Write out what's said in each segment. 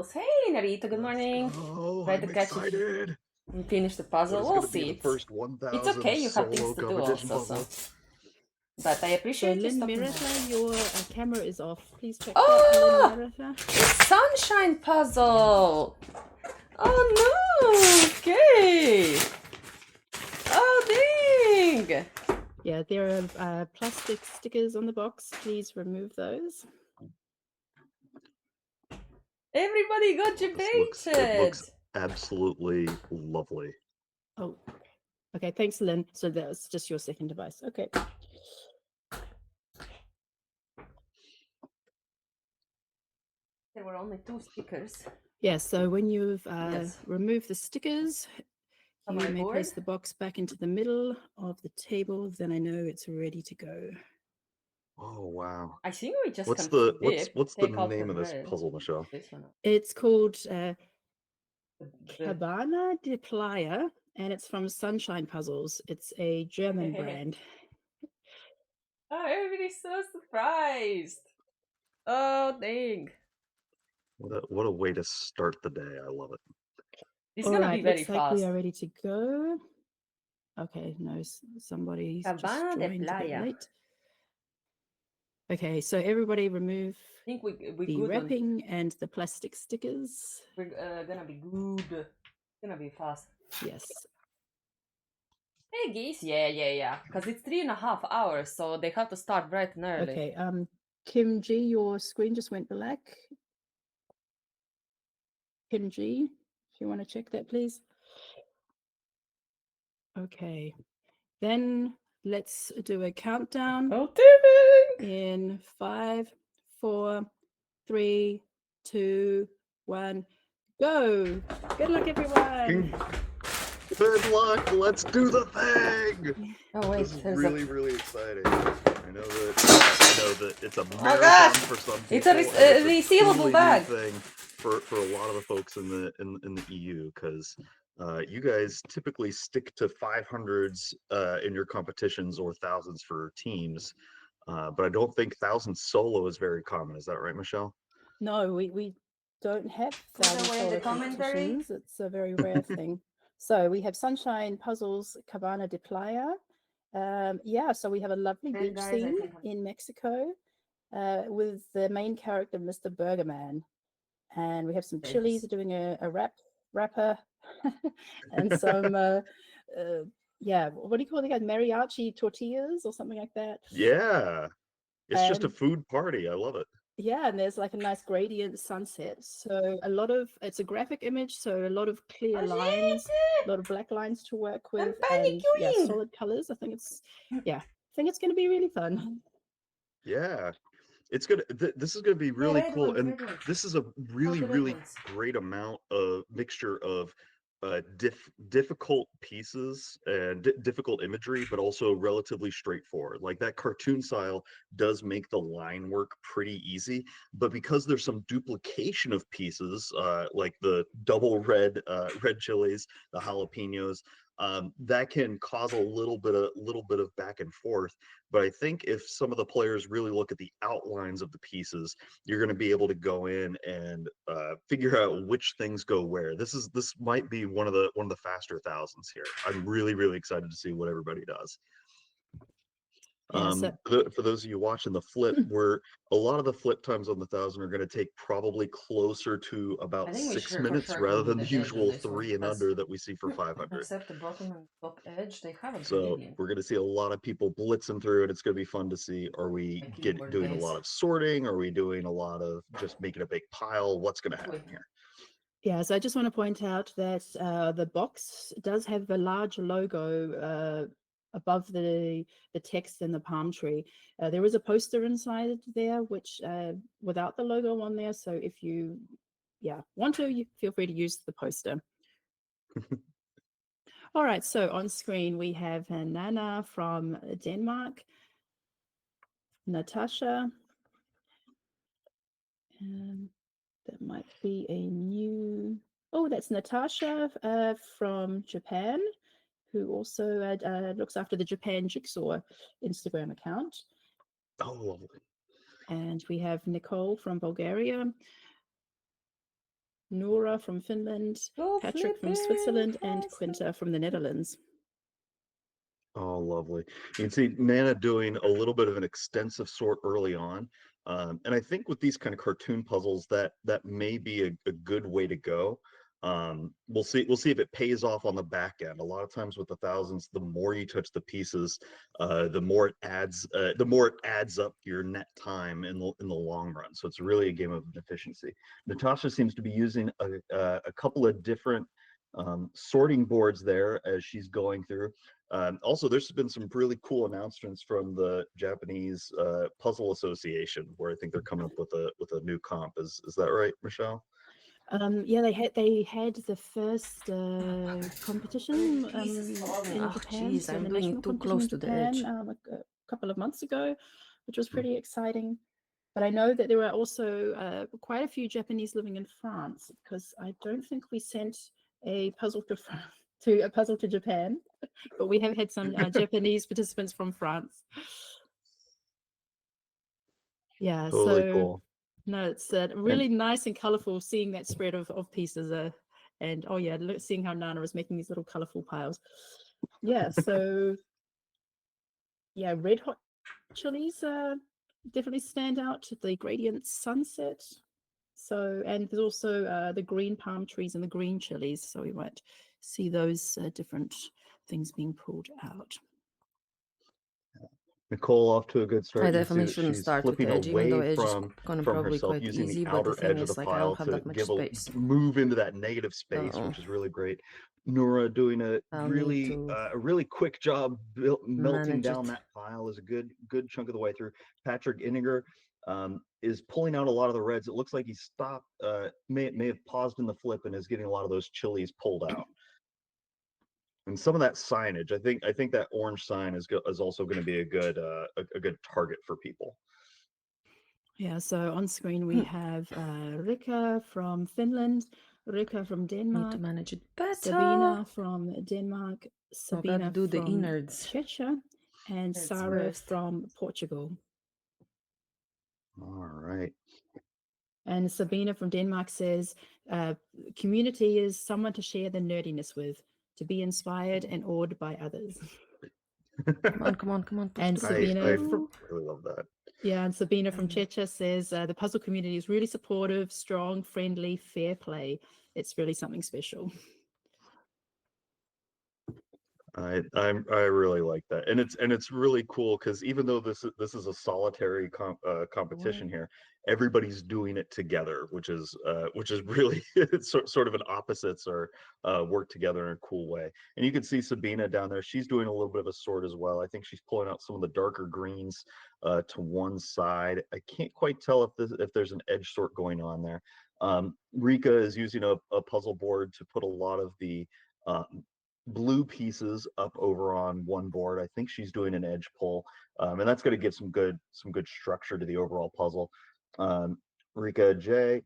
puzzles. Hey, Narita, good morning. Oh, Try to I'm catch it excited. and finish the What puzzle. is We'll going to be see the it. first It's 1,000 okay, you have things solo to do competition also, so. puzzle? But I appreciate you Lynn stopping by. Mirata, your camera is off. Please check Oh! that, Lynn Mirata. It's Sunshine Puzzle! Oh no! Okay! Oh dang! Yeah, there are plastic stickers on the box. Please remove those. Everybody got you It looks baited! absolutely lovely. Oh, okay. Thanks, Lynn. So that's just your second device. Okay. There were only 2 stickers. Yeah, so when you've Yes. removed the stickers, On you my may board. place the box back into the middle of the table. Then I know it's ready to go. Oh wow! I think we just What's can the flip, what's the take out name the of this red. puzzle, Michelle? This one. It's called The- Cabana de Playa, and it's from Sunshine Puzzles. It's a German brand. Oh, everybody's so surprised. Oh, dang. What a way to start the day! I love it. It's All gonna right, be very looks like fast. we are ready to go. Okay, no, somebody's just Cabana de joined a bit Playa. late. Okay, so everybody remove I think we the good wrapping and the plastic stickers. We're gonna be good. It's gonna be fast. Yes. Hey, geese. Yeah. Because it's 3.5 hours, so they have to start bright and early. Okay, Kim G, your screen just went black. Kim G, if you want to check that, please. Okay, then let's do a countdown. Oh, dang! In 5, 4, 3, 2, 1, go! Good luck, everyone! Good luck! Let's do the thing! Oh wait, This is there's really exciting. I know that it's a marathon gosh! for some people. It's a and it's resealable totally bag. new thing for a lot of the folks in the EU, because you guys typically stick to 500s in your competitions or thousands for teams, but I don't think thousands solo is very common. Is that right, Michelle? No, we don't have Put thousand away the solo commentary. competitions. It's a very rare thing. So we have Sunshine Puzzles Cabana de Playa. Yeah, so we have a lovely Hey, beach guys, I scene think in Mexico with the main character, Mr. Burgerman. And we have some chilies doing a rapper and some, yeah, what do you call the guys? Mariachi tortillas or something like that. Yeah, it's just a And food party. I love it. yeah, and there's like a nice gradient sunset. So it's a graphic image, so a lot of clear lines, a lot of black lines to work with, and yeah, solid colors. I think it's going to be really fun. Yeah, it's good. This is going to be really cool, and this is a really great amount of mixture of difficult pieces and difficult imagery, but also relatively straightforward. Like that cartoon style does make the line work pretty easy, but because there's some duplication of pieces, like the double red chilies, the jalapenos, that can cause a little bit of back and forth. But I think if some of the players really look at the outlines of the pieces, you're going to be able to go in and figure out which things go where. This might be one of the faster thousands here. I'm really excited to see what everybody does. Yeah, for those of you watching the flip, where a lot of the flip times on the 1,000 are going to take probably closer to about 6 minutes rather than the usual 3 and under that we see for 500. Except the bottom and top edge, they have a So gradient. we're going to see a lot of people blitzing through it. It's going to be fun to see. Are we doing a lot of sorting? Are we doing a lot of just making a big pile? What's going to happen here? Yeah, so I just want to point out that the box does have a large logo above the text and the palm tree. There is a poster inside there, which without the logo on there. So if you want to, you feel free to use the poster. All right, so on screen we have Nana from Denmark, Natasha, and that might be a new. Oh, that's Natasha from Japan, who also looks after the Japan Jigsaw Instagram account. Oh, lovely. And we have Nicole from Bulgaria. Nora from Finland, Go Patrick from flipping Switzerland, and faster. Quinta from the Netherlands. Oh, lovely. You can see Nana doing a little bit of an extensive sort early on. And I think with these kind of cartoon puzzles, that may be a good way to go. We'll see if it pays off on the back end. A lot of times with the thousands, the more you touch the pieces, the more it adds up your net time in the long run. So it's really a game of efficiency. Natasha seems to be using a couple of different sorting boards there as she's going through. Also, there's been some really cool announcements from the Japanese Puzzle Association, where I think they're coming up with a new comp. Is that right, Michelle? Yeah, they had the first competition in Japan, Jeez, so I'm the doing national it too competition close in to the Japan edge. a couple of months ago, which was pretty exciting. But I know that there were also quite a few Japanese living in France, because I don't think we sent a puzzle to Japan, but we have had some Japanese participants from France. Yeah, Totally so cool. no, it's really nice and colorful seeing that spread of pieces. And oh yeah, seeing how Nana is making these little colorful piles. Yeah, so yeah, red hot chilies definitely stand out. The gradient sunset. So, and there's also the green palm trees and the green chilies. So we might see those different things being pulled out. Nicole off to a good start. I You can see definitely that shouldn't she's start with flipping edge, even though away edge is gonna from probably herself, quite using the easy, but outer the thing edge of the is, like, I pile don't have to that much give space. move into that negative space, Uh-oh. which is really great. Nora doing a I'll need to really quick job melting manage down it. that pile is a good chunk of the way through. Patrick Inniger is pulling out a lot of the reds. It looks like he stopped, may have paused in the flip and is getting a lot of those chilies pulled out. And some of that signage, I think that orange sign is also going to be a good target for people. Yeah, so on screen we have Rika from Finland, Rika from Need to Denmark, manage it better. Sabina from Denmark, I Sabina gotta do the from innards. Czechia, and Innards Sarah first. from Portugal. All right. And Sabina from Denmark says, community is someone to share the nerdiness with, to be inspired and awed by others. Come on. And Sabina I really love that. Yeah, and Sabina from Czechia says the puzzle community is really supportive, strong, friendly, fair play. It's really something special. I really like that, and it's really cool because even though this is a solitary competition here, everybody's doing it together, which is really it's sort of an opposites or work together in a cool way. And you can see Sabina down there; she's doing a little bit of a sort as well. I think she's pulling out some of the darker greens to one side. I can't quite tell if there's an edge sort going on there. Rika is using a puzzle board to put a lot of the blue pieces up over on one board. I think she's doing an edge pull, and that's going to give some good structure to the overall puzzle. Rika J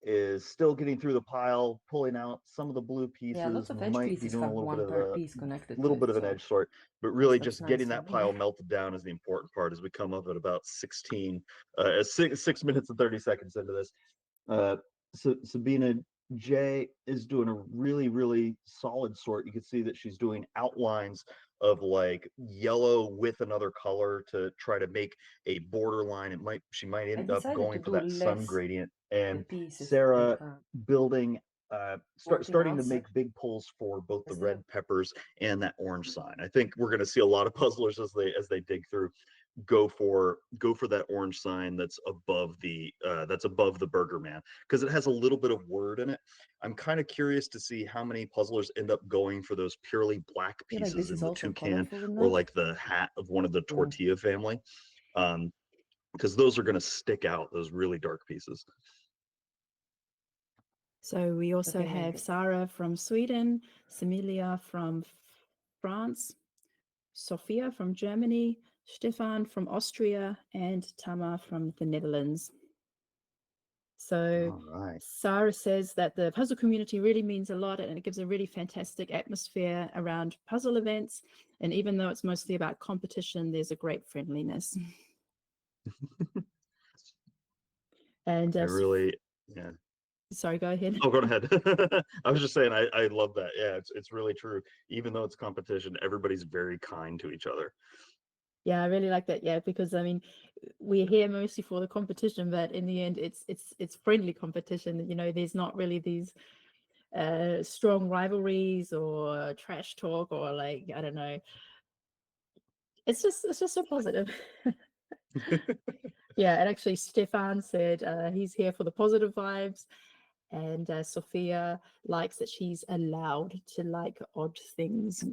is still getting through the pile, pulling out some of the blue pieces. Yeah, lots of edge might pieces be doing have a little one bit of per a piece connected little to bit it, of an so edge sort, but really that's just getting nice that idea. pile melted down is the important part as we come up at about 6 minutes and 30 seconds into this. So Sabina J is doing a really solid sort. You can see that she's doing outlines of like yellow with another color to try to make a borderline. She might end up decided to going for do that sun less gradient. the And pieces, Sarah like building starting to outside. make big pulls for both the Is there- red peppers and that orange sign. I think we're going to see a lot of puzzlers as they dig through go for that orange sign that's above the Burger Man, because it has a little bit of word in it. I'm kind of curious to see how many puzzlers end up going for those purely black I feel like pieces this in is the also toucan colorful or enough. like the hat of one of the Yeah. tortilla family, because those are going to stick out, those really dark pieces. So we also Okay, have maybe. Sarah from Sweden, Semilia from France, Sophia from Germany, Stefan from Austria, and Tamar from the Netherlands. So Sarah says that the puzzle community really means a lot, and it gives a really fantastic atmosphere around puzzle events. And even though it's mostly about competition, there's a great friendliness. And I really, yeah. Sorry, go ahead. Oh, go ahead. I was just saying, I love that. Yeah, it's really true. Even though it's competition, everybody's very kind to each other. Yeah, I really like that. Yeah, because I mean, we're here mostly for the competition, but in the end, it's friendly competition. You know, there's not really these strong rivalries or trash talk or like I don't know. It's just so positive. Yeah, and actually, Stefan said he's here for the positive vibes, and Sophia likes that she's allowed to like odd things.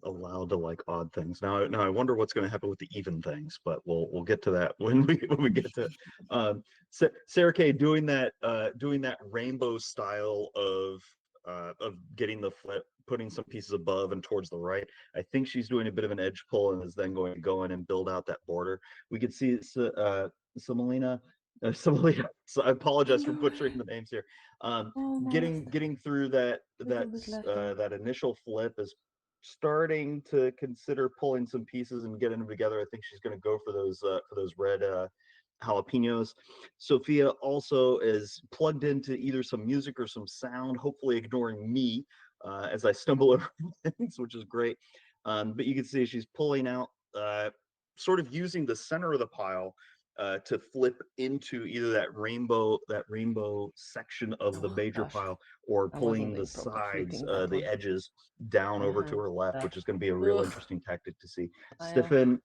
Allowed to like odd things. Now I wonder what's going to happen with the even things, but we'll get to that when we get to Sarah Kay doing that rainbow style of getting the flip, putting some pieces above and towards the right. I think she's doing a bit of an edge pull and is then going to go in and build out that border. We could see Samalina. Samalina, so I apologize for butchering the names here. Getting through that initial flip is starting to consider pulling some pieces and getting them together. I think she's going to go for those red jalapenos. Sophia also is plugged into either some music or some sound, hopefully ignoring me as I stumble over things, which is great. But you can see she's pulling out, sort of using the center of the pile to flip into either that rainbow section of the major pile, or pulling the sides, the edges down over to her left, which is going to be a real interesting tactic to see. Stefan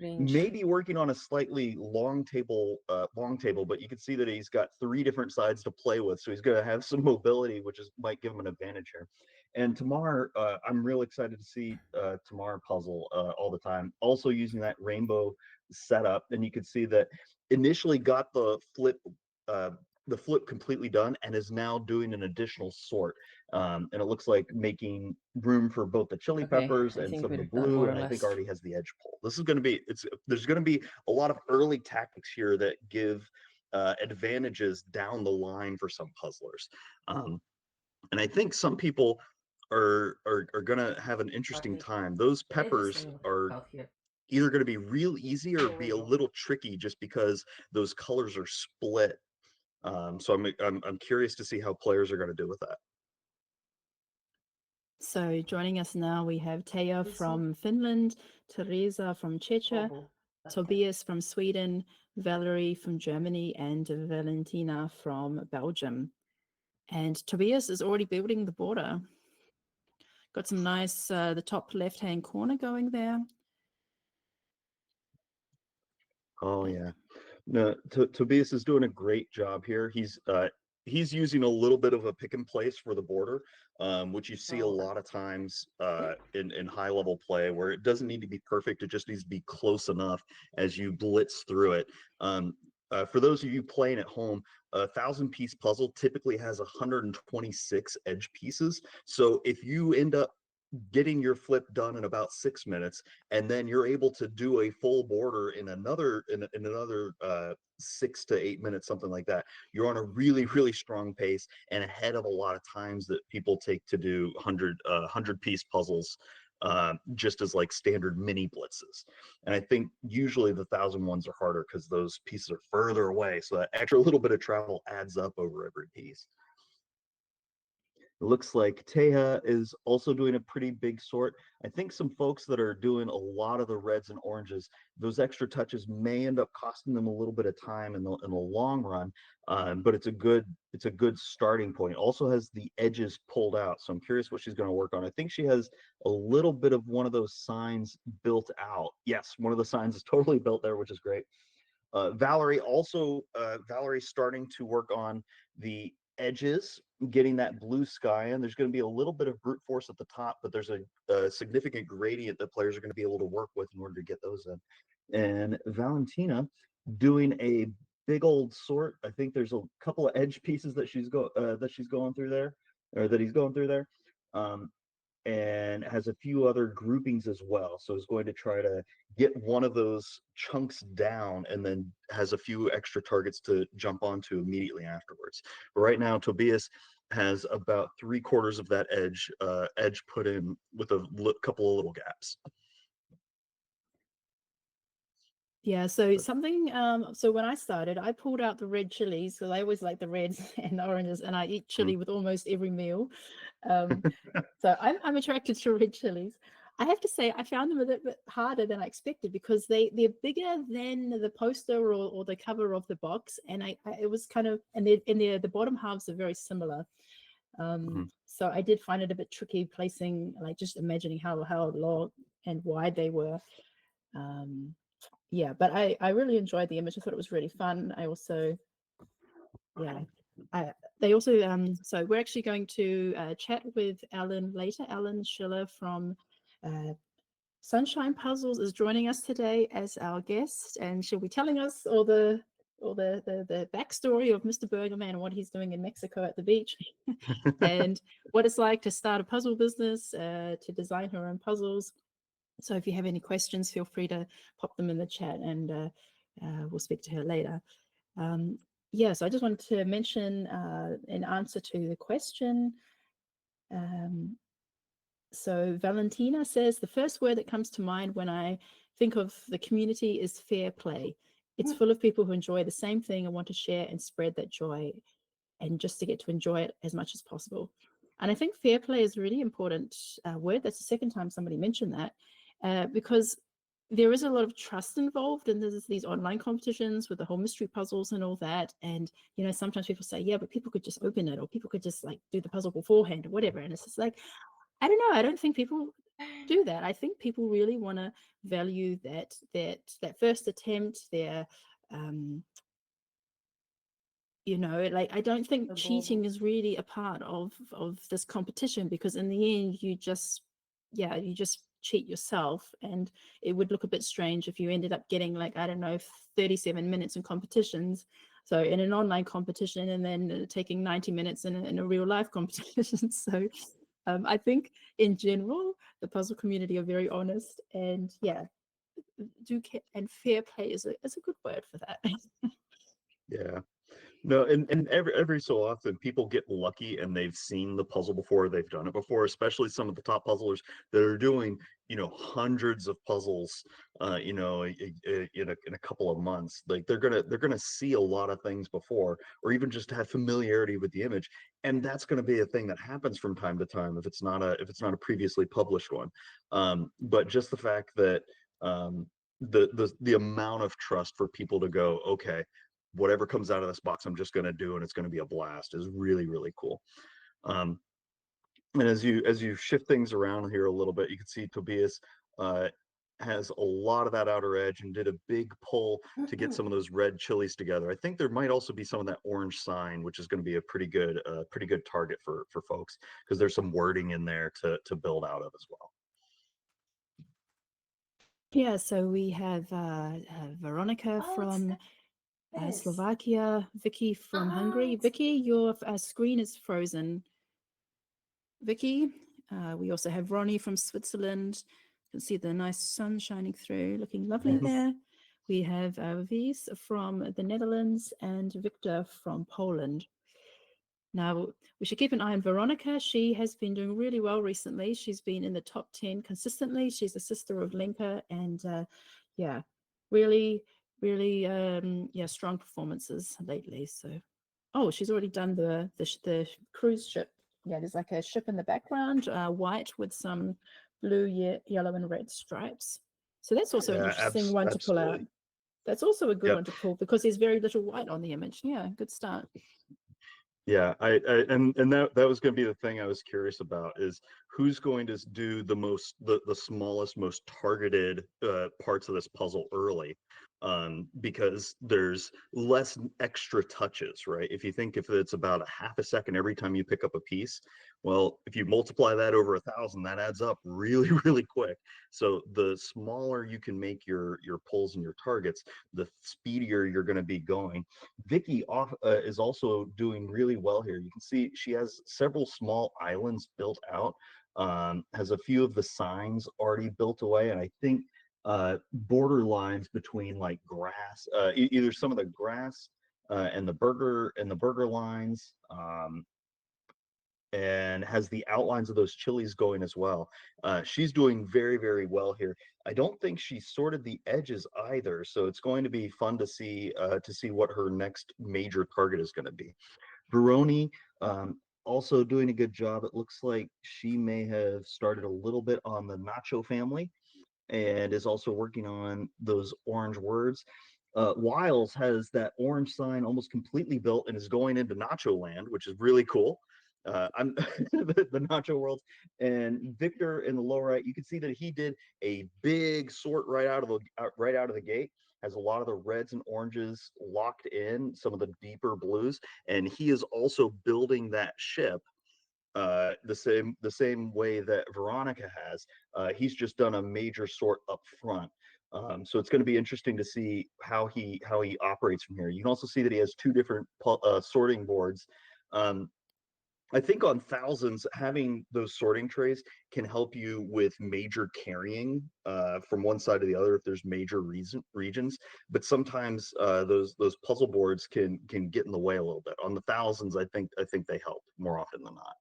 may be working on a slightly long table, but you can see that he's got 3 different sides to play with, so he's going to have some mobility, which might give him an advantage here. And Tamar, I'm real excited to see Tamar puzzle all the time, also using that rainbow setup. And you can see that initially got the flip completely done and is now doing an additional sort. And it looks like making room for both the chili peppers and some of the blue, and I think already has the edge pull. This is going to be, there's going to be a lot of early tactics here that give advantages down the line for some puzzlers. And I think some people are gonna have an interesting time. Those peppers are either going to be real easy or be a little tricky just because those colors are split. So I'm curious to see how players are going to do with that. So joining us now, we have Taya from Finland, Teresa from Czechia, Tobias from Sweden, Valerie from Germany, and Valentina from Belgium. And Tobias is already building the border. Got some nice, the top left-hand corner going there. Oh yeah, no, Tobias is doing a great job here. He's using a little bit of a pick and place for the border, which you see a lot of times in high level play, where it doesn't need to be perfect. It just needs to be close enough as you blitz through it. For those of you playing at home, a 1,000-piece puzzle typically has 126 edge pieces. So if you end up getting your flip done in about 6 minutes, and then you're able to do a full border in another 6 to 8 minutes, something like that, you're on a really strong pace and ahead of a lot of times that people take to do 100-piece puzzles, just as like standard mini blitzes. And I think usually the 1,000 ones are harder because those pieces are further away, so that extra little bit of travel adds up over every piece. It looks like Teja is also doing a pretty big sort. I think some folks that are doing a lot of the reds and oranges, those extra touches may end up costing them a little bit of time in the long run, but it's a good starting point. Also has the edges pulled out, so I'm curious what she's going to work on. I think she has a little bit of one of those signs built out. Yes, one of the signs is totally built there, which is great. Valerie's starting to work on the edges, getting that blue sky in. There's going to be a little bit of brute force at the top, but there's a significant gradient that players are going to be able to work with in order to get those in. And Valentina doing a big old sort. I think there's a couple of edge pieces that she's going through there, or that he's going through there. And has a few other groupings as well. So is going to try to get one of those chunks down, and then has a few extra targets to jump onto immediately afterwards. But right now, Tobias has about 3/4 of that edge put in with a couple of little gaps. Yeah, so something so when I started, I pulled out the red chilies because I always like the reds and the oranges, and I eat chili with almost every meal. Um, so I'm attracted to red chilies. I have to say I found them a little bit harder than I expected because they're bigger than the poster or the cover of the box, and it was kind of and the bottom halves are very similar. So I did find it a bit tricky placing, like just imagining how long and wide they were. Yeah, but I really enjoyed the image. I thought it was really fun. I also, yeah, they also so we're actually going to chat with Ellen later. Ellen Schiller from Sunshine Puzzles is joining us today as our guest, and she'll be telling us all the backstory of Mr. Burgerman and what he's doing in Mexico at the beach, and what it's like to start a puzzle business, to design her own puzzles. So if you have any questions, feel free to pop them in the chat, and we'll speak to her later. Yeah, so I just wanted to mention in answer to the question. So Valentina says, the first word that comes to mind when I think of the community is fair play. It's full of people who enjoy the same thing and want to share and spread that joy, and just to get to enjoy it as much as possible. And I think fair play is a really important word. That's the second time somebody mentioned that, because there is a lot of trust involved, and there's these online competitions with the whole mystery puzzles and all that. And sometimes people say, yeah, but people could just open it, or people could just like do the puzzle beforehand or whatever. And it's just like, I don't know. I don't think people do that. I think people really want to value that first attempt, their like, I don't think cheating is really a part of this competition, because in the end you just cheat yourself, and it would look a bit strange if you ended up getting, like, I don't know, 37 minutes in competitions, so in an online competition, and then taking 90 minutes in a real life competition. So I think in general the puzzle community are very honest, and and fair play is a good word for that. Yeah. No, and every so often people get lucky and they've seen the puzzle before, they've done it before, especially some of the top puzzlers that are doing, hundreds of puzzles, in a couple of months. Like they're gonna see a lot of things before, or even just have familiarity with the image, and that's gonna be a thing that happens from time to time if it's not a previously published one. But just the fact that the amount of trust for people to go, okay, whatever comes out of this box, I'm just going to do, and it's going to be a blast, is really, really cool. And as you shift things around here a little bit, you can see Tobias has a lot of that outer edge and did a big pull to get some of those red chilies together. I think there might also be some of that orange sign, which is going to be a pretty good target for folks, because there's some wording in there to build out of as well. Yeah, so we have Veronica from Slovakia, Vicky from Hungary. Vicky, your screen is frozen. Vicky, we also have Ronnie from Switzerland. You can see the nice sun shining through, looking lovely there. We have Vies from the Netherlands and Victor from Poland. Now, we should keep an eye on Veronica. She has been doing really well recently. She's been in the top 10 consistently. She's a sister of Lenka, and really, really, strong performances lately. So, oh, she's already done the cruise ship. Yeah, there's like a ship in the background, white with some blue, yellow, and red stripes. So that's also an interesting one to pull out. That's also a good one to pull, because there's very little white on the image. Yeah, good start. Yeah, and that was going to be the thing I was curious about, is who's going to do the smallest, most targeted parts of this puzzle early, because there's less extra touches, right? If it's about a half a second every time you pick up a piece, well, if you multiply that over 1,000, that adds up really, really quick. So the smaller you can make your pulls and your targets, the speedier you're going to be going. Vicky is also doing really well here. You can see she has several small islands built out, has a few of the signs already built away, and I think border lines between like grass, either some of the grass and the burger lines. and has the outlines of those chilies going as well. She's doing very, very well here. I don't think she sorted the edges either, so it's going to be fun to see what her next major target is going to be. Veroni, also doing a good job. It looks like she may have started a little bit on the Nacho family and is also working on those orange words. Wiles has that orange sign almost completely built and is going into Nacho Land, which is really cool. I'm the Nacho World, and Victor in the lower right. You can see that he did a big sort right out of the gate. Has a lot of the reds and oranges locked in, some of the deeper blues, and he is also building that ship the same way that Veronica has. He's just done a major sort up front. So it's going to be interesting to see how he operates from here. You can also see that he has two different sorting boards. Um, I think on thousands, having those sorting trays can help you with major carrying from one side to the other if there's major regions. But sometimes those puzzle boards can get in the way a little bit. On the thousands, I think they help more often than not.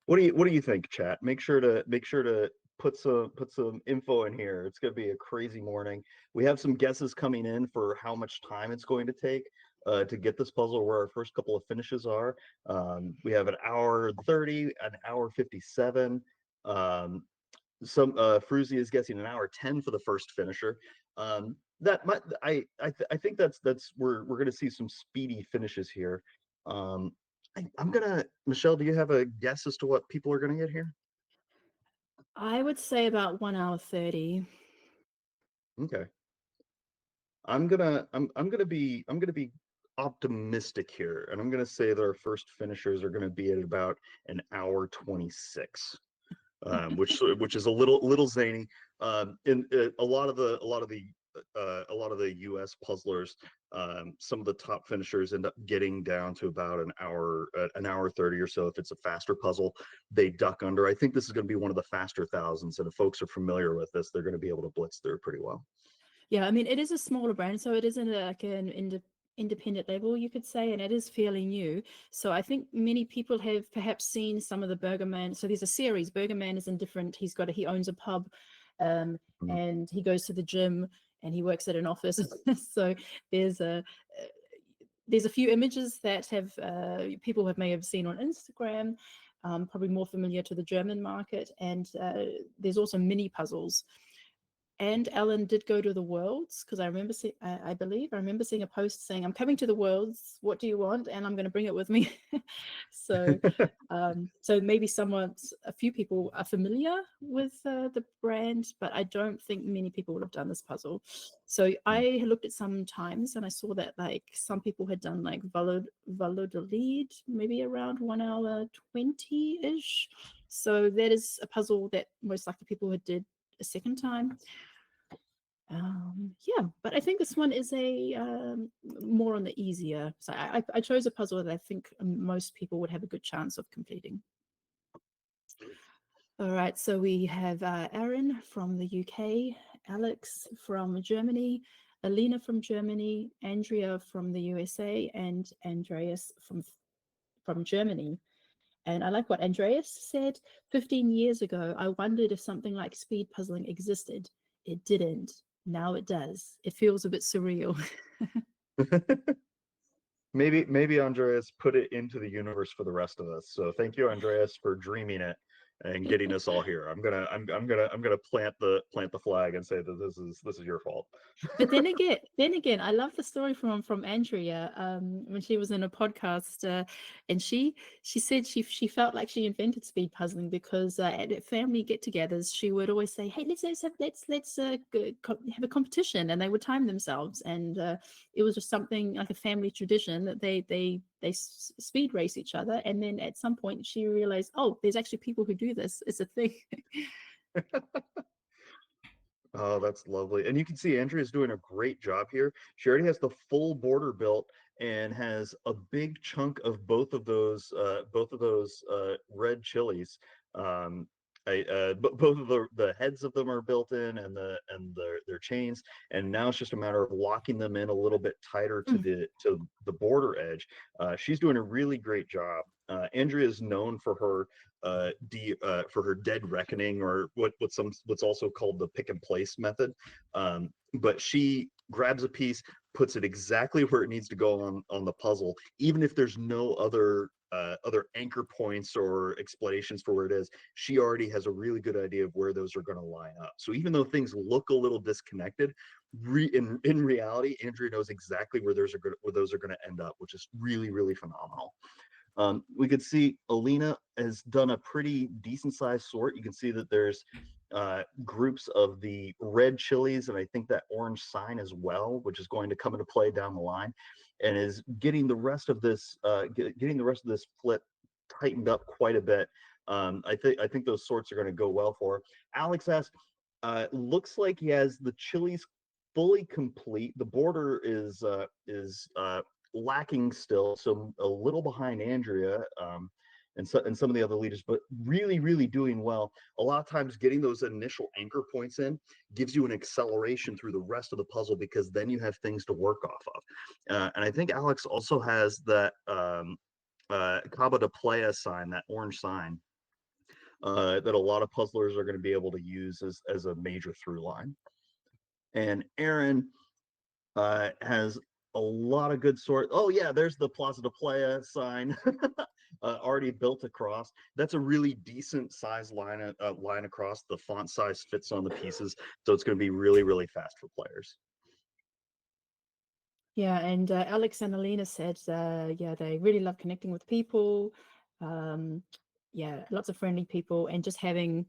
What do you think, chat? Make sure to put some info in here. It's gonna be a crazy morning. We have some guesses coming in for how much time it's going to take to get this puzzle where our first couple of finishes are. We have an hour 30, an hour 57. Um, some Fruzy is guessing an hour 10 for the first finisher. That might I think that's we're gonna see some speedy finishes here. Um, I'm gonna Michelle, do you have a guess as to what people are gonna get here? I would say about 1 hour 30. Okay. I'm gonna be optimistic here, and I'm gonna say that our first finishers are gonna be at about an hour 26. Which is a little zany. In a lot of the U.S. puzzlers, some of the top finishers end up getting down to about an hour 30 or so. If it's a faster puzzle, they duck under. I think this is going to be one of the faster thousands, and if folks are familiar with this, they're going to be able to blitz through pretty well. Yeah, I mean, it is a smaller brand, so it isn't like an independent label, you could say, and it is fairly new. So I think many people have perhaps seen some of the Burger Man. So there's a series. Burger Man is in different. He owns a pub, Mhm. and he goes to the gym, and he works at an office. So there's a there's a few images that have people may have seen on Instagram. Probably more familiar to the German market, and there's also mini puzzles. And Ellen did go to the Worlds, because I believe I remember seeing a post saying, "I'm coming to the Worlds. What do you want?" And I'm going to bring it with me. So, so maybe a few people are familiar with the brand, but I don't think many people would have done this puzzle. So I looked at some times and I saw that like some people had done like Valladolid, maybe around 1 hour 20-ish. So that is a puzzle that most likely people had did a second time. Yeah, but I think this one is a more on the easier side. I chose a puzzle that I think most people would have a good chance of completing. All right, so we have Aaron from the UK, Alex from Germany, Alina from Germany, Andrea from the USA, and Andreas from Germany. And I like what Andreas said. 15 years ago, I wondered if something like speed puzzling existed. It didn't. Now it does. It feels a bit surreal. Maybe Andreas put it into the universe for the rest of us. So thank you, Andreas, for dreaming it and getting us all here. I'm gonna plant the flag and say that this is your fault. But then again, I love the story from Andrea when she was in a podcast, and she said she felt like she invented speed puzzling because at family get-togethers she would always say, "Hey, let's have a competition," and they would time themselves, and it was just something like a family tradition that they speed race each other, and then at some point she realized, oh, there's actually people who do this. It's a thing. Oh, that's lovely. And you can see Andrea's doing a great job here. She already has the full border built and has a big chunk of both of those red chilies. Um, but both of the heads of them are built in, and their chains, and now it's just a matter of locking them in a little bit tighter to the border edge. She's doing a really great job. Andrea is known for her for her dead reckoning, or what's also called the pick and place method. But she grabs a piece, puts it exactly where it needs to go on the puzzle, even if there's no other anchor points or explanations for where it is. She already has a really good idea of where those are going to line up. So even though things look a little disconnected, in reality, Andrea knows exactly where those are going to end up, which is really, really phenomenal. We could see Alina has done a pretty decent sized sort. You can see that there's groups of the red chilies, and I think that orange sign as well, which is going to come into play down the line, and is getting the rest of this flip tightened up quite a bit. I think those sorts are going to go well for her. Alex asks, looks like he has the chilies fully complete. The border is lacking still, so a little behind Andrea, and some of the other leaders, but really, really doing well. A lot of times getting those initial anchor points in gives you an acceleration through the rest of the puzzle, because then you have things to work off of. And I think Alex also has that Cabana de Playa sign, that orange sign, that a lot of puzzlers are going to be able to use as a major through line. And Aaron has a lot of good sort. Oh yeah, there's the Plaza de Playa sign already built across. That's a really decent size line across. The font size fits on the pieces, so it's going to be really, really fast for players. Yeah, and Alex and Alina said, yeah, they really love connecting with people. Yeah, lots of friendly people, and just having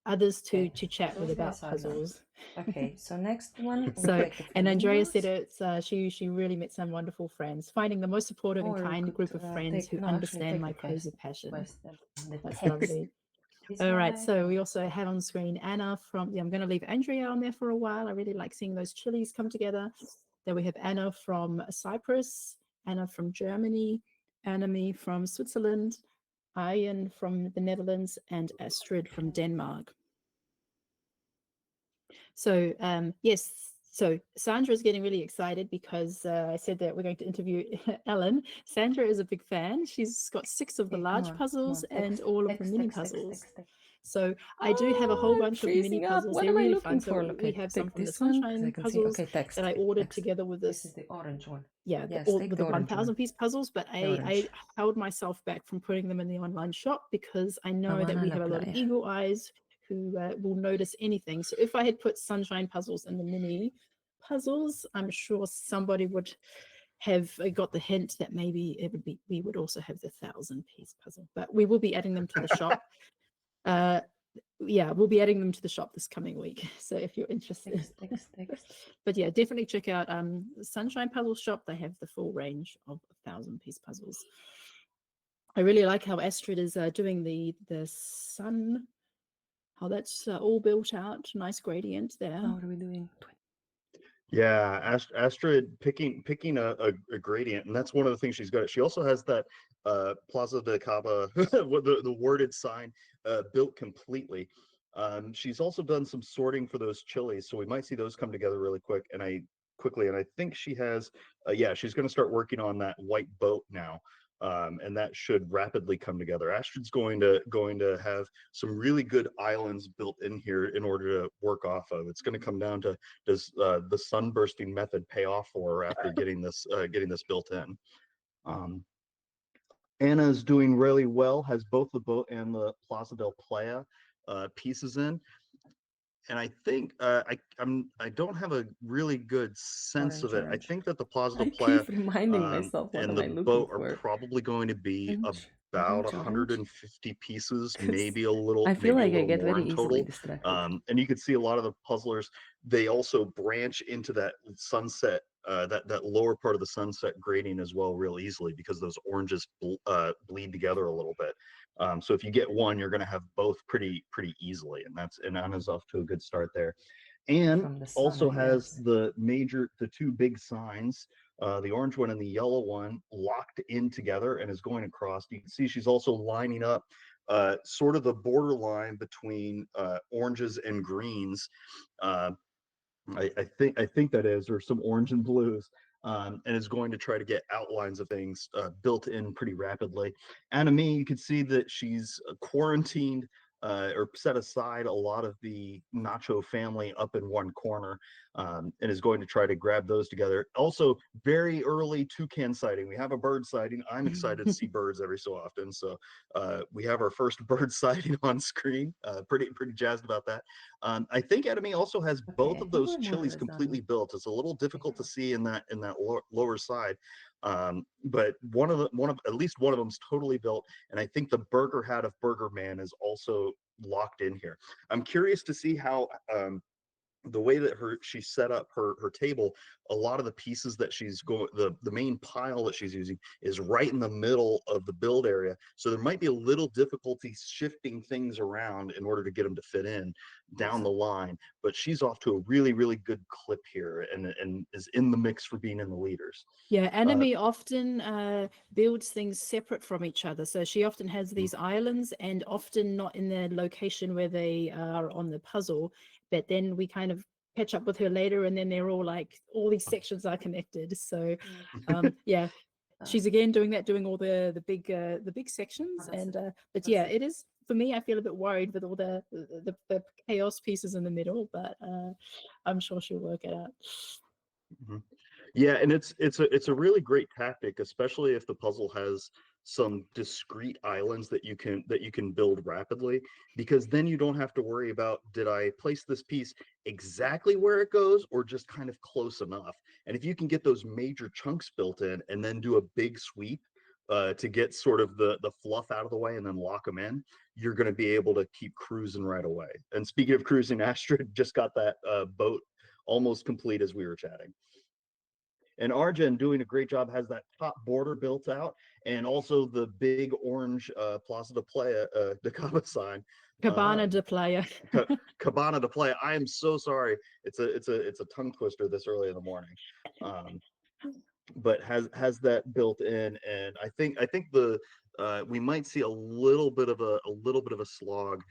others to chat with about puzzles. Okay, so next one. So, and Andrea said it's she really met some wonderful friends, finding the most supportive and kind group of friends who understand my crazy passion. That's lovely. All right, so we also have on screen Anna from, I'm going to leave Andrea on there for a while. I really like seeing those chilies come together. Then we have Anna from Cyprus, Anna from Germany, Anami from Switzerland, Ian from the Netherlands, and Astrid from Denmark. So yes, so Sandra is getting really excited because I said that we're going to interview Ellen. Sandra is a big fan. She's got 6 of the large puzzles and all of the mini puzzles. So I do have a whole bunch of mini puzzles. They're really fun. So we have some from the Sunshine puzzles that I ordered together with this. This is the orange one. Yeah, Yes, all take with the the orange 1,000 one. piece puzzles, but I held myself back from putting them in the online shop because I know that we have a lot of eagle eyes who will notice anything. So if I had put Sunshine puzzles in the mini puzzles, I'm sure somebody would have got the hint that maybe it would be, we would also have the 1,000 piece puzzle, but we will be adding them to the shop. Yeah, we'll be adding them to the shop this coming week. So if you're interested, but yeah, definitely check out Sunshine Puzzle Shop. They have the full range of 1,000 piece puzzles. I really like how Astrid is doing the sun, how that's all built out. Nice gradient there. How are we doing? Yeah, Astrid picking a gradient, and that's one of the things she's got. She also has that Plaza de Cava, the worded sign built completely. She's also done some sorting for those chilies, so we might see those come together really quickly. And I think she has, yeah, she's going to start working on that white boat now. And that should rapidly come together. Astrid's going to have some really good islands built in here in order to work off of. It's going to come down to, does the sunbursting method pay off for her after getting this built in. Anna's doing really well, has both the boat and the Plaza del Playa pieces in. And I think I don't have a really good sense of it. I think that the Plaza de Playa and the boat are probably going to be about 150 pieces, maybe a little. I feel like I get more very in easily total. distracted. And you can see a lot of the puzzlers. They also branch into that sunset, that lower part of the sunset grading as well, real easily, because those oranges bleed together a little bit. So if you get one, you're going to have both pretty easily, and Anna's off to a good start there. And also has the two big signs, the orange one and the yellow one, locked in together and is going across. You can see she's also lining up sort of the borderline between oranges and greens. I think that is, or some orange and blues, and is going to try to get outlines of things built in pretty rapidly. Anime, you can see that she's quarantined or set aside a lot of the Nacho family up in one corner, and is going to try to grab those together. Also, very early toucan sighting. We have a bird sighting. I'm excited to see birds every so often, so we have our first bird sighting on screen. Pretty jazzed about that. I think Enemy also has both of those chilies completely built. It's a little difficult to see in that lower side, but at least one of them's totally built, and I think the burger hat of Burger Man is also locked in here. I'm curious to see how the way that she set up her table, a lot of the pieces that she's going, the main pile that she's using is right in the middle of the build area, so there might be a little difficulty shifting things around in order to get them to fit in down the line, but she's off to a really good clip here, and is in the mix for being in the leaders. Yeah, Anime often builds things separate from each other. So she often has these islands, and often not in the location where they are on the puzzle. But then we kind of catch up with her later, and then they're all like, all these sections are connected. So yeah, she's again doing all the big sections. And but yeah, it is, for me, I feel a bit worried with all the chaos pieces in the middle, but I'm sure she'll work it out. Yeah, and it's a really great tactic, especially if the puzzle has some discrete islands that you can build rapidly, because then you don't have to worry about, did I place this piece exactly where it goes or just kind of close enough? And if you can get those major chunks built in and then do a big sweep to get sort of the fluff out of the way and then lock them in, you're going to be able to keep cruising right away. And speaking of cruising, Astrid just got that boat almost complete as we were chatting. And Arjun, doing a great job, has that top border built out, and also the big orange Plaza de Playa, the Cava sign. Cabana de Playa. Cabana de Playa. I am so sorry. It's a tongue twister this early in the morning. But has that built in, and I think the we might see a little bit of a slog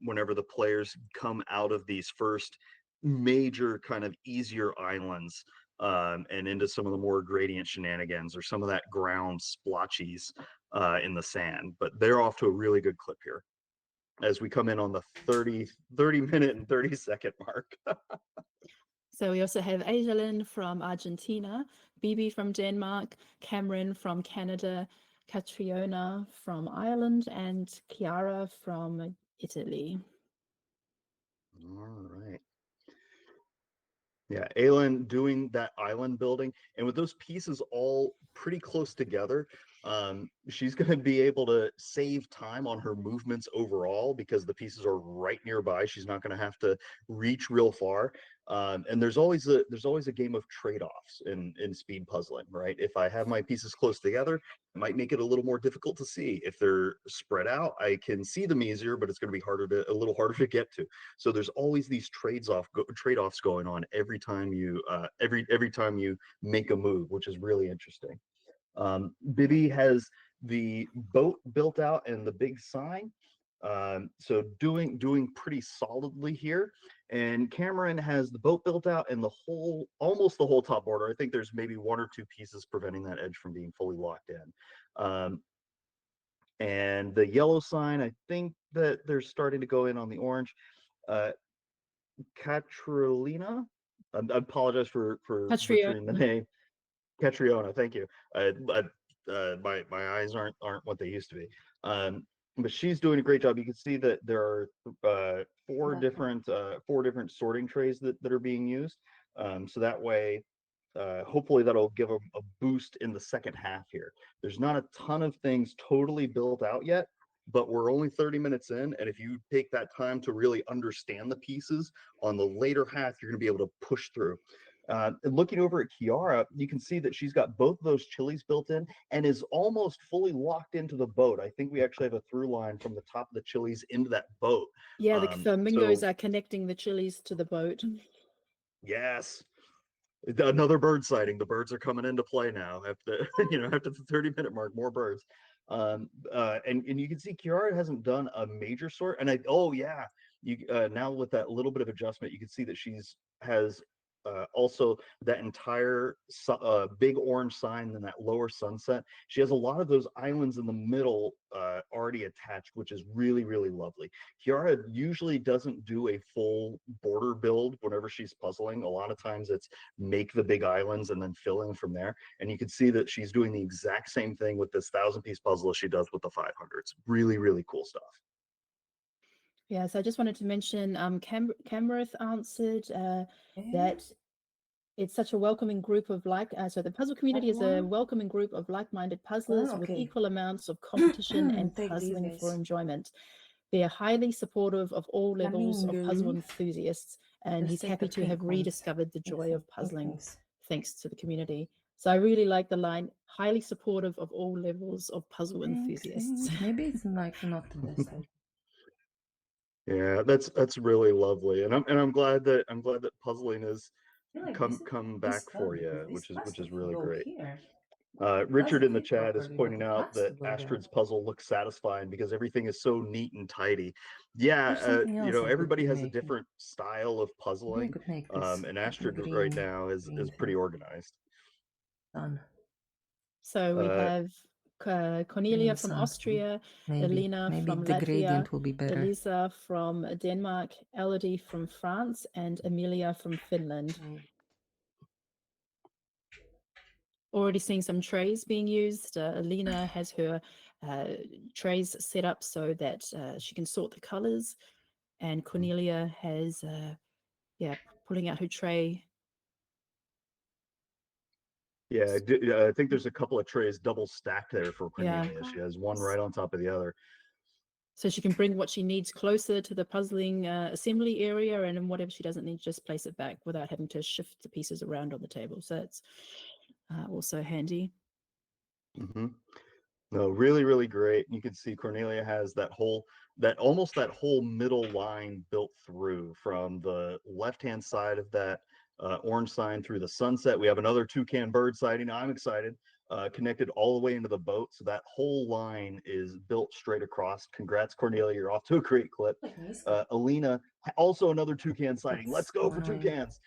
whenever the players come out of these first major kind of easier islands and into some of the more gradient shenanigans or some of that ground splotchies in the sand. But they're off to a really good clip here as we come in on the 30 minute and 30-second mark. So we also have Ajalyn from Argentina, Bibi from Denmark, Cameron from Canada, Catriona from Ireland, and Chiara from Italy. All right. Yeah, Aylin doing that island building, and with those pieces all pretty close together, she's going to be able to save time on her movements overall because the pieces are right nearby. She's not going to have to reach real far. And there's always a game of trade-offs in speed puzzling, right? If I have my pieces close together, it might make it a little more difficult to see. If they're spread out, I can see them easier, but it's going to be a little harder to get to. So there's always these trade-offs going on every time you make a move, which is really interesting. Bibi has the boat built out and the big sign, so doing pretty solidly here. And Cameron has the boat built out and almost the whole top border. I think there's maybe one or two pieces preventing that edge from being fully locked in. And the yellow sign, I think that they're starting to go in on the orange. Catriona, I apologize for butchering the name. Catriona, thank you. My eyes aren't what they used to be. But she's doing a great job. You can see that there are four different sorting trays that are being used. So that way, hopefully that'll give them a boost in the second half here. There's not a ton of things totally built out yet, but we're only 30 minutes in, and if you take that time to really understand the pieces on the later half, you're going to be able to push through. Looking over at Chiara, you can see that she's got both of those chilies built in and is almost fully locked into the boat. I think we actually have a through line from the top of the chilies into that boat. Yeah, the flamingos are connecting the chilies to the boat. Yes. Another bird sighting. The birds are coming into play now after after the 30-minute mark. More birds. And you can see Kiara hasn't done a major sort. And you now with that little bit of adjustment, you can see that has also that entire big orange sign and that lower sunset. She has a lot of those islands in the middle already attached, which is really, really lovely. Kiara usually doesn't do a full border build whenever she's puzzling. A lot of times it's make the big islands and then fill in from there. And you can see that she's doing the exact same thing with this 1,000-piece puzzle as she does with the 500. It's really, really cool stuff. Yeah, so I just wanted to mention Camrith answered that it's such a welcoming group of so the puzzle community is a welcoming group of like-minded puzzlers with equal amounts of competition and puzzling for enjoyment. They are highly supportive of all levels of puzzle enthusiasts, and he's happy to have rediscovered the joy of puzzling thanks to the community. So I really like the line, highly supportive of all levels of puzzle enthusiasts. Maybe it's like not the best. Yeah, that's really lovely, and I'm glad that puzzling has come back for you, which is really great. Richard in the chat is pointing out that Astrid's puzzle looks satisfying because everything is so neat and tidy. Yeah, everybody has a different style of puzzling, and Astrid right now is pretty organized. Done. So we have Cornelia from Austria, Elena from Latvia, Elisa from Denmark, Elodie from France, and Amelia from Finland. Already seeing some trays being used. Elena has her trays set up so that she can sort the colors, and Cornelia has pulling out her tray. Yeah, I think there's a couple of trays double stacked there for Cornelia. Yeah. She has one right on top of the other. So she can bring what she needs closer to the puzzling assembly area, and then whatever she doesn't need, just place it back without having to shift the pieces around on the table. So it's also handy. Mm-hmm. No, really, really great. You can see Cornelia has almost that whole middle line built through from the left-hand side of that orange sign through the sunset. We have another toucan bird sighting. I'm excited. Connected all the way into the boat. So that whole line is built straight across. Congrats, Cornelia. You're off to a great clip. Alina, also another toucan sighting. Let's go for toucans.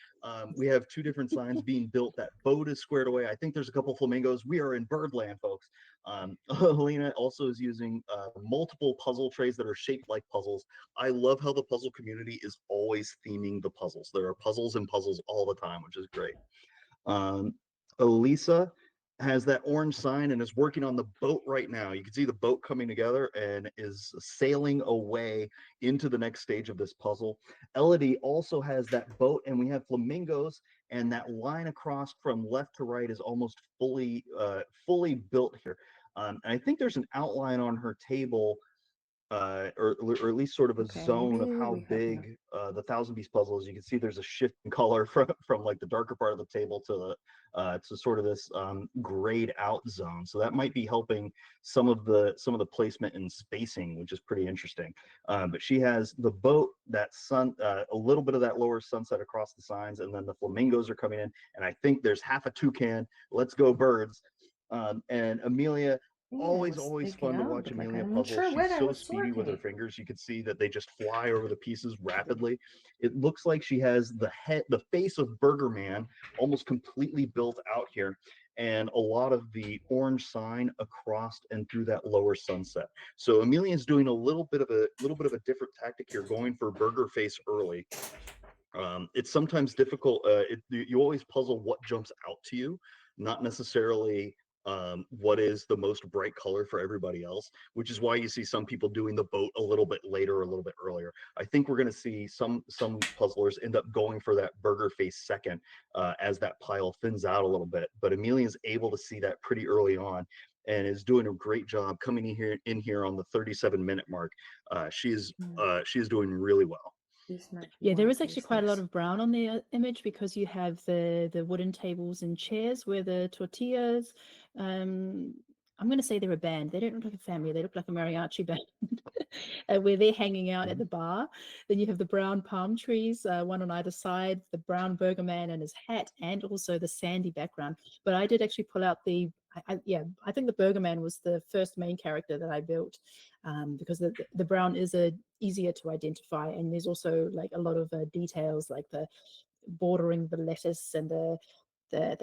We have two different signs being built. That boat is squared away. I think there's a couple flamingos. We are in birdland, folks. Alina also is using multiple puzzle trays that are shaped like puzzles. I love how the puzzle community is always theming the puzzles. There are puzzles and puzzles all the time, which is great. Elisa has that orange sign and is working on the boat right now. You can see the boat coming together and is sailing away into the next stage of this puzzle. Elodie also has that boat, and we have flamingos, and that line across from left to right is almost fully built here. And I think there's an outline on her table, or at least sort of a zone of how big the 1,000-piece puzzle is. You can see there's a shift in color from like the darker part of the table to sort of this grayed out zone. So that might be helping some of the placement and spacing, which is pretty interesting. But she has the boat, that a little bit of that lower sunset across the signs, and then the flamingos are coming in. And I think there's half a toucan. Let's go birds. And Amelia, always fun to watch Amelia puzzle. She's so speedy with her fingers. You can see that they just fly over the pieces rapidly. It looks like she has the face of Burger Man almost completely built out here, and a lot of the orange sign across and through that lower sunset. So Amelia's doing a little bit of a different tactic here, going for Burger Face early. It's sometimes difficult. You always puzzle what jumps out to you, not necessarily what is the most bright color for everybody else, which is why you see some people doing the boat a little bit later or a little bit earlier. I think we're going to see some puzzlers end up going for that Burger Face second as that pile thins out a little bit. But Amelia's able to see that pretty early on and is doing a great job coming in here on the 37-minute mark. She is doing really well. Yeah, there is actually quite a lot of brown on the image because you have the wooden tables and chairs where the tortillas, I'm going to say they're a band. They don't look like a family. They look like a mariachi band. where they're hanging out at the bar. Then you have the brown palm trees, one on either side, the brown burger man and his hat, and also the sandy background. But I did actually pull out I think the burger man was the first main character that I built, because the brown is easier to identify, and there's also like a lot of details, like the bordering the lettuce, and the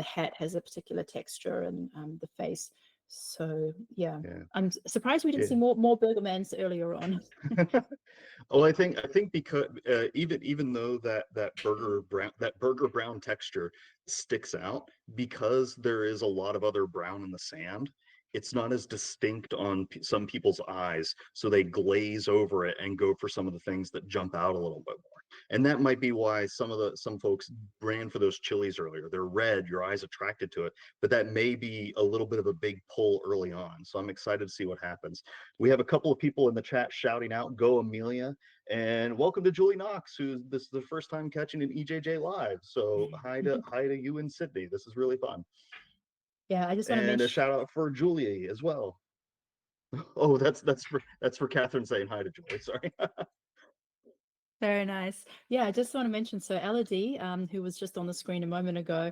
hat has a particular texture, and the face. So yeah, I'm surprised we didn't see more Burgermans earlier on. Well, I think because even though that burger brown texture sticks out, because there is a lot of other brown in the sand, it's not as distinct on some people's eyes, so they glaze over it and go for some of the things that jump out a little bit more. And that might be why some folks ran for those chilies earlier. They're red, your eyes attracted to it, but that may be a little bit of a big pull early on. So I'm excited to see what happens. We have a couple of people in the chat shouting out, "Go Amelia," and welcome to Julie Knox, who this is the first time catching an EJJ live. So hi to you in Sydney. This is really fun. Yeah, I just want to mention a shout out for Julie as well. Oh, that's for Catherine saying hi to Julie. Sorry. Very nice. Yeah, I just want to mention, so Elodie, who was just on the screen a moment ago,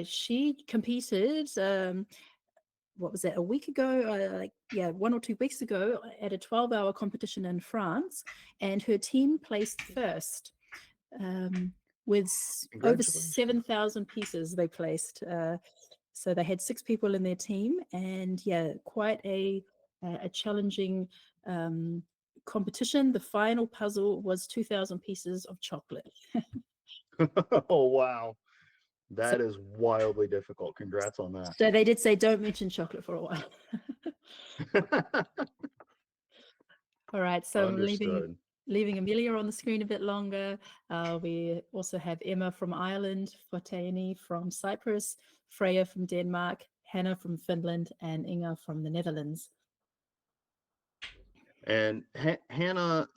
she competed, what was that, a week ago, 1 or 2 weeks ago, at a 12-hour competition in France, and her team placed first, with over 7,000 pieces they placed. So they had 6 people in their team, and yeah, quite a challenging competition. The final puzzle was 2,000 pieces of chocolate. Oh wow, that is wildly difficult. Congrats on that. So they did say don't mention chocolate for a while. All right, so Understood. I'm leaving Amelia on the screen a bit longer. We also have Emma from Ireland, Fotani from Cyprus, Freya from Denmark, Hannah from Finland, and Inga from the Netherlands. And Hannah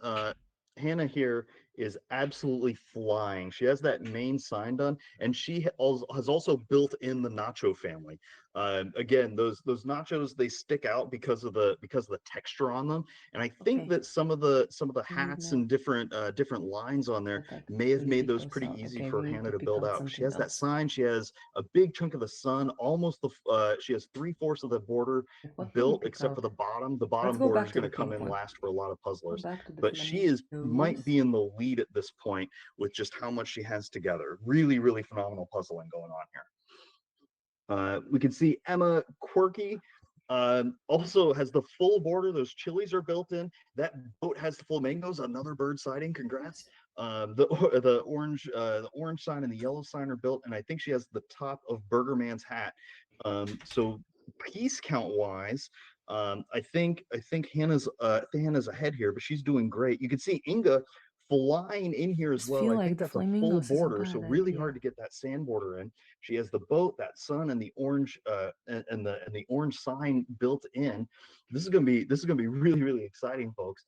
here is absolutely flying. She has that main sign done, and she has also built in the nacho family. Again, those nachos, they stick out because of the texture on them, and I think that some of the hats and different lines on there may have made those pretty easy for Hannah to build out. She has that sign. She has a big chunk of the sun, almost she has 3/4 of the border built, except for the bottom. The bottom border is going to come in last for a lot of puzzlers, but she might be in the lead at this point with just how much she has together. Really, really phenomenal puzzling going on here. We can see Emma Quirky also has the full border. Those chilies are built in. That boat has the flamingos. Another bird sighting. Congrats. The orange sign and the yellow sign are built, and I think she has the top of Burger Man's hat. So piece count wise, I think Hannah's ahead here, but she's doing great. You can see Inga flying in here as well. I think that's a full border, so really hard to get that sand border in. She has the boat, that sun, and the orange and the orange sign built in. This is gonna be really, really exciting, folks.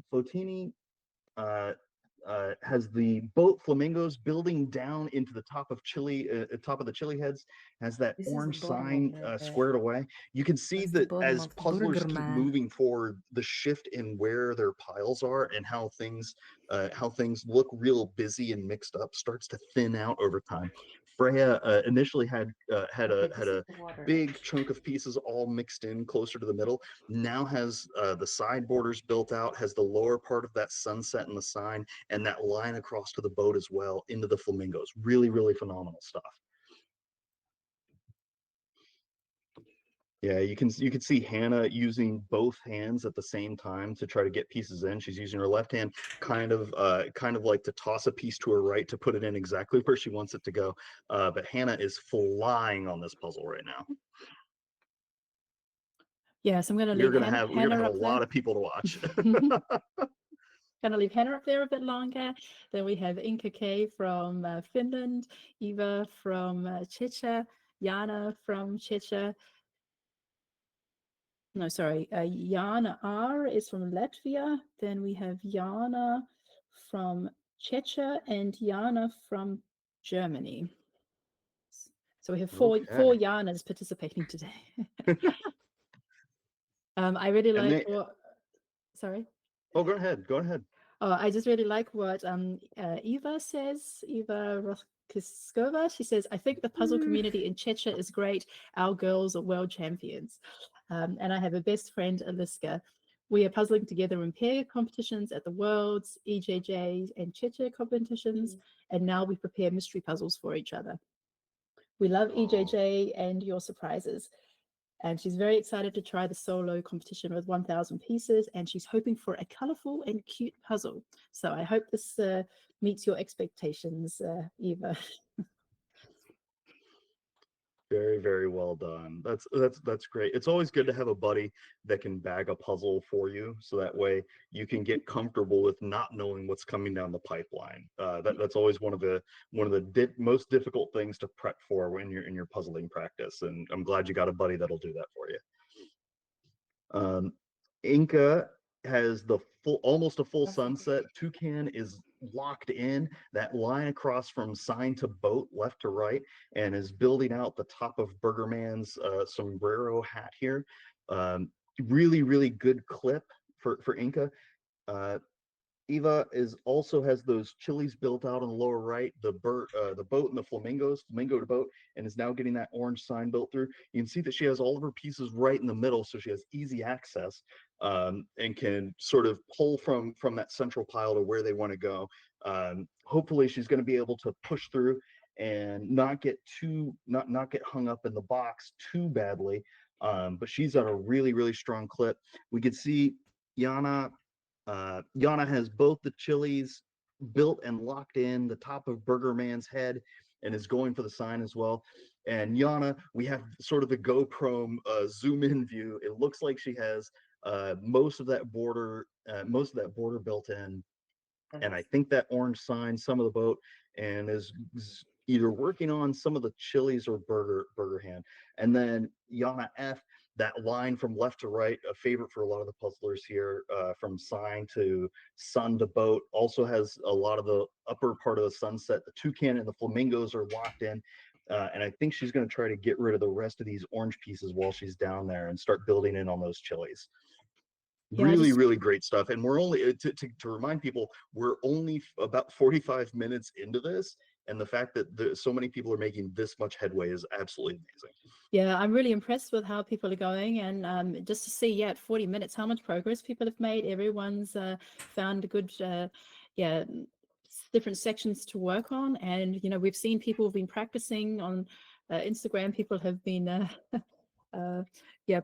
Fotini has the boat flamingos building down into the top of the chili heads, has that orange sign squared away. You can see that as puzzlers keep moving forward, the shift in where their piles are and how things look real busy and mixed up starts to thin out over time. Freya initially had a big chunk of pieces all mixed in closer to the middle. Now has the side borders built out, has the lower part of that sunset and the sign, and that line across to the boat as well into the flamingos. Really, really phenomenal stuff. Yeah, you can see Hannah using both hands at the same time to try to get pieces in. She's using her left hand kind of like to toss a piece to her right to put it in exactly where she wants it to go. But Hannah is flying on this puzzle right now. Yes, I'm going to We're leave gonna have a lot of people to watch. Gonna leave Hannah up there a bit longer. Then we have Inka K from Finland, Eva from Czechia, Jana from Czechia. No, sorry, Jana R is from Latvia. Then we have Jana from Czechia and Jana from Germany. So we have four Janas participating today. I really like Sorry. Oh, go ahead. Go ahead. Oh, I just really like what Eva says. Eva Roskiskova. She says, "I think the puzzle community in Checha is great. Our girls are world champions." And I have a best friend, Aliska. We are puzzling together in pair competitions at the Worlds, EJJ, and Checha competitions, and now we prepare mystery puzzles for each other. We love EJJ and your surprises. And she's very excited to try the solo competition with 1,000 pieces, and she's hoping for a colorful and cute puzzle. So I hope this meets your expectations, Eva. Very, very well done. That's great. It's always good to have a buddy that can bag a puzzle for you, so that way you can get comfortable with not knowing what's coming down the pipeline. That's always one of the most difficult things to prep for when you're in your puzzling practice. And I'm glad you got a buddy that'll do that for you. Inca has the almost a full sunset. Toucan is locked in that line across from sign to boat, left to right, and is building out the top of Burger Man's sombrero hat here. Really, really good clip for Inca. Eva also has those chilies built out on the lower right, the boat and the flamingo to boat, and is now getting that orange sign built through. You can see that she has all of her pieces right in the middle, so she has easy access, and can sort of pull from that central pile to where they want to go. Hopefully, she's going to be able to push through and not get hung up in the box too badly. But she's got a really, really strong clip. We could see Yana has both the chilies built and locked in the top of Burger Man's head and is going for the sign as well. And Yana, we have sort of the GoPro zoom in view. It looks like she has most of that border built in. And I think that orange sign, some of the boat, and is either working on some of the chilies or burger hand. And then Yana F, that line from left to right, a favorite for a lot of the puzzlers here, from sign to sun to boat, also has a lot of the upper part of the sunset. The toucan and the flamingos are locked in. And I think she's going to try to get rid of the rest of these orange pieces while she's down there and start building in on those chilies. Yeah, Really great stuff. And we're only to remind people, we're only about 45 minutes into this, and the fact that so many people are making this much headway is absolutely amazing. Yeah, I'm really impressed with how people are going, and just to see, at 40 minutes, how much progress people have made. Everyone's found a good, different sections to work on. And, we've seen people have been practicing on Instagram. People have been,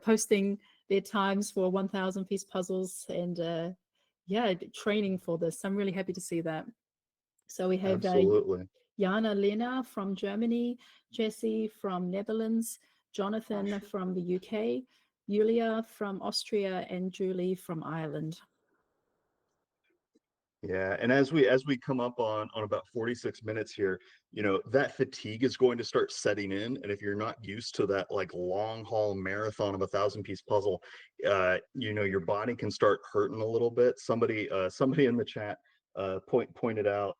posting their times for 1,000 piece puzzles and, training for this. I'm really happy to see that. So we have Absolutely. Jana Lena from Germany, Jesse from Netherlands, Jonathan from the UK, Julia from Austria, and Julie from Ireland. Yeah, and as we come up on about 46 minutes here, that fatigue is going to start setting in, and if you're not used to that like long haul marathon of 1,000-piece puzzle, your body can start hurting a little bit. Somebody in the chat pointed out,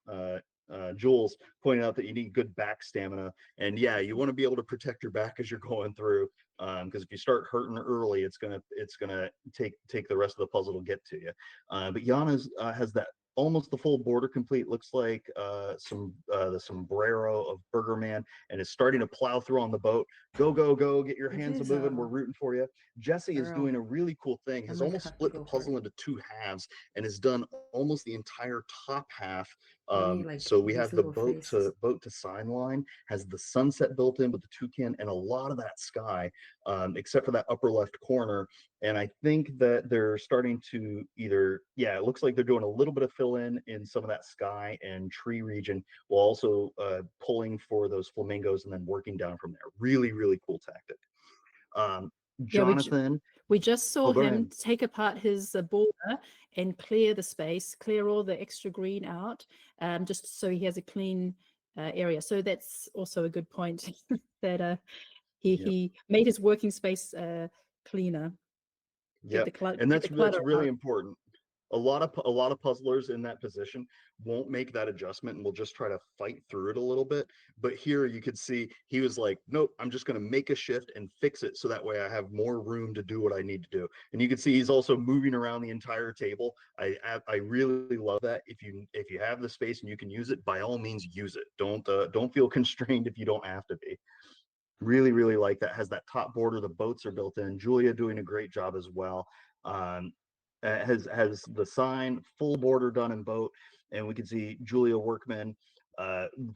Jules pointed out that you need good back stamina, and yeah, you want to be able to protect your back as you're going through, because if you start hurting early, it's gonna take the rest of the puzzle to get to you. But Jana's has that almost the full border complete. Looks like the sombrero of Burger Man, and is starting to plow through on the boat. Go, get your hands moving. We're rooting for you. Jesse is doing a really cool thing. Has almost split the puzzle into two halves and has done almost the entire top half. So we have the boat to sign line, has the sunset built in with the toucan and a lot of that sky, except for that upper left corner. And I think that they're starting to it looks like they're doing a little bit of fill in some of that sky and tree region, while also pulling for those flamingos and then working down from there. Really, really cool tactic. Jonathan. We just saw him ahead. take apart his border and clear the space, clear all the extra green out, just so he has a clean area. So that's also a good point that he made his working space cleaner. Yeah, and that's really important. A lot of puzzlers in that position won't make that adjustment and will just try to fight through it a little bit. But here you could see he was like, nope, I'm just going to make a shift and fix it so that way I have more room to do what I need to do. And you can see he's also moving around the entire table. I really love that. If you have the space and you can use it, by all means use it. Don't feel constrained if you don't have to be. Really like that. Has that top border. The boats are built in. Julia doing a great job as well. Has the sign full border done in boat, and we can see Julia Workman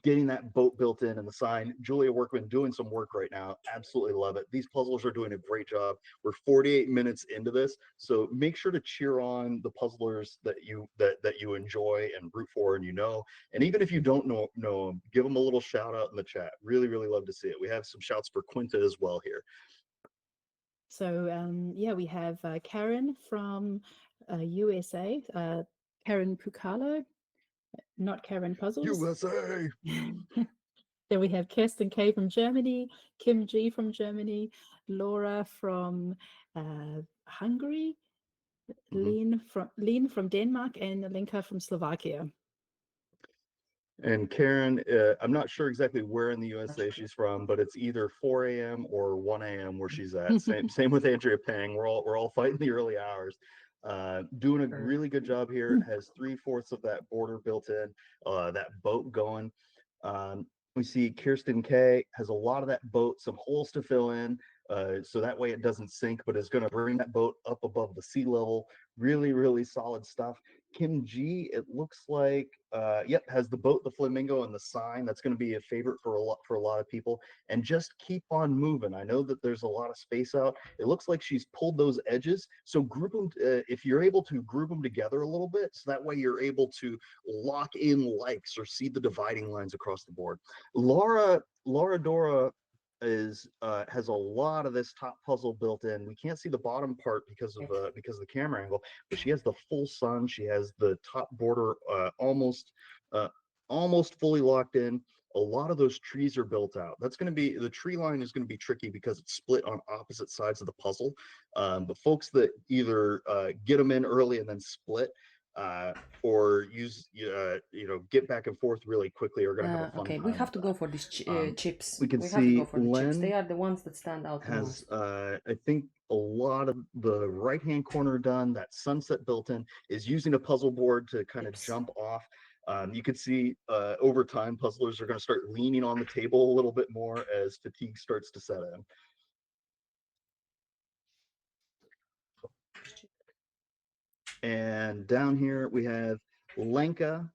getting that boat built in and the sign. Julia Workman doing some work right now. Absolutely love it. These puzzlers are doing a great job. We're 48 minutes into this, so make sure to cheer on the puzzlers that you enjoy and root for, and and even if you don't know them, give them a little shout out in the chat. Really love to see it. We have some shouts for Quinta as well here. So yeah, we have Karen from USA, Karen Pucalo, not Karen Puzzles. USA. Then we have Kirsten K from Germany, Kim G from Germany, Laura from Hungary, Lean from Denmark, and Linka from Slovakia. And Karen, I'm not sure exactly where in the USA she's from, but it's either 4 a.m. or 1 a.m. where she's at. Same with Andrea Pang. We're all fighting the early hours. Doing a really good job here. Has 3/4 of that border built in, that boat going. We see Kirsten K has a lot of that boat, some holes to fill in, so that way it doesn't sink, but it's going to bring that boat up above the sea level. Really solid stuff. Kim G, it looks like, yep, has the boat, the flamingo, and the sign. That's going to be a favorite for a lot of people. And just keep on moving. I know that there's a lot of space out. It looks like she's pulled those edges. So group them, if you're able to group them together a little bit, so that way you're able to lock in likes or see the dividing lines across the board. Laura Dora has a lot of this top puzzle built in. We can't see the bottom part because of the camera angle, but she has the full sun. She has the top border almost fully locked in. A lot of those trees are built out. That's going to be, the tree line is going to be tricky because it's split on opposite sides of the puzzle. But folks that either get them in early and then split, or use get back and forth really quickly, are going to have a fun time. We have to go for these chips. We can see Len they are the ones that stand out has I think a lot of the right hand corner done. That sunset built in is using a puzzle board to kind of jump off. You can see over time puzzlers are going to start leaning on the table a little bit more as fatigue starts to set in. And down here we have Lenka.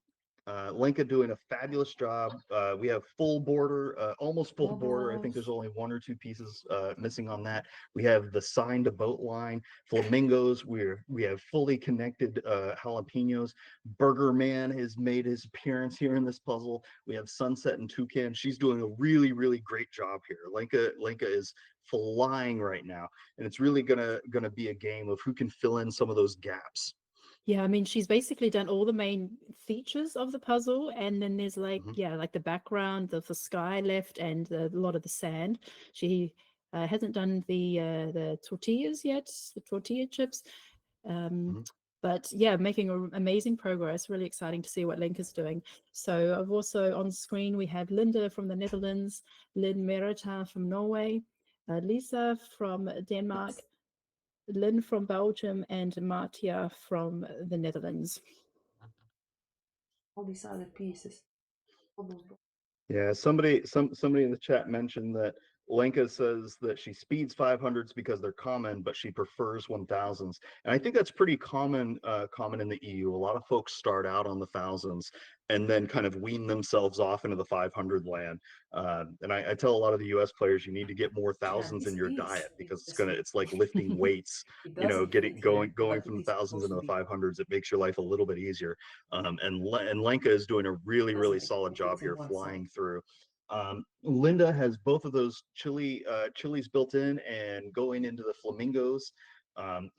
Lenka doing a fabulous job. We have full border, almost full border. I think there's only 1 or 2 pieces missing on that. We have the sign to boat line, flamingos. We have fully connected jalapenos. Burger Man has made his appearance here in this puzzle. We have Sunset and Toucan. She's doing a really great job here. Lenka is flying right now, and it's really gonna be a game of who can fill in some of those gaps. Yeah, I mean, she's basically done all the main features of the puzzle, and then there's like, like the background of the sky left and a lot of the sand. She hasn't done the tortillas yet, the tortilla chips. But yeah, making amazing progress. Really exciting to see what Lenka's doing. So I've also on screen, we have Linda from the Netherlands, Lynn Merita from Norway, Lisa from Denmark, Lynn from Belgium, and Martia from the Netherlands. All these other pieces. Yeah, somebody in the chat mentioned that Lenka says that she speeds 500s because they're common, but she prefers 1000s. And I think that's pretty common in the EU. A lot of folks start out on the thousands and then kind of wean themselves off into the 500 land. And I tell a lot of the US players, you need to get more thousands in your diet because it's like lifting weights, going from the thousands into the 500s. It makes your life a little bit easier. And Lenka is doing a really solid job here, flying through. Linda has both of those chilies built in and going into the flamingos.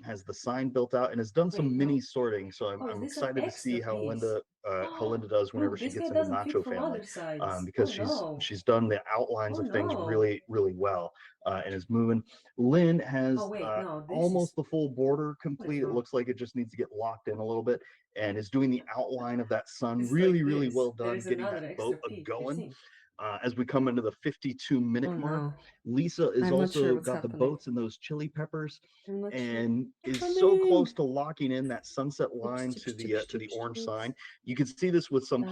has the sign built out and has done some Wait, mini no. sorting. So Oh, is I'm this an excited to see extra how piece? Linda does whenever Look, she this guy gets into doesn't fit Nacho from Family, other sides. because Oh no. she's done the outlines Oh of things no. really really well, and is moving. Lynn has Oh wait, no, this almost is the full border what is complete. It wrong? looks like it just needs to get locked in a little bit, and is doing the outline of that sun It's really like really this. well There done, is getting another that extra boat piece. You going. see? As we come into the 52-minute Oh mark, no. Lisa is I'm not sure also what's got the happening. boats and those chili peppers, I'm not sure and what's is so happening. close to locking in that sunset line to the orange sign. You can see this with some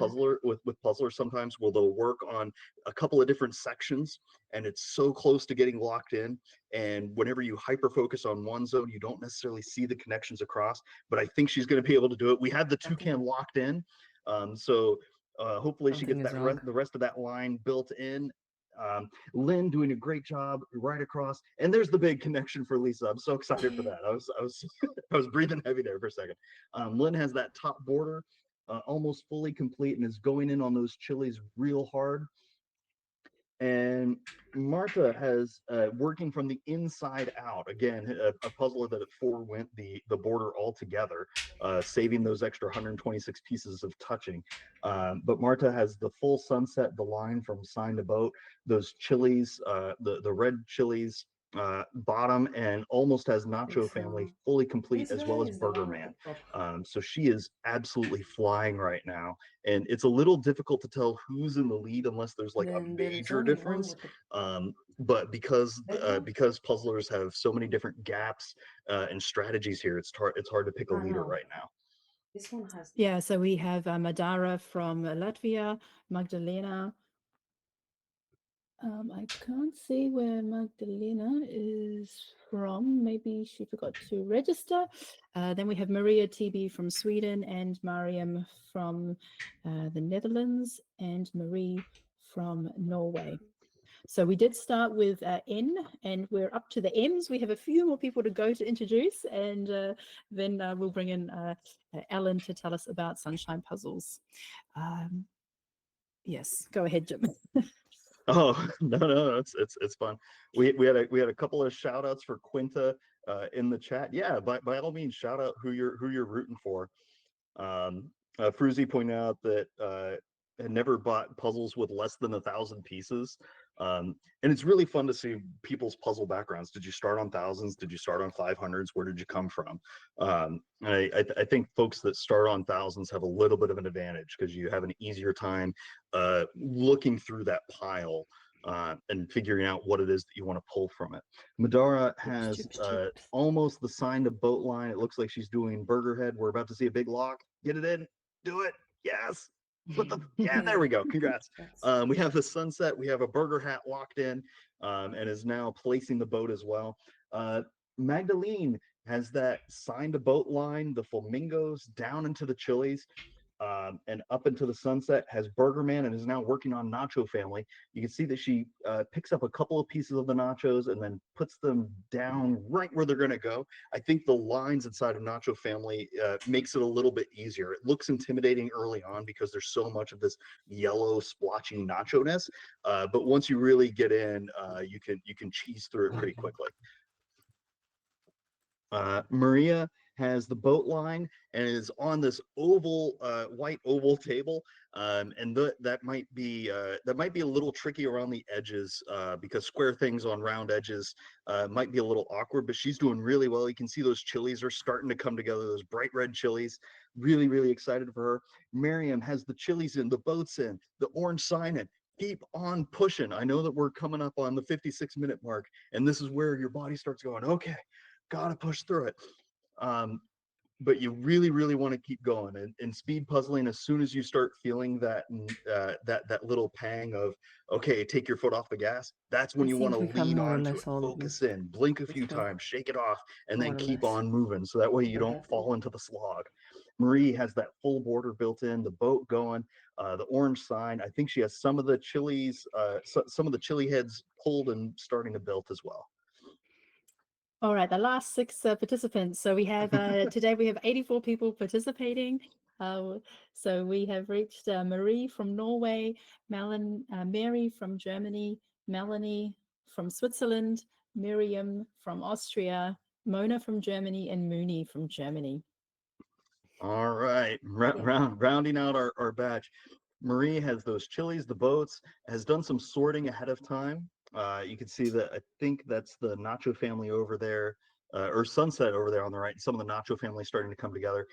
with puzzlers sometimes, where they'll work on a couple of different sections, and it's so close to getting locked in. And whenever you hyper focus on one zone, you don't necessarily see the connections across. But I think she's going to be able to do it. We have the toucan locked in, so hopefully she gets Something is wrong. the rest of that line built in. Lynn doing a great job right across, and there's the big connection for Lisa. I'm so excited for that. I was I was breathing heavy there for a second. Lynn has that top border almost fully complete and is going in on those chilies real hard. And Marta has working from the inside out again, a puzzler that at forewent the border altogether, saving those extra 126 pieces of touching. But Marta has the full sunset, the line from sign to boat, those chilies, the red chilies bottom, and almost has Nacho Family fully complete, This as guy well as is the Burger one with Man. the top. So she is absolutely flying right now, and it's a little difficult to tell who's in the lead unless there's like a Then there is major only one difference. with the But red one. because puzzlers have so many different gaps and strategies here, it's hard to pick a Ah leader no, right now. this one has. Yeah, so we have Madara from Latvia, Magdalena. I can't see where Magdalena is from. Maybe she forgot to register. Then we have Maria TB from Sweden, and Mariam from the Netherlands, and Marie from Norway. So we did start with N, and we're up to the M's. We have a few more people to go to introduce, and then we'll bring in Ellen to tell us about Sunshine Puzzles. Yes, go ahead, Jim. Oh no, it's fun. We had a couple of shout outs for Quinta in the chat. Yeah, by all means, shout out who you're rooting for. Fruzy pointed out that had never bought puzzles with less than 1,000 pieces, and it's really fun to see people's puzzle backgrounds. Did you start on thousands? Did you start on 500s? Where did you come from? I think folks that start on thousands have a little bit of an advantage because you have an easier time looking through that pile and figuring out what it is that you want to pull from it. Madara has almost the sign to boat line. It looks like she's doing burger head. We're about to see a big lock. Get it in. Do it. Yes. Yeah, there we go. Congrats. We have the sunset. We have a burger hat locked in, and is now placing the boat as well. Magdalene has that sign to boat line, the flamingos down into the chilies. And up into the sunset, has Burger Man, and is now working on Nacho Family. You can see that she picks up a couple of pieces of the nachos and then puts them down right where they're going to go. I think the lines inside of Nacho Family makes it a little bit easier. It looks intimidating early on because there's so much of this yellow splotchy nacho-ness, but once you really get in, you can cheese through it pretty quickly. Maria has the boat line and is on this oval, white oval table, and that might be a little tricky around the edges because square things on round edges might be a little awkward. But she's doing really well. You can see those chilies are starting to come together. Those bright red chilies. Really, really excited for her. Miriam has the chilies in, the boats in, the orange sign in. Keep on pushing. I know that we're coming up on the 56-minute mark, and this is where your body starts going, okay, gotta push through it. But you really, really want to keep going. And in speed puzzling, as soon as you start feeling that that little pang of, okay, take your foot off the gas, that's when you want to lean onto it, focus in, blink a few times, shake it off, and then keep on moving. So that way you don't fall into the slog. Marie has that full border built in, the boat going, the orange sign. I think she has some of the chilies, some of the chili heads pulled and starting to build as well. All right, the last 6 participants. So we have today we have 84 people participating. So we have reached Marie from Norway, Mary from Germany, Melanie from Switzerland, Miriam from Austria, Mona from Germany and Mooney from Germany. All right, rounding out our batch. Marie has those chilies, the boats, has done some sorting ahead of time. You can see that I think that's the Nacho family over there, or Sunset over there on the right. Some of the Nacho family starting to come together.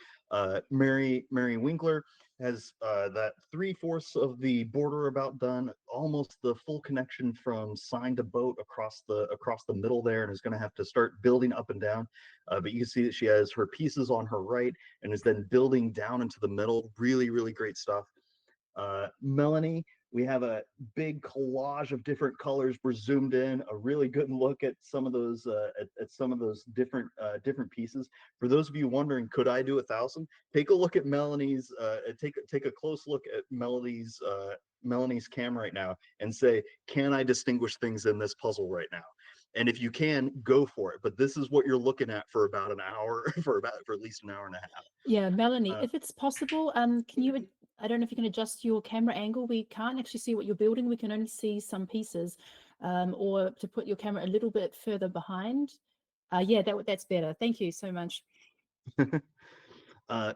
Mary Winkler has that 3/4 of the border about done, almost the full connection from sign to boat across the middle there, and is going to have to start building up and down. But you can see that she has her pieces on her right and is then building down into the middle. Really, really great stuff. Melanie, we have a big collage of different colors. We're zoomed in, a really good look at some of those different pieces. For those of you wondering, could I do 1,000? Take a look at Melanie's. Take a close look at Melanie's cam right now and say, can I distinguish things in this puzzle right now? And if you can, go for it. But this is what you're looking at for about an hour, for at least an hour and a half. Yeah, Melanie, if it's possible, can you, I don't know if you can adjust your camera angle. We can't actually see what you're building. We can only see some pieces, or to put your camera a little bit further behind. Yeah, that's better. Thank you so much.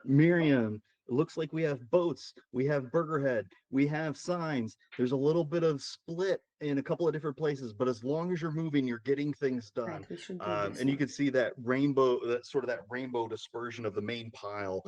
Miriam, it looks like we have boats, we have Burgerhead, we have signs. There's a little bit of split in a couple of different places, but as long as you're moving, you're getting things done. Right, we should do this and you one. can see that rainbow, that rainbow dispersion of the main pile,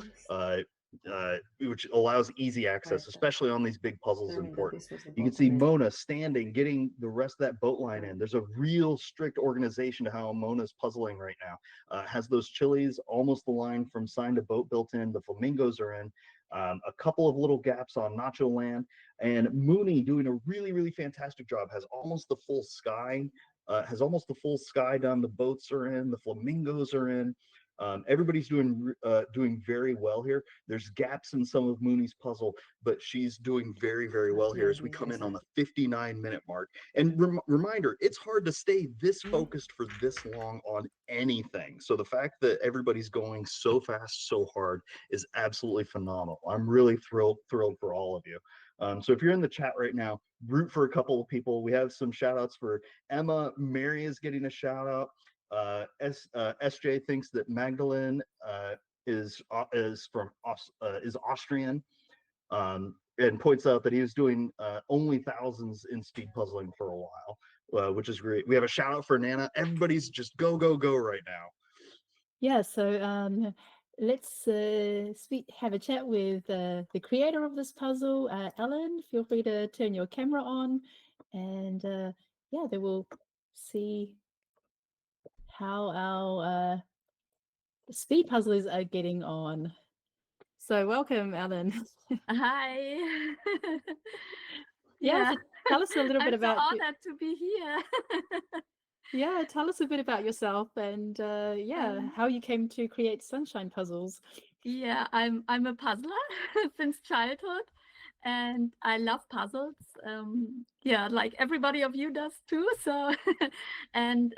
which allows easy access, especially on these big puzzles. Important. You can see Mona standing, getting the rest of that boat line in. There's a real strict organization to how Mona's puzzling right now. Has those chilies, almost the line from sign to boat built in. The flamingos are in. A couple of little gaps on Nacho Land, and Mooney doing a really, really fantastic job. Has almost the full sky. Done. The boats are in. The flamingos are in. Everybody's doing very well here. There's gaps in some of Mooney's puzzle, but she's doing very, very well here as we come in on the 59-minute mark. And reminder, it's hard to stay this focused for this long on anything. So the fact that everybody's going so fast, so hard is absolutely phenomenal. I'm really thrilled for all of you. So if you're in the chat right now, root for a couple of people. We have some shout outs for Emma. Mary is getting a shout out. SJ thinks that Magdalene is Austrian, and points out that he was doing only thousands in speed puzzling for a while, which is great. We have a shout out for Nana. Everybody's just go right now. Yeah, so let's have a chat with the creator of this puzzle, Ellen. Feel free to turn your camera on, and yeah, then we'll see how our speed puzzlers are getting on. So welcome, Ellen. Hi. Yeah, so tell us a little bit about. I'm so honored to be here. Yeah, tell us a bit about yourself and how you came to create sunshine puzzles. Yeah, I'm a puzzler since childhood, and I love puzzles. Yeah, like everybody of you does too. So, and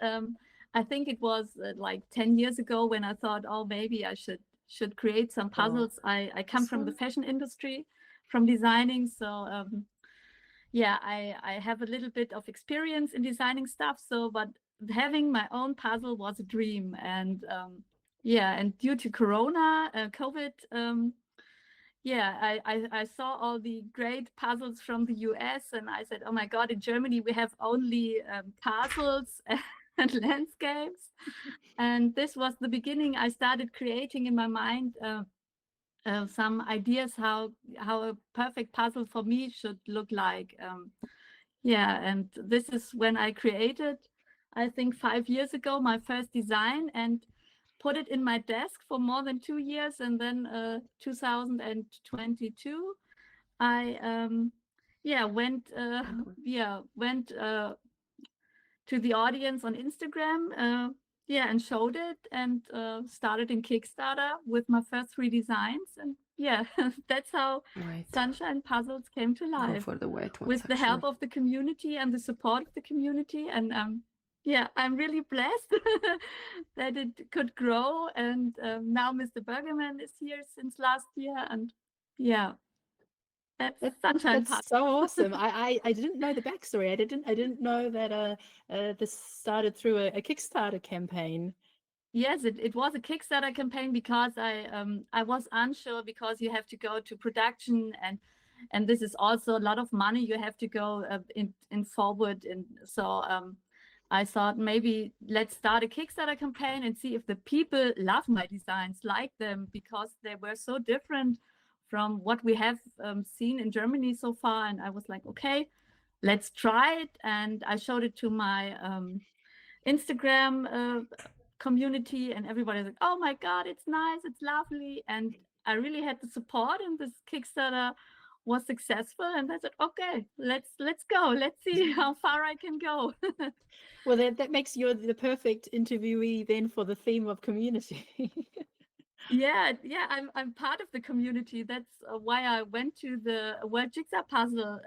I think it was like 10 years ago when I thought, oh, maybe I should create some puzzles. I come from the fashion industry, from designing, so yeah, I have a little bit of experience in designing stuff. So, but having my own puzzle was a dream, and yeah, and due to Corona, COVID, yeah, I saw all the great puzzles from the US, and I said, oh my God, in Germany we have only castles and landscapes. And this was the beginning. I started creating in my mind some ideas how a perfect puzzle for me should look like. Yeah, and this is when I created, I think 5 years ago, my first design, and put it in my desk for more than 2 years. And then 2022, I went to the audience on Instagram, and showed it, and started in Kickstarter with my first 3 designs. And yeah, that's how Sunshine Puzzles came to life, for the wet ones, with the help of the community and the support of the community. And yeah, I'm really blessed that it could grow. And now Mr. Bergerman is here since last year. And yeah, that's Sunshine Puzzles. So awesome. I didn't know the backstory. I didn't know that this started through a Kickstarter campaign. Yes, it was a Kickstarter campaign because I was unsure, because you have to go to production, and this is also a lot of money you have to go in forward. And so I thought maybe let's start a Kickstarter campaign and see if the people love my designs, like them, because they were so different from what we have seen in Germany so far. And I was like, okay, let's try it. And I showed it to my Instagram community, and everybody's like, oh my God, it's nice, it's lovely. And I really had the support, and this Kickstarter was successful. And I said, okay, let's go. Let's see how far I can go. Well, that makes you the perfect interviewee then for the theme of community. Yeah, I'm part of the community. That's why I went to the World Jigsaw Puzzle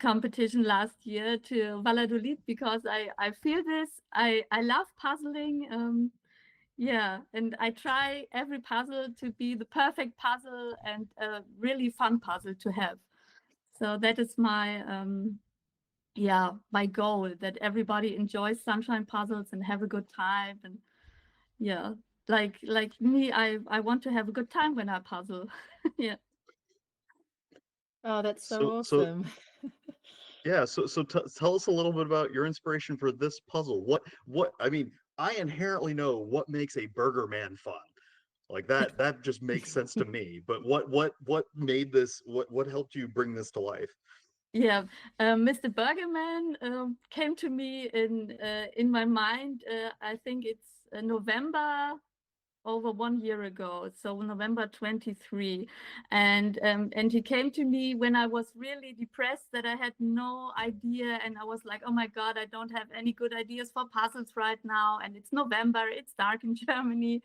competition last year to Valladolid, because I feel this. I love puzzling. Yeah, and I try every puzzle to be the perfect puzzle and a really fun puzzle to have. So that is my my goal, that everybody enjoys sunshine puzzles and have a good time. And yeah, like me, I want to have a good time when I puzzle. Yeah. Oh, that's so So awesome. yeah, so tell us a little bit about your inspiration for this puzzle. What I mean, I inherently know what makes a Burger Man fun. Like that just makes sense to me. But what made this, what helped you bring this to life? Yeah, Mr. Burgerman came to me in my mind. I think it's November, over 1 year ago, so November 23, and he came to me when I was really depressed, that I had no idea, and I was like, oh my God, I don't have any good ideas for puzzles right now, and it's November, it's dark in Germany.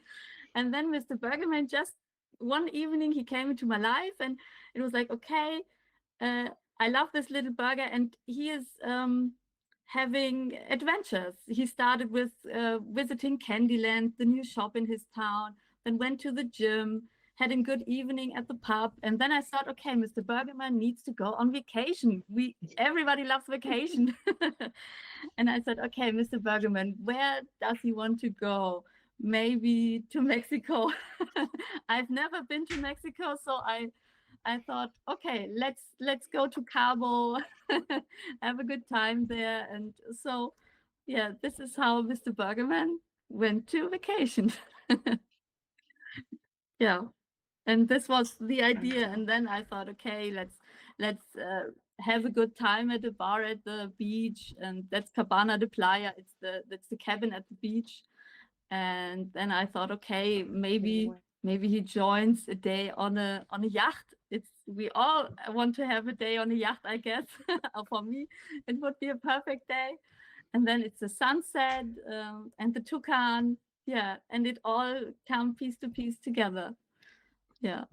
And then Mr. Burgerman, just one evening, he came into my life, and it was like, okay, I love this little burger, and he is having adventures. He started with visiting Candyland, the new shop in his town, then went to the gym, had a good evening at the pub, and then I thought, okay, Mr. Burgerman needs to go on vacation. Everybody loves vacation. And I said, okay, Mr. Burgerman, where does he want to go? Maybe to Mexico. I've never been to Mexico, so I thought, okay, let's go to Cabo, have a good time there. And so, yeah, this is how Mr. Burgerman went to vacation. Yeah, and this was the idea. And then I thought, okay, let's have a good time at a bar at the beach, and that's Cabana de Playa. That's the cabin at the beach. And then I thought, okay, maybe he joins a day on a yacht. We all want to have a day on a yacht, I guess. For me, it would be a perfect day. And then it's the sunset and the toucan, yeah, and it all come piece to piece together. Yeah.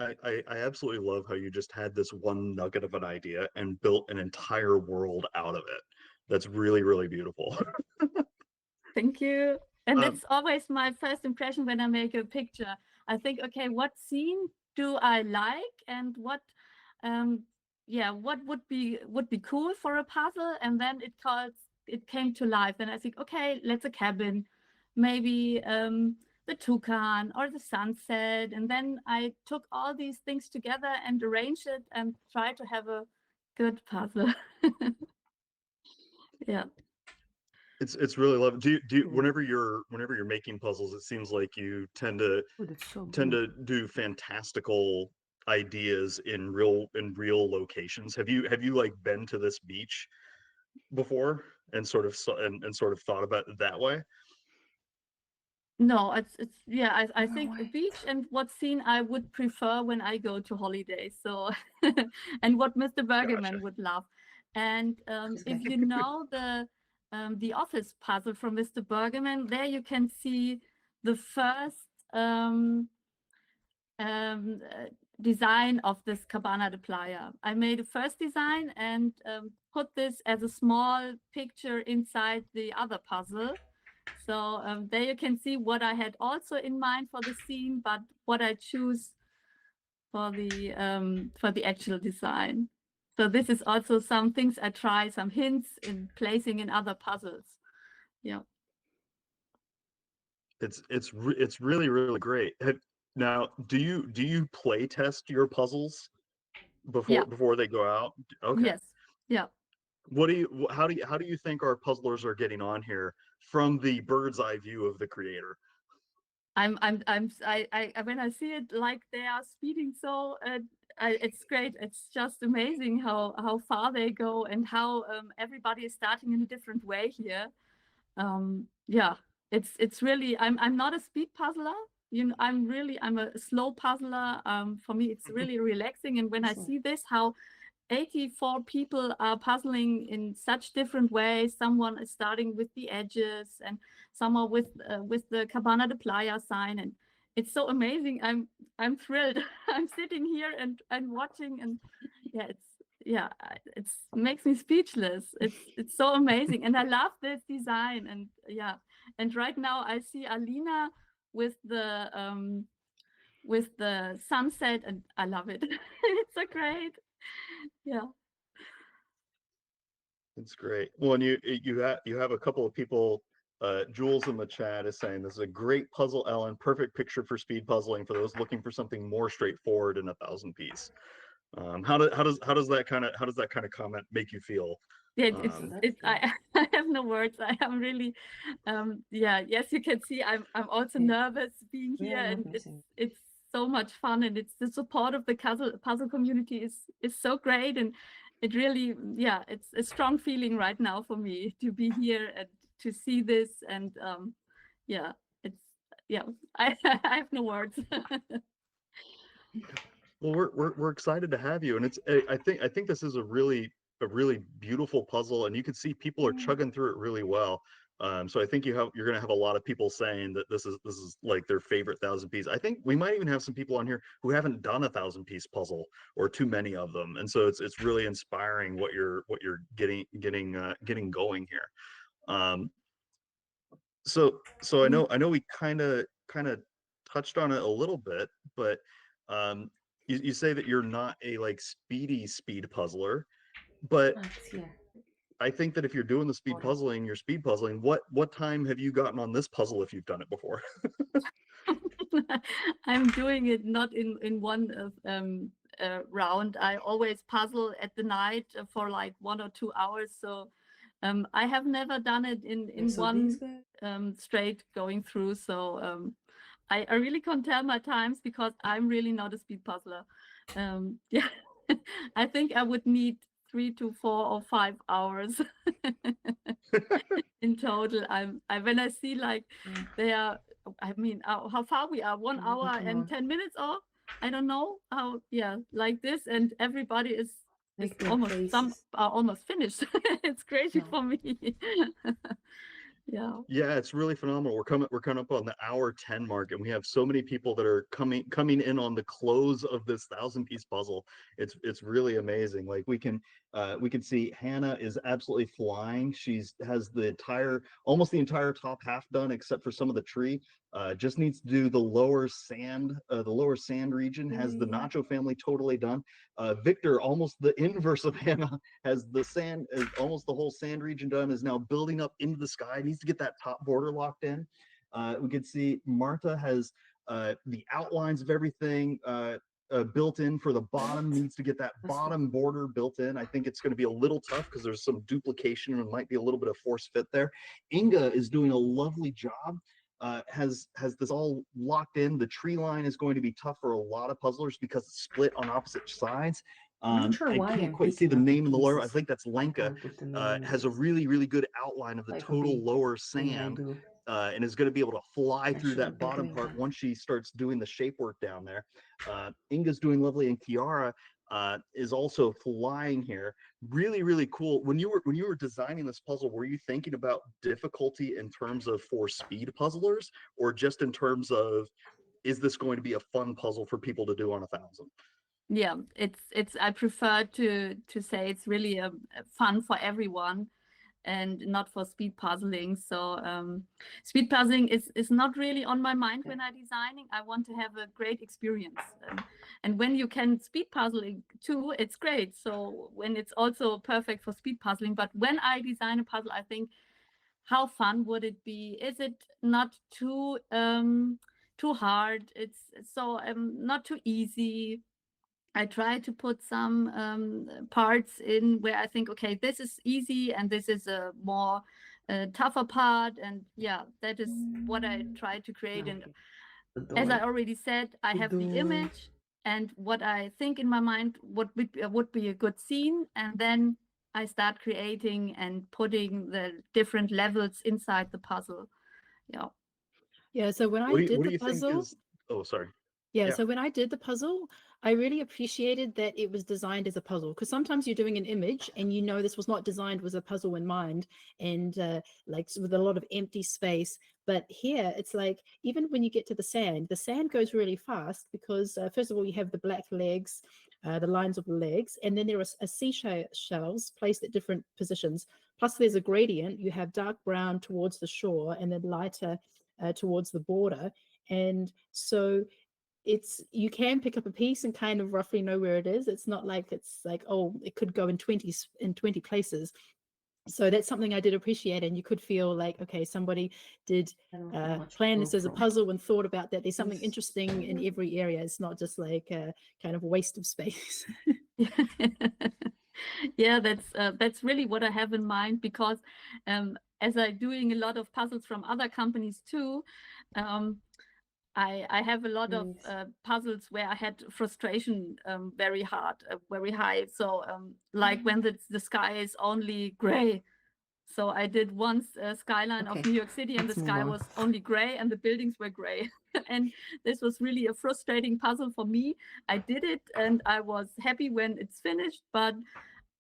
I absolutely love how you just had this one nugget of an idea and built an entire world out of it. That's really, really beautiful. Thank you. And Um, it's always my first impression when I make a picture. I think, okay, what scene do I like, and what would be cool for a puzzle? And then it came to life. And I think, okay, let's a cabin, maybe the toucan or the sunset. And then I took all these things together and arranged it and tried to have a good puzzle. Yeah. it's really lovely. Do you whenever you're making puzzles, it seems like you tend to do fantastical ideas in real locations. Have you like been to this beach before and sort of thought about it that way? No, it's yeah, I think a beach, and what scene I would prefer when I go to holiday. So and what Mr. Bergerman Gotcha. would love. And if you know the office puzzle from Mr. Bergerman, there you can see the first design of this Cabana de Playa. I made a first design and put this as a small picture inside the other puzzle. So there you can see what I had also in mind for the scene, but what I choose for the actual design. So this is also some things I try, some hints in placing in other puzzles. Yeah. It's really great. Now, do you play test your puzzles Yeah. before they go out? Okay. Yes. Yeah. How do you think our puzzlers are getting on here from the bird's eye view of the creator? When I see it, like they are speeding so, it's great. It's just amazing how far they go and how everybody is starting in a different way here. Yeah, it's really, I'm not a speed puzzler. You know, I'm a slow puzzler. For me, it's really relaxing. And when I see this, how 84 people are puzzling in such different ways. Someone is starting with the edges, and some are with the Cabana de Playa sign, and it's so amazing. I'm thrilled. I'm sitting here and watching, and it's makes me speechless. It's so amazing, and I love this design. And yeah, and right now I see Alina with the sunset, and I love it. It's so great. Yeah. It's great. Well, and you have a couple of people. Jules in the chat is saying this is a great puzzle, Ellen. Perfect picture for speed puzzling for those looking for something more straightforward in a 1000-piece. How does that kind of comment make you feel? Yeah, I have no words. I am really, yes, you can see I'm also nervous being here, and it's so much fun, and it's the support of the puzzle community is so great, and it really, it's a strong feeling right now for me to be here and to see this, and I have no words. Well, we're excited to have you, and I think this is a really beautiful puzzle, and you can see people are chugging through it really well. So I think you're going to have a lot of people saying that this is like their favorite 1000-piece. I think we might even have some people on here who haven't done a 1000-piece puzzle or too many of them, and so it's really inspiring what you're getting going here. So I know we kind of touched on it a little bit, but you say that you're not a like speed puzzler, but I think that if you're doing the you're speed puzzling. What time have you gotten on this puzzle if you've done it before? I'm doing it not in one round. I always puzzle at the night for like 1 or 2 hours. So I have never done it in one straight going through. So I really can't tell my times because I'm really not a speed puzzler. Yeah, I think I would need 3 to 4 or 5 hours in total. When I see like they are, I mean, how far we are, 1 hour and 10 minutes, or I don't know how, like this, and everybody is almost, some are almost finished. It's crazy for me. Yeah, it's really phenomenal. We're coming up on the hour 10 mark, and we have so many people that are coming in on the close of this 1000-piece puzzle. It's really amazing. Like we can see Hannah is absolutely flying. Has almost the entire top half done except for some of the tree. Just needs to do the lower sand region. Has the Nacho family totally done. Victor, almost the inverse of Hannah, has the sand, almost the whole sand region done, is now building up into the sky, needs to get that top border locked in. We can see Martha has the outlines of everything built in for the bottom, needs to get that bottom border built in. I think it's going to be a little tough because there's some duplication and might be a little bit of force fit there. Inga is doing a lovely job. Has this all locked in. The tree line is going to be tough for a lot of puzzlers because it's split on opposite sides. I can't quite see the name in the lower. I think that's Lenka. Has a really good outline of the total lower sand, and is going to be able to fly through that bottom part once she starts doing the shape work down there. Inga's doing lovely, and Kiara is also flying here. Really cool. When you were designing this puzzle, were you thinking about difficulty in terms of for speed puzzlers, or just in terms of, is this going to be a fun puzzle for people to do on 1000? Yeah, I prefer to say it's really fun for everyone and not for speed puzzling. So speed puzzling is not really on my mind when I'm designing. I want to have a great experience. And when you can speed puzzling too, it's great. So when it's also perfect for speed puzzling. But when I design a puzzle, I think, how fun would it be? Is it not too too hard? It's so not too easy. I try to put some parts in where I think, okay, this is easy and this is a more tougher part. And yeah, that is what I try to create. And as I already said, I have the image and what I think in my mind would be a good scene. And then I start creating and putting the different levels inside the puzzle. Yeah. Yeah, so when I What do did the you think puzzle, is? Oh, sorry. yeah, Yeah. so when I did the puzzle, I really appreciated that it was designed as a puzzle, because sometimes you're doing an image and you know this was not designed with a puzzle in mind, and like with a lot of empty space. But here it's like, even when you get to the sand goes really fast because first of all, you have the black legs, the lines of the legs, and then there are seashells placed at different positions. Plus there's a gradient. You have dark brown towards the shore and then lighter towards the border. And so you can pick up a piece and kind of roughly know where it is. It's not like it's like, oh, it could go in 20 places. So that's something I did appreciate, and you could feel like, okay, somebody did plan this as a puzzle and thought about that. There's something interesting in every area. It's not just like a kind of waste of space. Yeah, that's really what I have in mind, because as I'm doing a lot of puzzles from other companies too, I have a lot of puzzles where I had frustration very high. So like when the sky is only gray. So I did once a skyline of New York City and the sky was only gray and the buildings were gray. And this was really a frustrating puzzle for me. I did it and I was happy when it's finished, but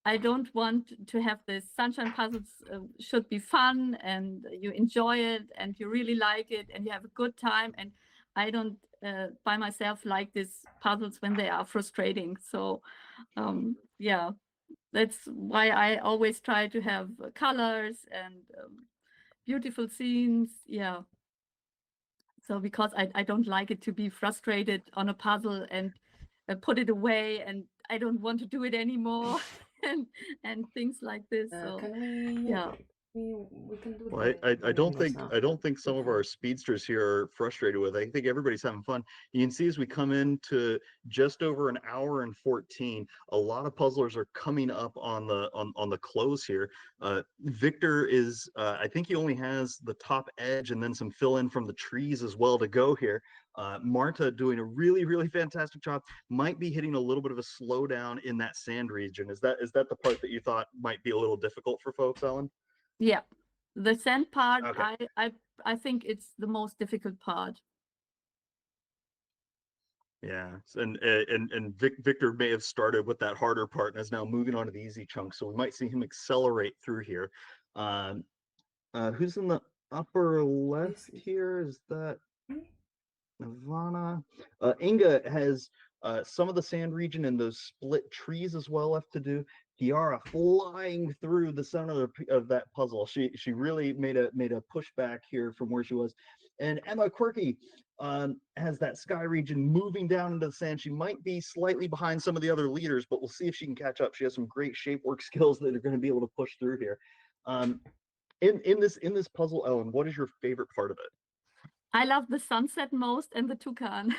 I don't want to have this sunshine puzzles should be fun and you enjoy it and you really like it and you have a good time. And I don't by myself like these puzzles when they are frustrating. So yeah, that's why I always try to have colors and beautiful scenes. Yeah. So because I don't like it to be frustrated on a puzzle and put it away and I don't want to do it anymore and things like this. So Can we? yeah. We can do. Well, I don't think some of our speedsters here are frustrated with it. I think everybody's having fun. You can see as we come into just over an hour and 14, a lot of puzzlers are coming up on the close here. Victor is I think he only has the top edge and then some fill in from the trees as well to go here. Marta doing a really fantastic job. Might be hitting a little bit of a slowdown in that sand region. Is that the part that you thought might be a little difficult for folks, Ellen? Yeah, the sand part, Okay. I think it's the most difficult part. Yeah, and Victor may have started with that harder part and is now moving on to the easy chunk, so we might see him accelerate through here. Who's in the upper left here? Is that Nirvana? Inga has some of the sand region and those split trees as well left to do. Kiara flying through the center of that puzzle. She really made a pushback here from where she was. And Emma Quirky has that sky region moving down into the sand. She might be slightly behind some of the other leaders, but we'll see if she can catch up. She has some great shape work skills that are going to be able to push through here. In this puzzle, Ellen, what is your favorite part of it? I love the sunset most and the toucan.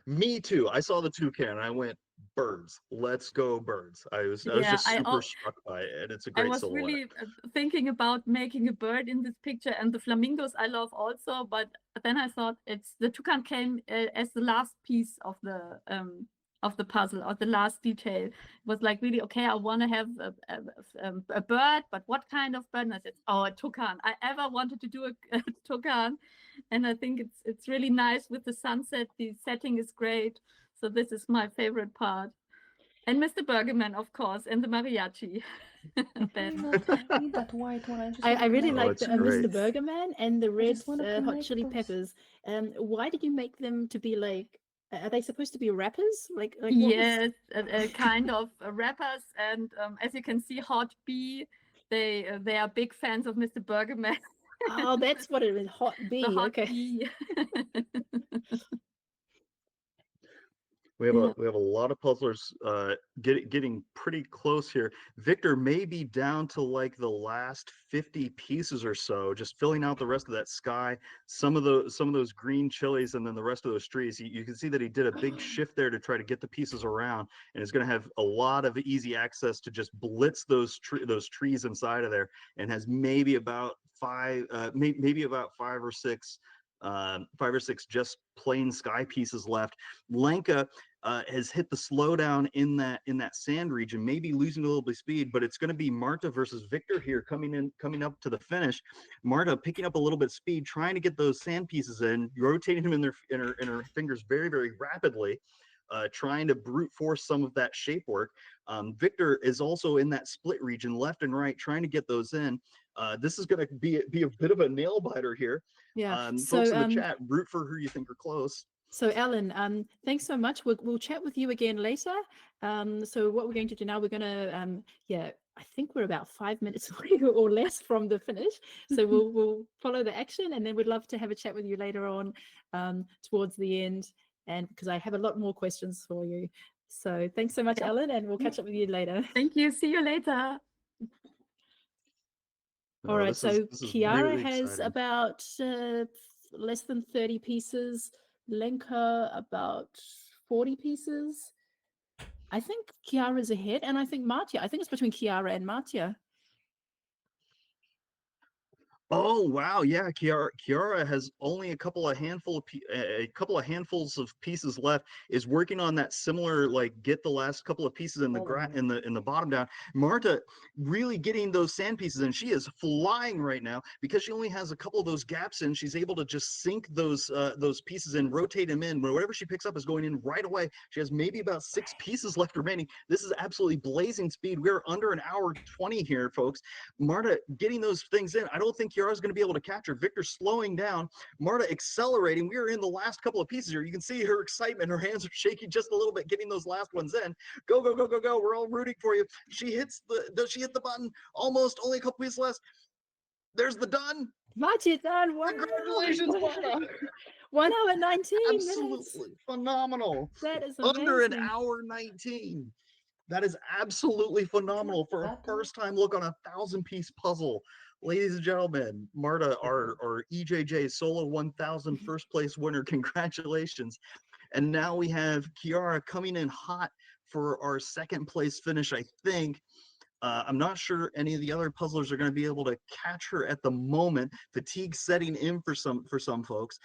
Me too. I saw the toucan and I went, birds. Let's go, birds. I was just super struck by it, and it's a great silhouette. I was really thinking about making a bird in this picture, and the flamingos I love also. But then I thought the toucan came as the last piece of the puzzle, or the last detail. It was like, really, okay, I want to have a bird, but what kind of bird? And I said, oh, a toucan. I ever wanted to do a toucan, and I think it's really nice with the sunset. The setting is great, so this is my favorite part. And Mr. Bergerman, of course, and the mariachi. I need that white one. I really like the Mr. great. Burgerman and the red hot chili peppers. Why did you make them to be like? Are they supposed to be rappers? Like yes, kind of rappers. And as you can see, Hot B, they are big fans of Mr. Bergerman. Oh, that's what it is. Hot B. The Hot okay. B. We have Yeah. a lot of puzzlers getting pretty close here. Victor may be down to like the last 50 pieces or so, just filling out the rest of that sky. Some of those green chilies, and then the rest of those trees. You can see that he did a big shift there to try to get the pieces around, and is going to have a lot of easy access to just blitz those trees inside of there, and has maybe about maybe about five or six just plain sky pieces left. Lenka has hit the slowdown in that sand region, maybe losing a little bit of speed, but it's going to be Marta versus Victor here coming up to the finish. Marta picking up a little bit of speed, trying to get those sand pieces in, rotating them in her fingers very, very rapidly. Trying to brute force some of that shape work. Victor is also in that split region, left and right, trying to get those in. This is going to be a bit of a nail biter here. Yeah. Folks in the chat, root for who you think are close. So Alan, thanks so much. We'll chat with you again later. So what we're going to do now, we're going to, I think we're about 5 minutes away or less from the finish. So we'll follow the action, and then we'd love to have a chat with you later on towards the end, and because I have a lot more questions for you. So thanks so much, Alan, and we'll catch up with you later. Thank you. See you later. All right, so Chiara really has exciting. about less than 30 pieces. Lenka about 40 pieces. I think Chiara's ahead, and I think Martia. I think it's between Chiara and Martia. Oh wow, yeah, Kiara has only a couple of handfuls of pieces left. Is working on that similar, like, get the last couple of pieces in the bottom down. Marta really getting those sand pieces in. She is flying right now because she only has a couple of those gaps in. She's able to just sink those pieces in, rotate them in. Whatever she picks up is going in right away. She has maybe about 6 pieces left remaining. This is absolutely blazing speed. We're under an hour 20 here, folks. Marta getting those things in. I don't think Kiara's going to be able to catch her. Victor slowing down. Marta accelerating. We are in the last couple of pieces here. You can see her excitement. Her hands are shaking just a little bit, getting those last ones in. Go, go, go, go, go. We're all rooting for you. Does she hit the button? Almost. Only a couple pieces left. There's the done. Martia done. Wow. Congratulations, Marta. 1 hour 19 Absolutely minutes. phenomenal. That is amazing. Under an hour 19. That is absolutely phenomenal for a first-time look on a 1,000-piece puzzle. Ladies and gentlemen, Marta, our EJJ Solo 1000 first place winner. Congratulations. And now we have Chiara coming in hot for our second place finish, I think. I'm not sure any of the other puzzlers are going to be able to catch her at the moment. Fatigue setting in for some folks.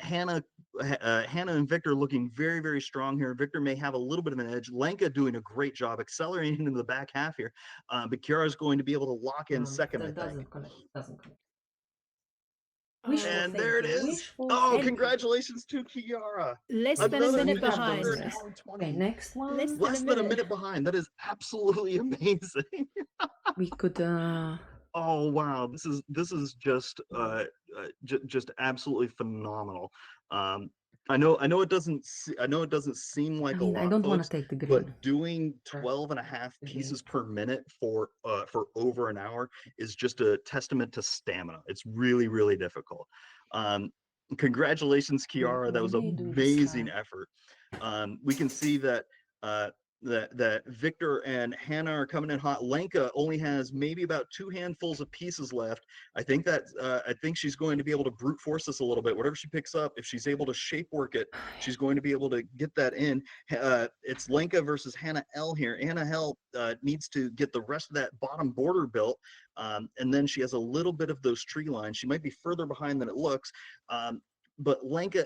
Hannah and Victor looking very, very strong here. Victor may have a little bit of an edge. Lenka doing a great job accelerating into the back half here. But Kiara is going to be able to lock in second, I think. Doesn't connect. And there it is. Oh, congratulations to Chiara. Less than a minute behind. Okay, next one. Less than a minute behind. That is absolutely amazing. We could. Oh wow, this is just absolutely phenomenal. I know it doesn't seem like a lot, I don't want folks, to take the green. but doing 12 and a half pieces per minute for over an hour is just a testament to stamina. It's really, really difficult. Congratulations, Chiara. That was an amazing effort. We can see that that Victor and Hannah are coming in hot. Lenka only has maybe about 2 handfuls of pieces left. I think she's going to be able to brute force this a little bit. Whatever she picks up, if she's able to shape work it, she's going to be able to get that in. It's Lenka versus Hannah L here. Hannah L needs to get the rest of that bottom border built. And then she has a little bit of those tree lines. She might be further behind than it looks. But Lenka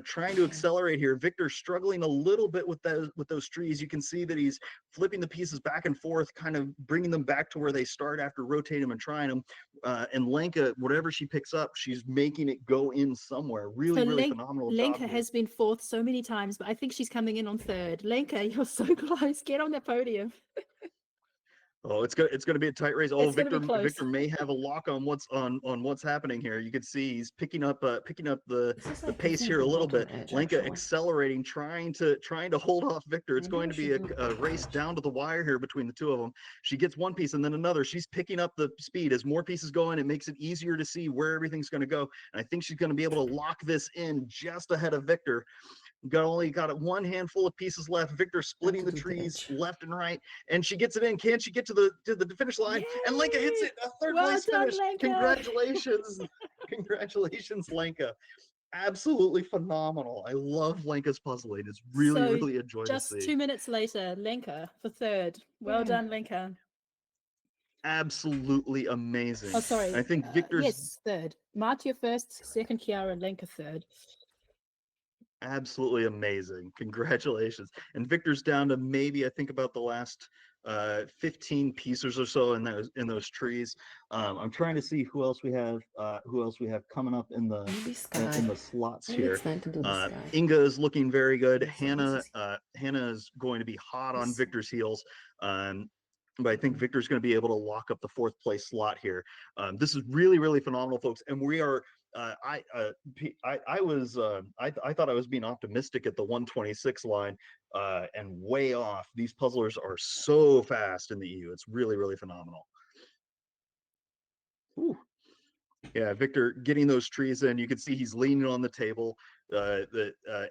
trying to accelerate here. Victor struggling a little bit with those trees. You can see that he's flipping the pieces back and forth, kind of bringing them back to where they start after rotating them and trying them. And Lenka, whatever she picks up, she's making it go in somewhere. Really, really phenomenal job. Lenka has been fourth so many times, but I think she's coming in on third. Lenka, you're so close. Get on the podium. Oh, it's gonna be a tight race. Oh, Victor may have a lock on what's happening here. You can see he's picking up the pace here a little bit. Lenka accelerating, trying to hold off Victor. It's going to be a race down to the wire here between the two of them. She gets one piece and then another. She's picking up the speed as more pieces go in. It makes it easier to see where everything's going to go. And I think she's going to be able to lock this in just ahead of Victor. Only got one handful of pieces left. Victor splitting the trees left and right, and she gets it in. Can she get to the finish line? Yay! And Lenka hits it. A third Well place done, finish. Lenka. Congratulations. Congratulations, Lenka. Absolutely phenomenal. I love Lenka's puzzling. It's really, So, really a joy to just see. 2 minutes later, Lenka for third. Well done, Lenka. Absolutely amazing. Oh, sorry. I think Victor's yes, third. Martia first, second Kiara, Lenka third. absolutely amazing. Congratulations. And Victor's down to maybe, I think, about the last 15 pieces or so in those trees. I'm trying to see who else we have coming up in the slots Maybe here. it's time to do this guy. Inga is looking very good. Okay, so this Hannah is going to be hot on This- Victor's heels. But I think Victor's going to be able to lock up the 4th place slot here. This is really, really phenomenal, folks. And we are. I thought I was being optimistic at the 126 line, and way off. These puzzlers are so fast in the EU. It's really, really phenomenal. Ooh. Yeah, Victor getting those trees in. You can see he's leaning on the table.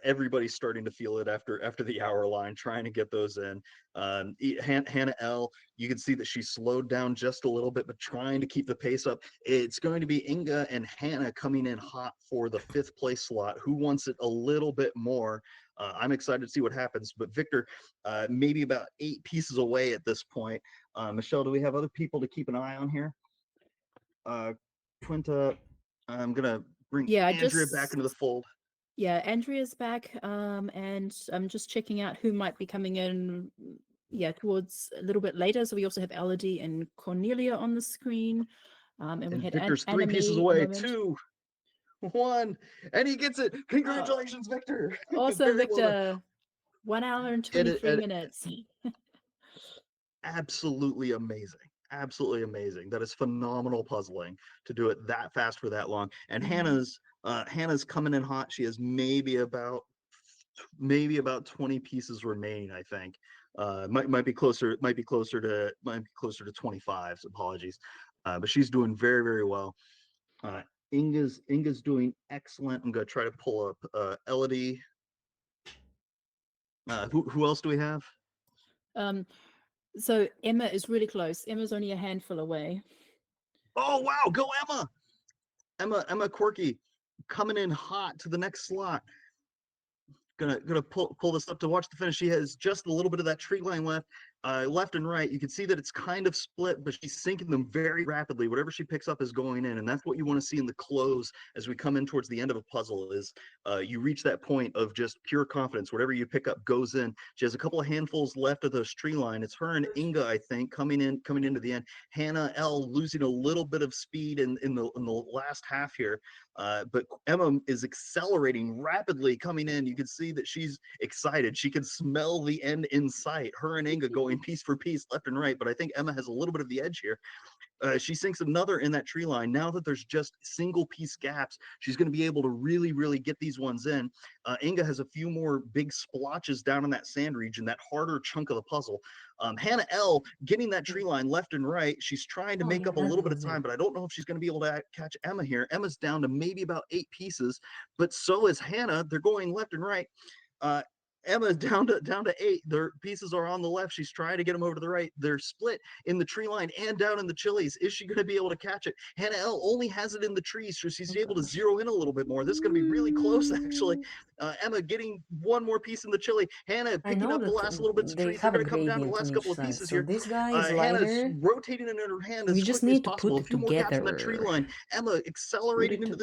Everybody's starting to feel it after the hour line, trying to get those in. Hannah L, you can see that she slowed down just a little bit, but trying to keep the pace up. It's going to be Inga and Hannah coming in hot for the 5th place slot. Who wants it a little bit more? I'm excited to see what happens. But Victor, maybe about 8 pieces away at this point. Michelle, do we have other people to keep an eye on here? Quinta, I'm gonna bring Andrea back into the fold. Yeah, Andrea's back, and I'm just checking out who might be coming in. Yeah, towards a little bit later. So we also have Elodie and Cornelia on the screen, and we had Victor's 3 pieces away. 2, 1, and he gets it. Congratulations, Victor! Awesome, Victor. 1 hour and 23 minutes. Absolutely amazing. Absolutely amazing. That is phenomenal puzzling to do it that fast for that long. And Hannah's coming in hot. She has maybe about 20 pieces remaining, I think. Might be closer to 25. Apologies. But she's doing very, very well. Inga's doing excellent. I'm gonna try to pull up Elodie. Who else do we have? So Emma is really close. Emma's only a handful away. Oh wow, go Emma! Emma Quirky coming in hot to the next slot. Gonna pull this up to watch the finish. She has just a little bit of that tree line left. Left and right, you can see that it's kind of split, but she's sinking them very rapidly. Whatever she picks up is going in, and that's what you want to see in the close as we come in towards the end of a puzzle. Is you reach that point of just pure confidence. Whatever you pick up goes in. She has a couple of handfuls left of those tree line. It's her and Inga, I think, coming into the end. Hannah L losing a little bit of speed in the last half here, but Emma is accelerating rapidly coming in. You can see that she's excited. She can smell the end in sight. Her and Inga going piece for piece left and right, but I think Emma has a little bit of the edge here. She sinks another in that tree line. Now that there's just single piece gaps, she's going to be able to really, really get these ones in. Inga has a few more big splotches down in that sand region, that harder chunk of the puzzle. Hannah L getting that tree line left and right. She's trying to make up a little bit of time, but I don't know if she's going to be able to catch Emma here. Emma's down to maybe about 8 pieces, but so is Hannah. They're going left and right. Emma's down to 8. Their pieces are on the left. She's trying to get them over to the right. They're split in the tree line and down in the chilies. Is she going to be able to catch it? Hannah L only has it in the trees, so she's able to zero in a little bit more. This is going to be really close, actually. Emma getting one more piece in the chili. Hannah picking up the last little bits of trees. They're going to come down to the last couple of pieces here. This guy is Hannah's lighter. rotating it in her hand as We just quickly need as to possible. A put few more gaps in that together. tree line. Emma accelerating into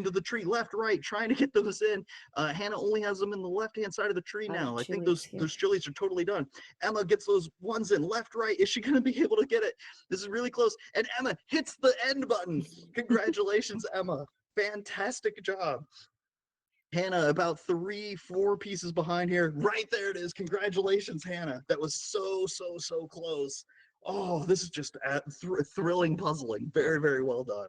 the tree, left, right, trying to get those in. Hannah only has them in the left-hand side of the tree now. I think those chilies are totally done. Emma gets those ones in left, right. Is she going to be able to get it? This is really close. And Emma hits the end button. Congratulations, Emma. Fantastic job. Hannah about 3-4 pieces behind here. Right there it is. Congratulations, Hannah. That was so close. Oh, this is just thrilling puzzling. Very, very well done.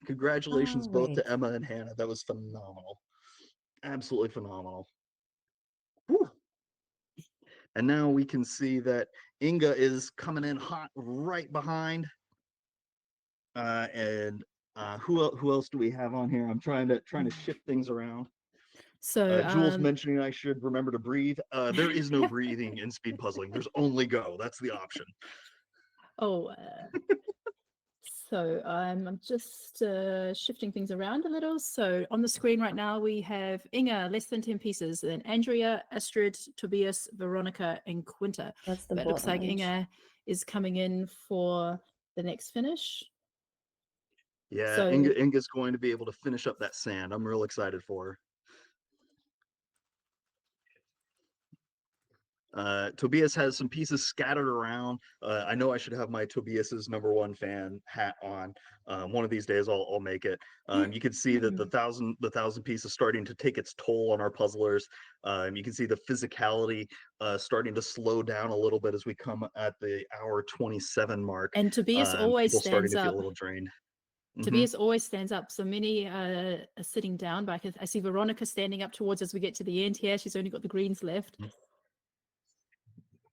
Congratulations both to Emma and Hannah. That was phenomenal. Absolutely phenomenal. Whew. And now we can see that Inga is coming in hot right behind. And who else do we have on here? I'm trying to shift things around. So Jules mentioning I should remember to breathe. There is no breathing in speed puzzling. There's only go. That's the option. oh, so I'm just shifting things around a little. So on the screen right now, we have Inga, less than 10 pieces, then Andrea, Astrid, Tobias, Veronica, and Quinta. That's the But it looks like bottom edge. Inga is coming in for the next finish. Yeah, So Inga's going to be able to finish up that sand. I'm real excited for her. Tobias has some pieces scattered around. I know I should have my Tobias's #1 fan hat on. One of these days I'll make it. You can see that the thousand pieces starting to take its toll on our puzzlers. You can see the physicality starting to slow down a little bit as we come at the hour 27 mark. and Tobias always people starting stands to feel up. a little drained. Tobias always stands up. So many are sitting down, but I see Veronica standing up towards as we get to the end here. She's only got the greens left.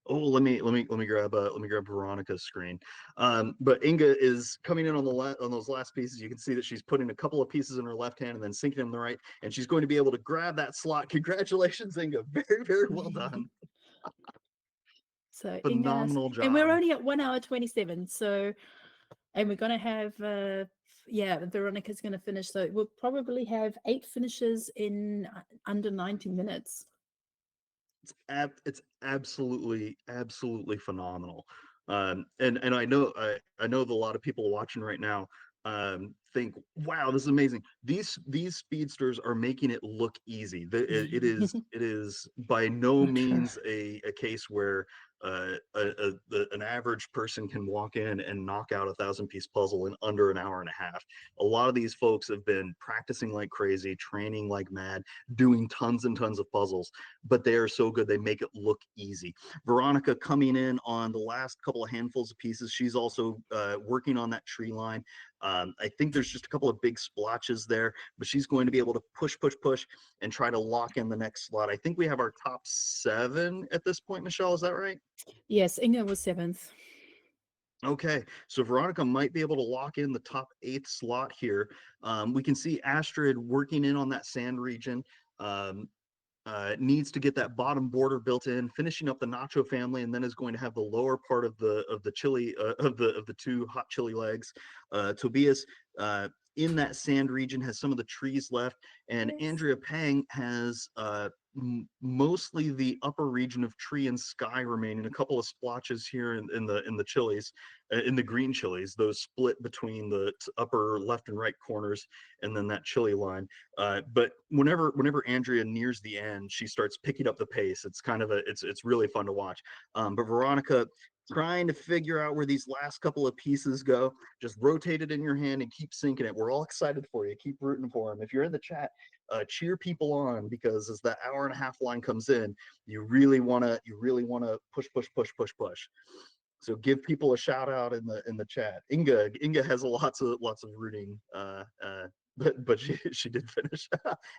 Oh, let me grab Veronica's screen. But Inga is coming in on those last pieces. You can see that she's putting a couple of pieces in her left hand and then sinking them in the right, and she's going to be able to grab that slot. Congratulations, Inga! Very, very well done. So Phenomenal job. and we're only at 1 hour 27. So, and we're gonna have Veronica's gonna finish. So we'll probably have 8 finishes in under 90 minutes. It's absolutely phenomenal. And I know that a lot of people watching right now think, wow, this is amazing. These speedsters are making it look easy. It is by no means a case where an average person can walk in and knock out a 1,000-piece puzzle in under an hour and a half. A lot of these folks have been practicing like crazy, training like mad, doing tons and tons of puzzles, but they are so good they make it look easy. Veronica coming in on the last couple of handfuls of pieces. She's also working on that tree line. I think there's just a couple of big splotches there, but she's going to be able to push and try to lock in the next slot. I think we have our top 7 at this point, Michelle, is that right? Yes, Inga was 7th. Okay, so Veronica might be able to lock in the top 8th slot here. We can see Astrid working in on that sand region. Needs to get that bottom border built in, finishing up the nacho family, and then is going to have the lower part of the chili of the 2 hot chili legs. Tobias in that sand region has some of the trees left, and Andrea Pang has mostly the upper region of tree and sky remaining. A couple of splotches here in the chilies, in the green chilies, those split between the upper left and right corners, and then that chili line. But whenever Andrea nears the end, she starts picking up the pace. It's kind of it's really fun to watch. But Veronica, trying to figure out where these last couple of pieces go, just rotate it in your hand and keep sinking it. We're all excited for you. Keep rooting for them. If you're in the chat, cheer people on, because as that hour and a half line comes in, you really want to push. So give people a shout out in the chat. Inga has lots of rooting, but she did finish.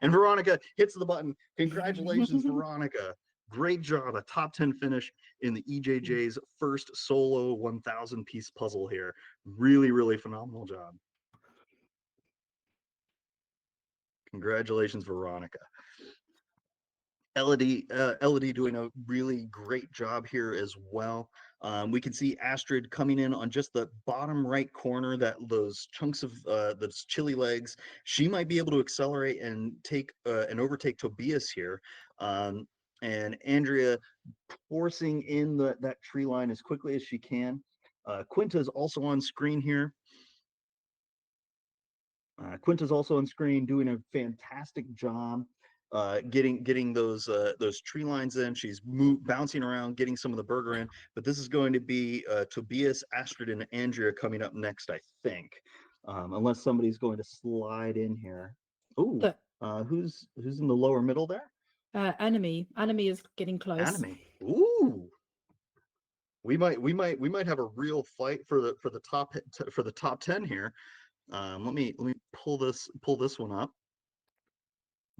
And Veronica hits the button. Congratulations, Veronica. Great job. A top 10 finish in the EJJ's first solo 1,000-piece puzzle here. Really, really phenomenal job. Congratulations, Veronica. Elodie doing a really great job here as well. We can see Astrid coming in on just the bottom right corner, those chunks of those chili legs. She might be able to accelerate and take and overtake Tobias here. And Andrea forcing in that tree line as quickly as she can. Quinta is also on screen here. Quinta's also on screen doing a fantastic job getting those tree lines in. She's bouncing around, getting some of the burger in. But this is going to be Tobias, Astrid, and Andrea coming up next, I think, unless somebody's going to slide in here. Ooh, who's in the lower middle there? Anime is getting close. Anime. Ooh. We might have a real fight for the top 10 here. Let me pull this one up.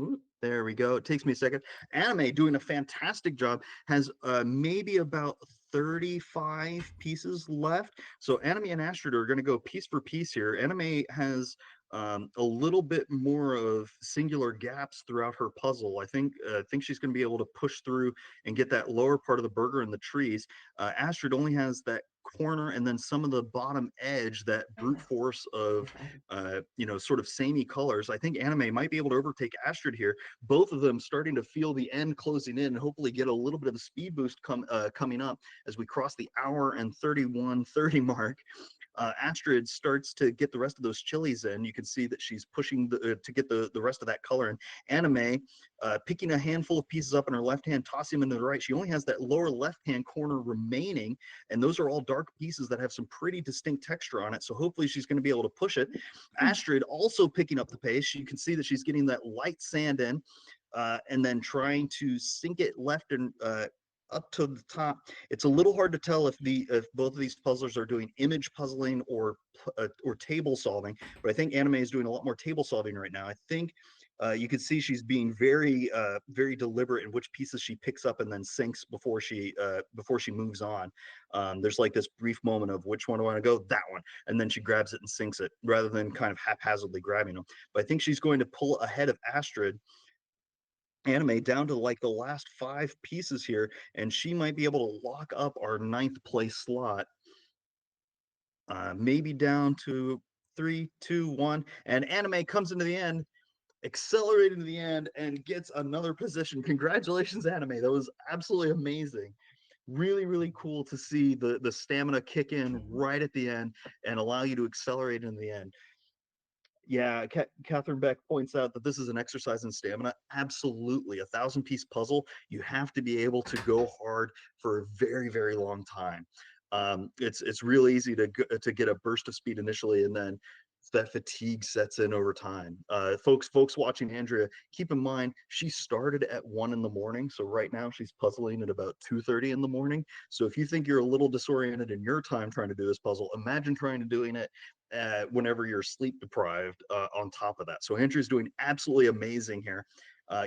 Ooh, there we go. It takes me a second. Anime doing a fantastic job, has maybe about 35 pieces left. So Anime and Astrid are going to go piece for piece here. Anime has a little bit more of singular gaps throughout her puzzle. I think she's going to be able to push through and get that lower part of the burger in the trees. Astrid only has that corner and then some of the bottom edge, that brute force of sort of samey colors. I think Anime might be able to overtake Astrid here. Both of them starting to feel the end closing in and hopefully get a little bit of a speed boost coming up as we cross the hour and 31:30 mark. Astrid starts to get the rest of those chilies in. You can see that she's pushing to get the rest of that color in. Anime picking a handful of pieces up in her left hand, tossing them into the right. She only has that lower left-hand corner remaining, and those are all dark pieces that have some pretty distinct texture on it. So hopefully she's going to be able to push it. Astrid also picking up the pace. You can see that she's getting that light sand in, and then trying to sink it left and up to the top. It's a little hard to tell if both of these puzzlers are doing image puzzling or table solving, but I think Anime is doing a lot more table solving right now. I think you can see she's being very deliberate in which pieces she picks up and then sinks before she moves on. There's like this brief moment of which one do I want to go, that one, and then she grabs it and sinks it rather than kind of haphazardly grabbing them. But I think she's going to pull ahead of Astrid. Anime down to like the last 5 pieces here, and she might be able to lock up our 9th place slot. Maybe down to 3, 2, 1, and Anime comes into the end, accelerating to the end, and gets another position. Congratulations, Anime. That was absolutely amazing. Really, really cool to see the stamina kick in right at the end and allow you to accelerate in the end. Yeah, Catherine Beck points out that this is an exercise in stamina. Absolutely. A 1,000-piece puzzle, you have to be able to go hard for a very, very long time. It's real easy to get a burst of speed initially, and then that fatigue sets in over time. Folks watching Andrea, keep in mind she started at 1 in the morning, so right now she's puzzling at about 2:30 in the morning. So if you think you're a little disoriented in your time trying to do this puzzle, imagine trying to doing it whenever you're sleep deprived on top of that. So Andrea's doing absolutely amazing here.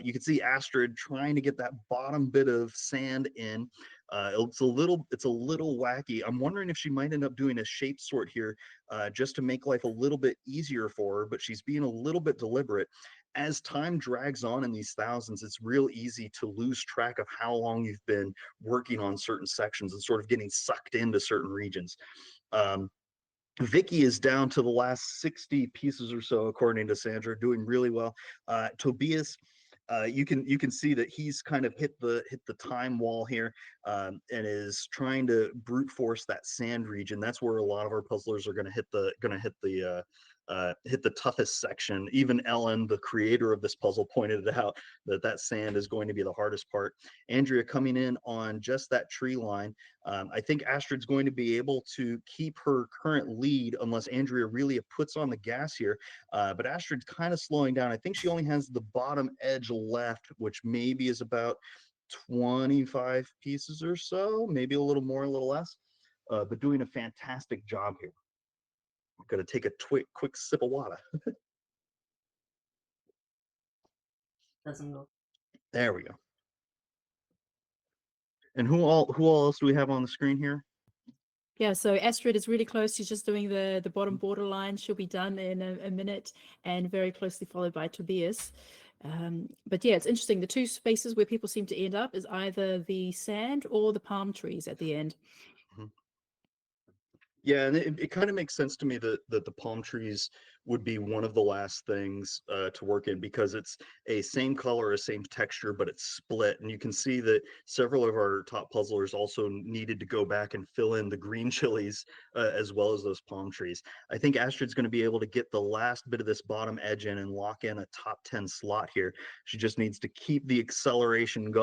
You can see Astrid trying to get that bottom bit of sand in. It's a little wacky. I'm wondering if she might end up doing a shape sort here just to make life a little bit easier for her, but she's being a little bit deliberate. As time drags on in these thousands, it's real easy to lose track of how long you've been working on certain sections and sort of getting sucked into certain regions. Vicky is down to the last 60 pieces or so, according to Sandra, doing really well. Tobias, you can see that he's kind of hit the time wall here, and is trying to brute force that sand region. That's where a lot of our puzzlers are going to hit the toughest section. Even Ellen, the creator of this puzzle, pointed it out that sand is going to be the hardest part. Andrea coming in on just that tree line. I think Astrid's going to be able to keep her current lead unless Andrea really puts on the gas here. But Astrid's kind of slowing down. I think she only has the bottom edge left, which maybe is about 25 pieces or so, maybe a little more, a little less, but doing a fantastic job here. I'm going to take a quick sip of water. Doesn't look. There we go. And who all else do we have on the screen here? Yeah, so Astrid is really close. She's just doing the bottom borderline. She'll be done in a minute, and very closely followed by Tobias. But yeah, it's interesting. The 2 spaces where people seem to end up is either the sand or the palm trees at the end. Yeah, and it kind of makes sense to me that the palm trees would be one of the last things to work in, because it's a same color, a same texture, but it's split. And you can see that several of our top puzzlers also needed to go back and fill in the green chilies as well as those palm trees. I think Astrid's going to be able to get the last bit of this bottom edge in and lock in a top 10 slot here. She just needs to keep the acceleration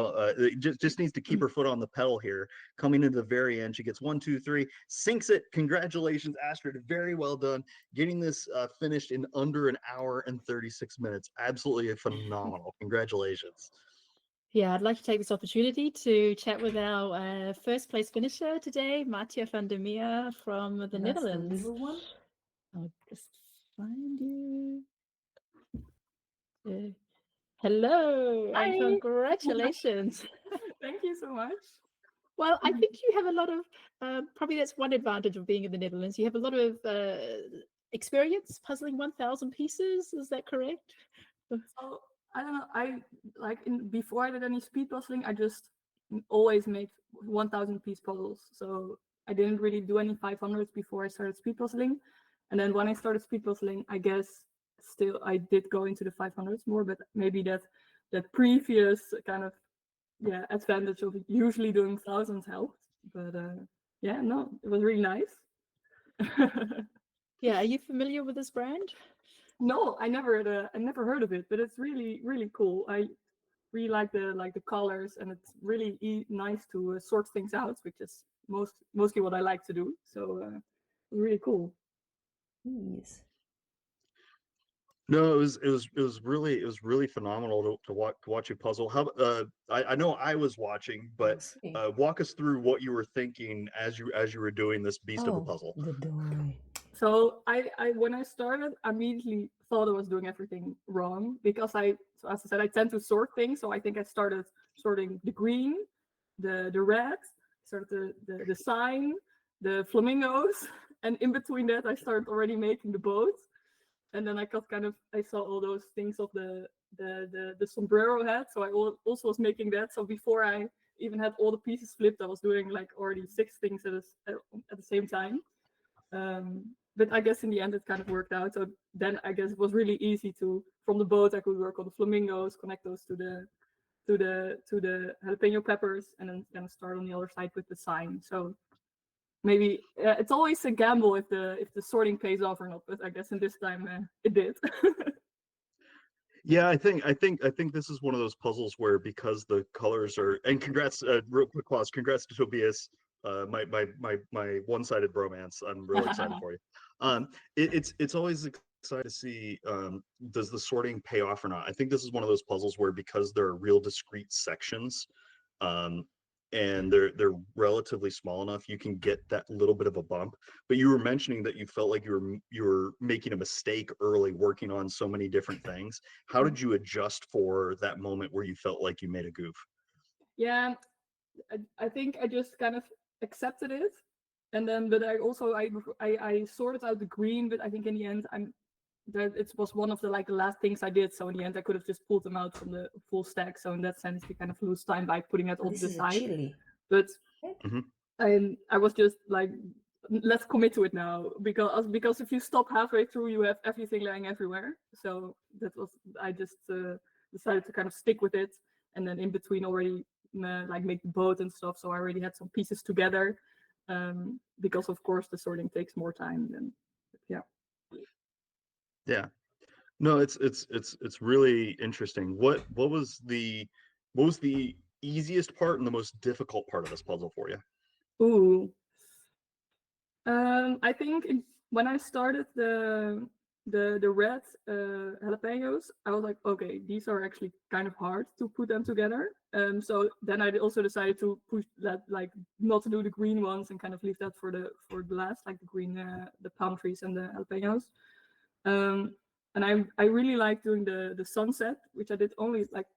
just needs to keep her foot on the pedal here. Coming into the very end, she gets 1, 2, 3, sinks it. Congratulations, Astrid. Very well done. Getting this finished in under an hour and 36 minutes. Absolutely phenomenal. Congratulations. Yeah, I'd like to take this opportunity to chat with our first place finisher today, Matja van der Meer from the Netherlands. The little one? I'll just find you. Hello, Hi. and congratulations. Thank you so much. Well, I think you have a lot of, probably that's one advantage of being in the Netherlands. You have a lot of experience puzzling 1,000 pieces. Is that correct? So I don't know. I like before I did any speed puzzling, I just always made 1,000 piece puzzles. So I didn't really do any 500s before I started speed puzzling. And then when I started speed puzzling, I guess still I did go into the 500s more, but maybe that previous kind of advantage of usually doing thousands helped. But yeah, no, it was really nice. Yeah, are you familiar with this brand? No, I never heard of it, but it's really really cool. I really like the colors, and it's really nice to sort things out, which is mostly what I like to do. So really cool. Yes. No, it was really phenomenal to watch you puzzle. How I know I was watching, but see. walk us through what you were thinking as you were doing this beast of a puzzle. The door. So I when I started, I immediately thought I was doing everything wrong because as I said, I tend to sort things. So I think I started sorting the green, the red, started the sign, the flamingos, and in between that, I started already making the boat. And then I saw all those things of the sombrero hat. So I also was making that. So before I even had all the pieces flipped, I was doing like already 6 things at the same time. But I guess in the end it kind of worked out. So then I guess it was really easy from the boat I could work on the flamingos, connect those to the jalapeno peppers, and then kind of start on the other side with the sign. So maybe it's always a gamble if the sorting pays off or not. But I guess in this time it did. Yeah, I think this is one of those puzzles where, because the colors are, and congrats, real quick pause, congrats to Tobias, my one-sided bromance. I'm really excited for you. It's always exciting to see, does the sorting pay off or not. I think this is one of those puzzles where, because there are real discrete sections, and they're relatively small enough, you can get that little bit of a bump. But you were mentioning that you felt like you were making a mistake early working on so many different things. How did you adjust for that moment where you felt like you made a goof? Yeah, I think I just kind of accepted it, and then but I sorted out the green, but I think in the end it was one of the last things I did. So in the end I could have just pulled them out from the full stack. So in that sense you kind of lose time by putting it on This the is a side. chili. But Mhm. I was just like, let's commit to it now, because if you stop halfway through you have everything lying everywhere. So I just decided to kind of stick with it, and then in between already make the boat and stuff. So I already had some pieces together, because of course the sorting takes more time than Yeah. No, it's really interesting. What was the easiest part and the most difficult part of this puzzle for you? Ooh. I think when I started the red jalapenos, I was like, okay, these are actually kind of hard to put them together. So then I also decided to push that, not to do the green ones and kind of leave that for the last, like the green, the palm trees and the jalapenos. And I really like doing the sunset, which I did only like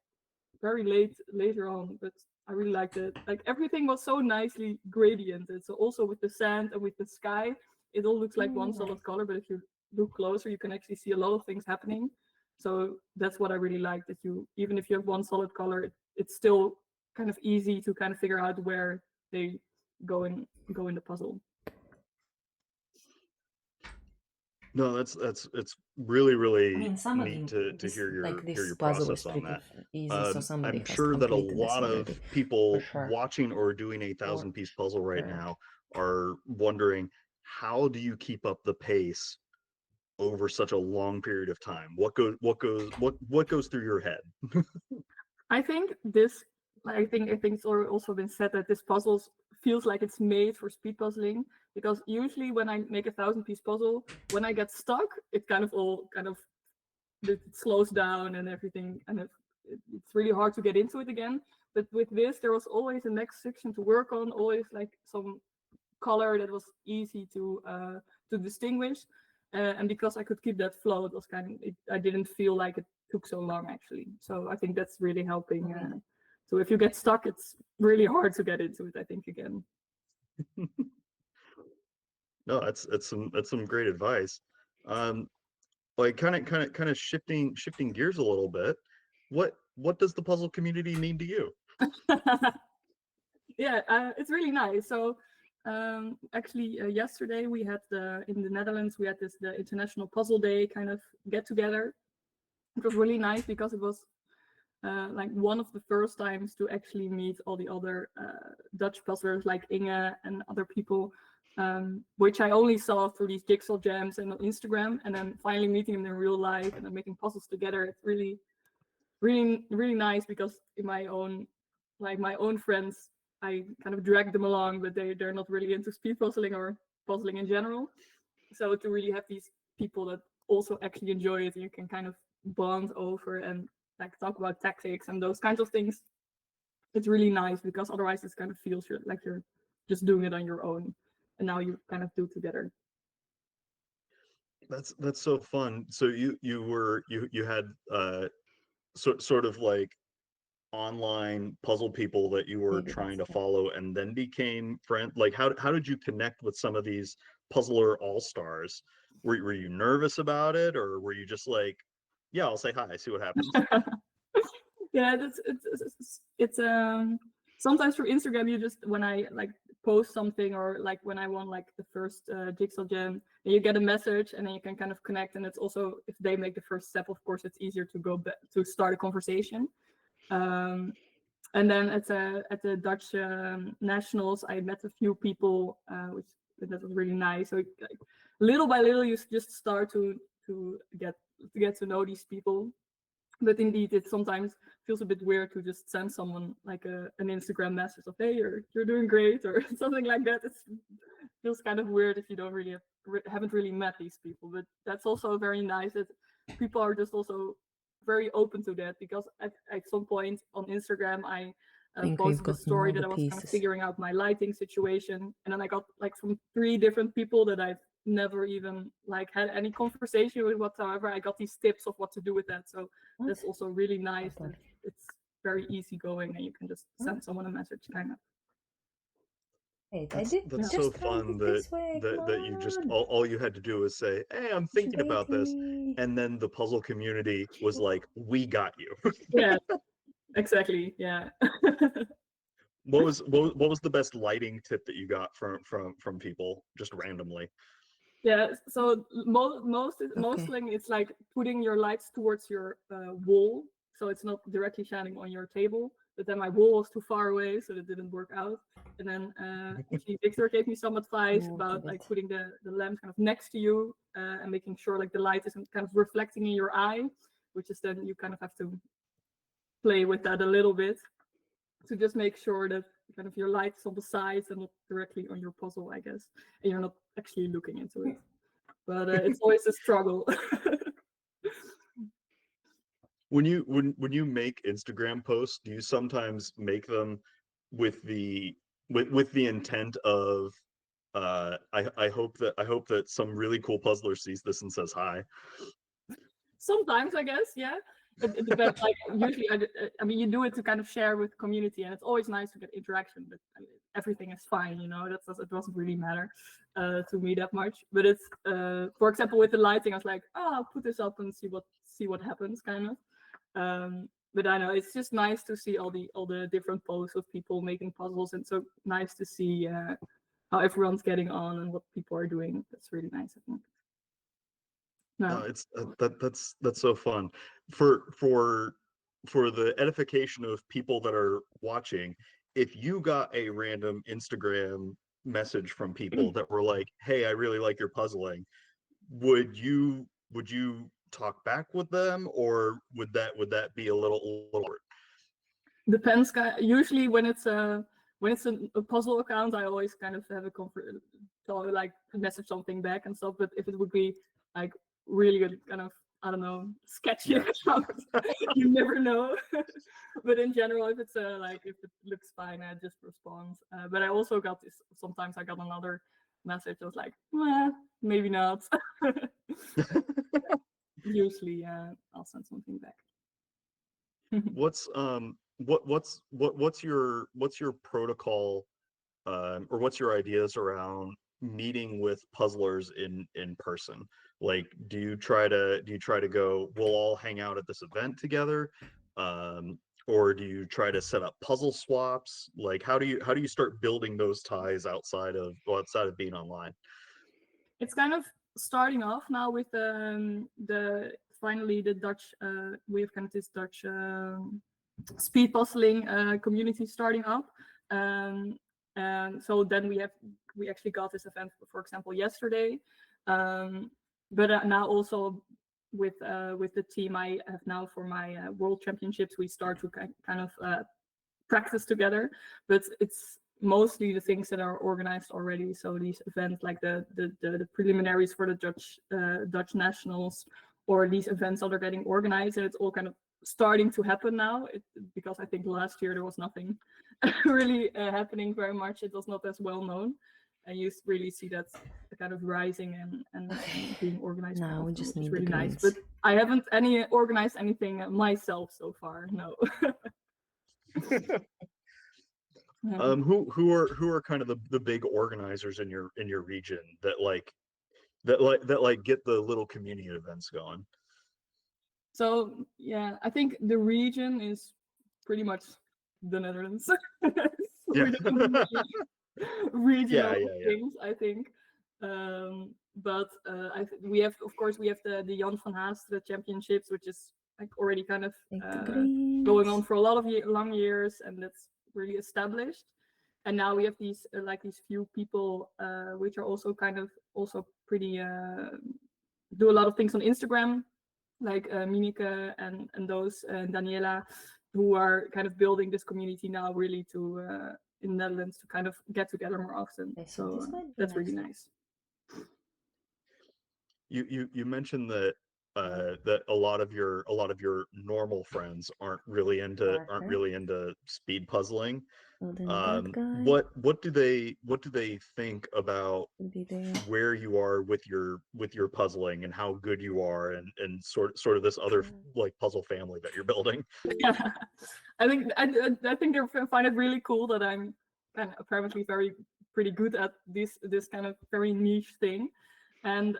very later on, but I really liked it. Like everything was so nicely gradiented. So also with the sand and with the sky, it all looks like one solid color, but if you look closer, you can actually see a lot of things happening. So that's what I really like, that even if you have one solid color, it's still kind of easy to kind of figure out where they go in the puzzle. No, it's really I mean, somebody neat to this hear like this your puzzle is process on pretty that. easy, so somebody I'm has sure that a completed this lot of already, people for sure. watching or doing a 1,000-piece puzzle right Sure. now are wondering, how do you keep up the pace over such a long period of time? What goes through your head? I think it's also been said that this puzzle feels like it's made for speed puzzling, because usually when I make a 1,000-piece puzzle, when I get stuck, it slows down and everything, and it's really hard to get into it again. But with this, there was always a next section to work on, always like some color that was easy to distinguish, and because I could keep that flow, it was I didn't feel like it took so long actually. So I think that's really helping. So if you get stuck, it's really hard to get into it, I think, again. No, that's some great advice. Like kind of shifting gears a little bit. What does the puzzle community mean to you? Yeah, it's really nice. So actually yesterday we had in the Netherlands we had the International Puzzle Day kind of get together. It was really nice because it was like one of the first times to actually meet all the other Dutch puzzlers like Inge and other people, which I only saw through these jigsaw jams and on Instagram, and then finally meeting them in real life and then making puzzles together. It's really, really, really nice because in my own friends, I kind of drag them along, but they're not really into speed puzzling or puzzling in general. So to really have these people that also actually enjoy it, and you can kind of bond over and like talk about tactics and those kinds of things. It's really nice because otherwise it kind of feels like you're just doing it on your own, and now you kind of do together. That's so fun. So you had sort of like online puzzle people that you were Maybe trying that's to follow and then became friend. Like how did you connect with some of these puzzler all-stars? Were you nervous about it, or were you just like, yeah, I'll say hi, see what happens? Yeah, it's sometimes through Instagram you just when I like post something or like when I won like the first jigsaw jam, then you get a message and then you can kind of connect, and it's also if they make the first step, of course it's easier to go back to start a conversation. And then at the Dutch nationals, I met a few people, which that was really nice. So like, little by little, you just start to get to know these people. But indeed, it sometimes feels a bit weird to just send someone like an Instagram message of "Hey, you're doing great" or something like that. It feels kind of weird if you don't really haven't really met these people. But that's also very nice that people are just also very open to that, because at some point on Instagram I think we've posted a gotten story all that the I was kind of pieces. figuring out my lighting situation, and then I got like from 3 different people that I've never even like had any conversation with whatsoever. I got these tips of what to do with that, so that's also really nice that it's very easygoing and you can just send someone a message kind of. Wait, That's so fun that you just all you had to do was say, hey, I'm thinking about this, and then the puzzle community was like, we got you. Yeah, exactly. Yeah. What was the best lighting tip that you got from people just randomly? Yeah, so mostly it's like putting your lights towards your wall, so it's not directly shining on your table. But then my wall was too far away, so that didn't work out. And then actually Victor gave me some advice about like putting the lamp kind of next to you and making sure like the light isn't kind of reflecting in your eye, which is then you kind of have to play with that a little bit to just make sure that kind of your light's on the sides and not directly on your puzzle, I guess, and you're not actually looking into it. But it's always a struggle. When you make Instagram posts, do you sometimes make them with the intent of I hope that some really cool puzzler sees this and says hi? Sometimes, I guess, yeah. It depends. Like usually, I mean, you do it to kind of share with the community, and it's always nice to get interaction. But I mean, everything is fine, you know. It doesn't really matter to me that much. But it's, for example, with the lighting, I was like, oh, I'll put this up and see what happens, kind of. But I know it's just nice to see all the different posts of people making puzzles, and so nice to see how everyone's getting on and what people are doing. That's really nice, I think. No. It's that's so fun for the edification of people that are watching. If you got a random Instagram message from people that were like, "Hey, I really like your puzzling," would you talk back with them, or would that be a little awkward? Depends. Usually, when it's a puzzle account, I always kind of have like message something back and stuff. But if it would be like really a kind of, I don't know, sketchy account, you never know. But in general, if it's like if it looks fine, I just respond. But I also got this. Sometimes I got another message. I was like, maybe not. Usually, I'll send something back. What's what's your protocol, or what's your ideas around meeting with puzzlers in person? Like, do you try to go, we'll all hang out at this event together? Or do you try to set up puzzle swaps? Like, how do you start building those ties outside of being online? It's kind of starting off now with finally the Dutch we have kind of this Dutch speed puzzling community starting up. And so then we actually got this event, for example, yesterday. But now also with the team I have now for my world championships, we start to kind of practice together. But it's mostly the things that are organized already. So these events like the preliminaries for the Dutch nationals, or these events that are getting organized, and it's all kind of starting to happen now, because I think last year there was nothing really happening very much. It was not as well known, and you really see that kind of rising and being organized Now we often, just which is need really the nice. greens. But I haven't organized anything myself so far. No. Yeah. Who are kind of the big organizers in your region that get the little community events going? So yeah, I think the region is pretty much the Netherlands. Yeah. We don't have many regional yeah. things, I think. But we have, of course, we have the Jan van Haastrecht championships, which is like already kind of Take the greens. going on for a lot of long years, and that's really established. And now we have these these few people which are also kind of also pretty do a lot of things on Instagram, like Minike and those and Daniela, who are kind of building this community now really to in the Netherlands to kind of get together more often. Okay, so So this might be that's really nice. You mentioned that that a lot of your normal friends aren't really into speed puzzling. So then that guy What do they think about will be there. where you are with your puzzling and how good you are, and sort of this other like puzzle family that you're building? Yeah, I think they find it really cool that I'm kind of apparently pretty good at this kind of very niche thing. And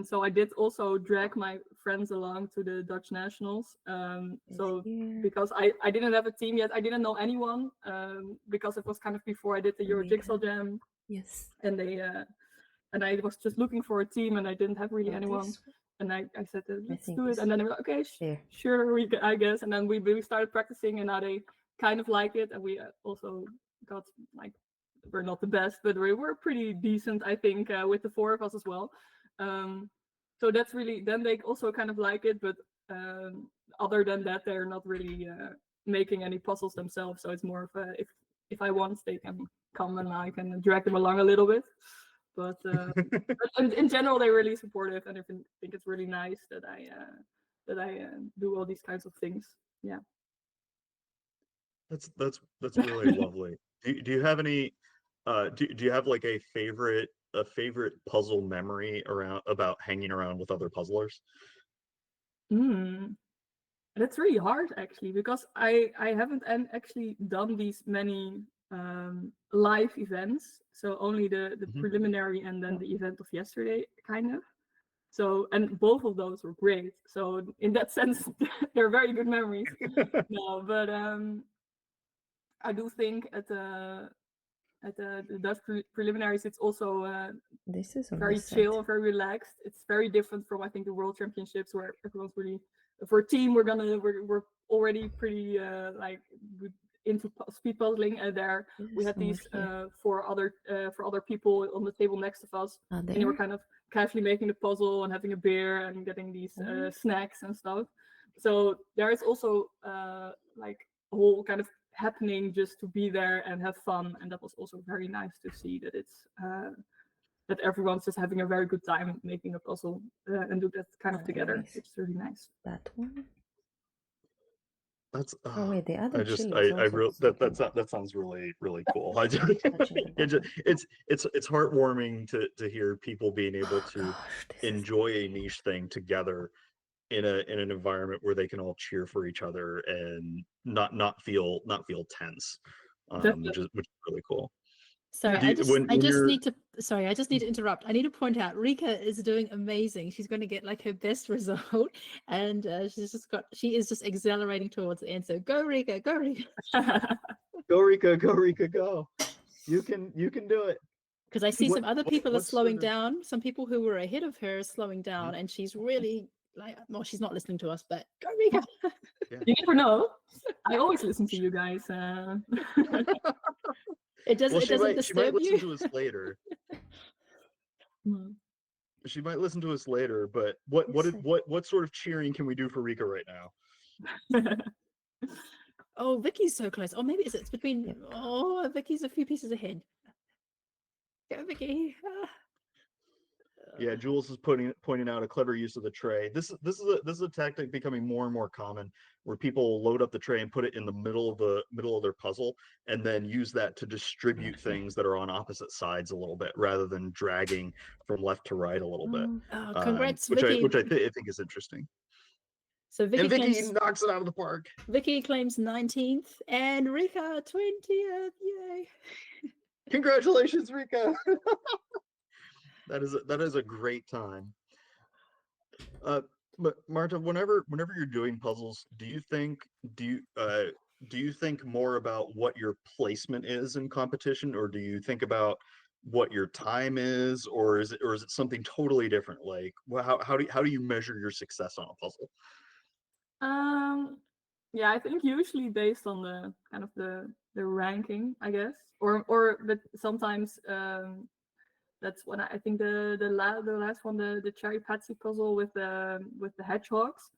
so I did also drag my friends along to the Dutch nationals. So because I didn't have a team yet, I didn't know anyone, because it was kind of before I did the Euro Jigsaw Jam. Yes. And and I was just looking for a team, and I didn't have really anyone. And I said, let's do it. And then they were like, okay, sure, I guess. And then we started practicing, and now they kind of like it. And we also got like, we're not the best, but we were pretty decent, I think, with the four of us as well. So that's really, then they also kind of like it, but other than that, they're not really making any puzzles themselves. So it's more of a, if I want, they can come and I can drag them along a little bit. But in general, they're really supportive, and I think it's really nice that I do all these kinds of things. Yeah. That's really lovely. Do you have any do you have like a favorite puzzle memory about hanging around with other puzzlers? That's really hard, actually, because I haven't actually done these many live events. So only the preliminary and then the event of yesterday, kind of. So, and both of those were great. So in that sense, they're very good memories. No, but I do think at the Dutch preliminaries, it's also this is very chill and very relaxed. It's very different from, I think, the World Championships, where everyone's really, for a team, we're already pretty like good into speed puzzling. And there we had these for other people on the table next to us, and they were kind of casually making the puzzle and having a beer and getting these snacks and stuff. So there is also like a whole kind of happening just to be there and have fun, and that was also very nice to see that it's that everyone's just having a very good time making a puzzle and do that kind of together. It's really nice. That one. That's wait, the other I just chili I real that sounds really cool. It's heartwarming to hear people being able to enjoy a niche thing together in an environment where they can all cheer for each other and not feel tense, which is really cool. Sorry, Do I you- just when I just you're- need to sorry, I just need to interrupt. I need to point out Rika is doing amazing. She's going to get like her best result, and she is just accelerating towards the end. So go Rika, go Rika. Go Rika, go Rika, go. You can do it. Because I see What- some other what- people are what slowing sort of- down. Some people who were ahead of her are slowing down, and she's really like, well, she's not listening to us, but go Rika. You never know. I always listen to you guys. It doesn't Well, it doesn't she might disturb listen you. to us later. Hmm. She might listen to us later, but what sort of cheering can we do for Rika right now? Oh, Vicky's so close. Oh, maybe it's between. Oh, Vicky's a few pieces ahead. Go, Vicky. Ah. Yeah, Jules is pointing out a clever use of the tray. This is a tactic becoming more and more common, where people load up the tray and put it in the middle of their puzzle, and then use that to distribute things that are on opposite sides a little bit, rather than dragging from left to right a little bit. Oh, congrats, Which Vicky. I think is interesting. So Vicky And Vicky claims knocks it out of the park. Vicky claims 19th and Rika 20th. Yay! Congratulations, Rika. That is a great time. But Marta, whenever you're doing puzzles, do you think more about what your placement is in competition, or do you think about what your time is, or is it something totally different? Like, how do you measure your success on a puzzle? Yeah, I think usually based on the kind of the ranking, I guess, or but sometimes that's when I think the last one, the cherry patsy puzzle with the hedgehogs,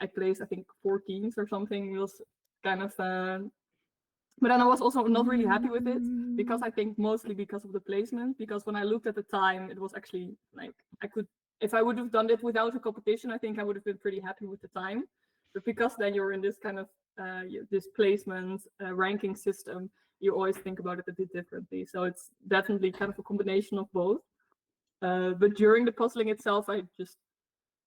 I placed I think 14th or something. It was kind of but then I was also not really happy with it, because I think mostly because of the placement, because when I looked at the time, it was actually like if I would have done it without a competition, I think I would have been pretty happy with the time. But because then you're in this kind of this placement ranking system, you always think about it a bit differently. So it's definitely kind of a combination of both. But during the puzzling itself, I just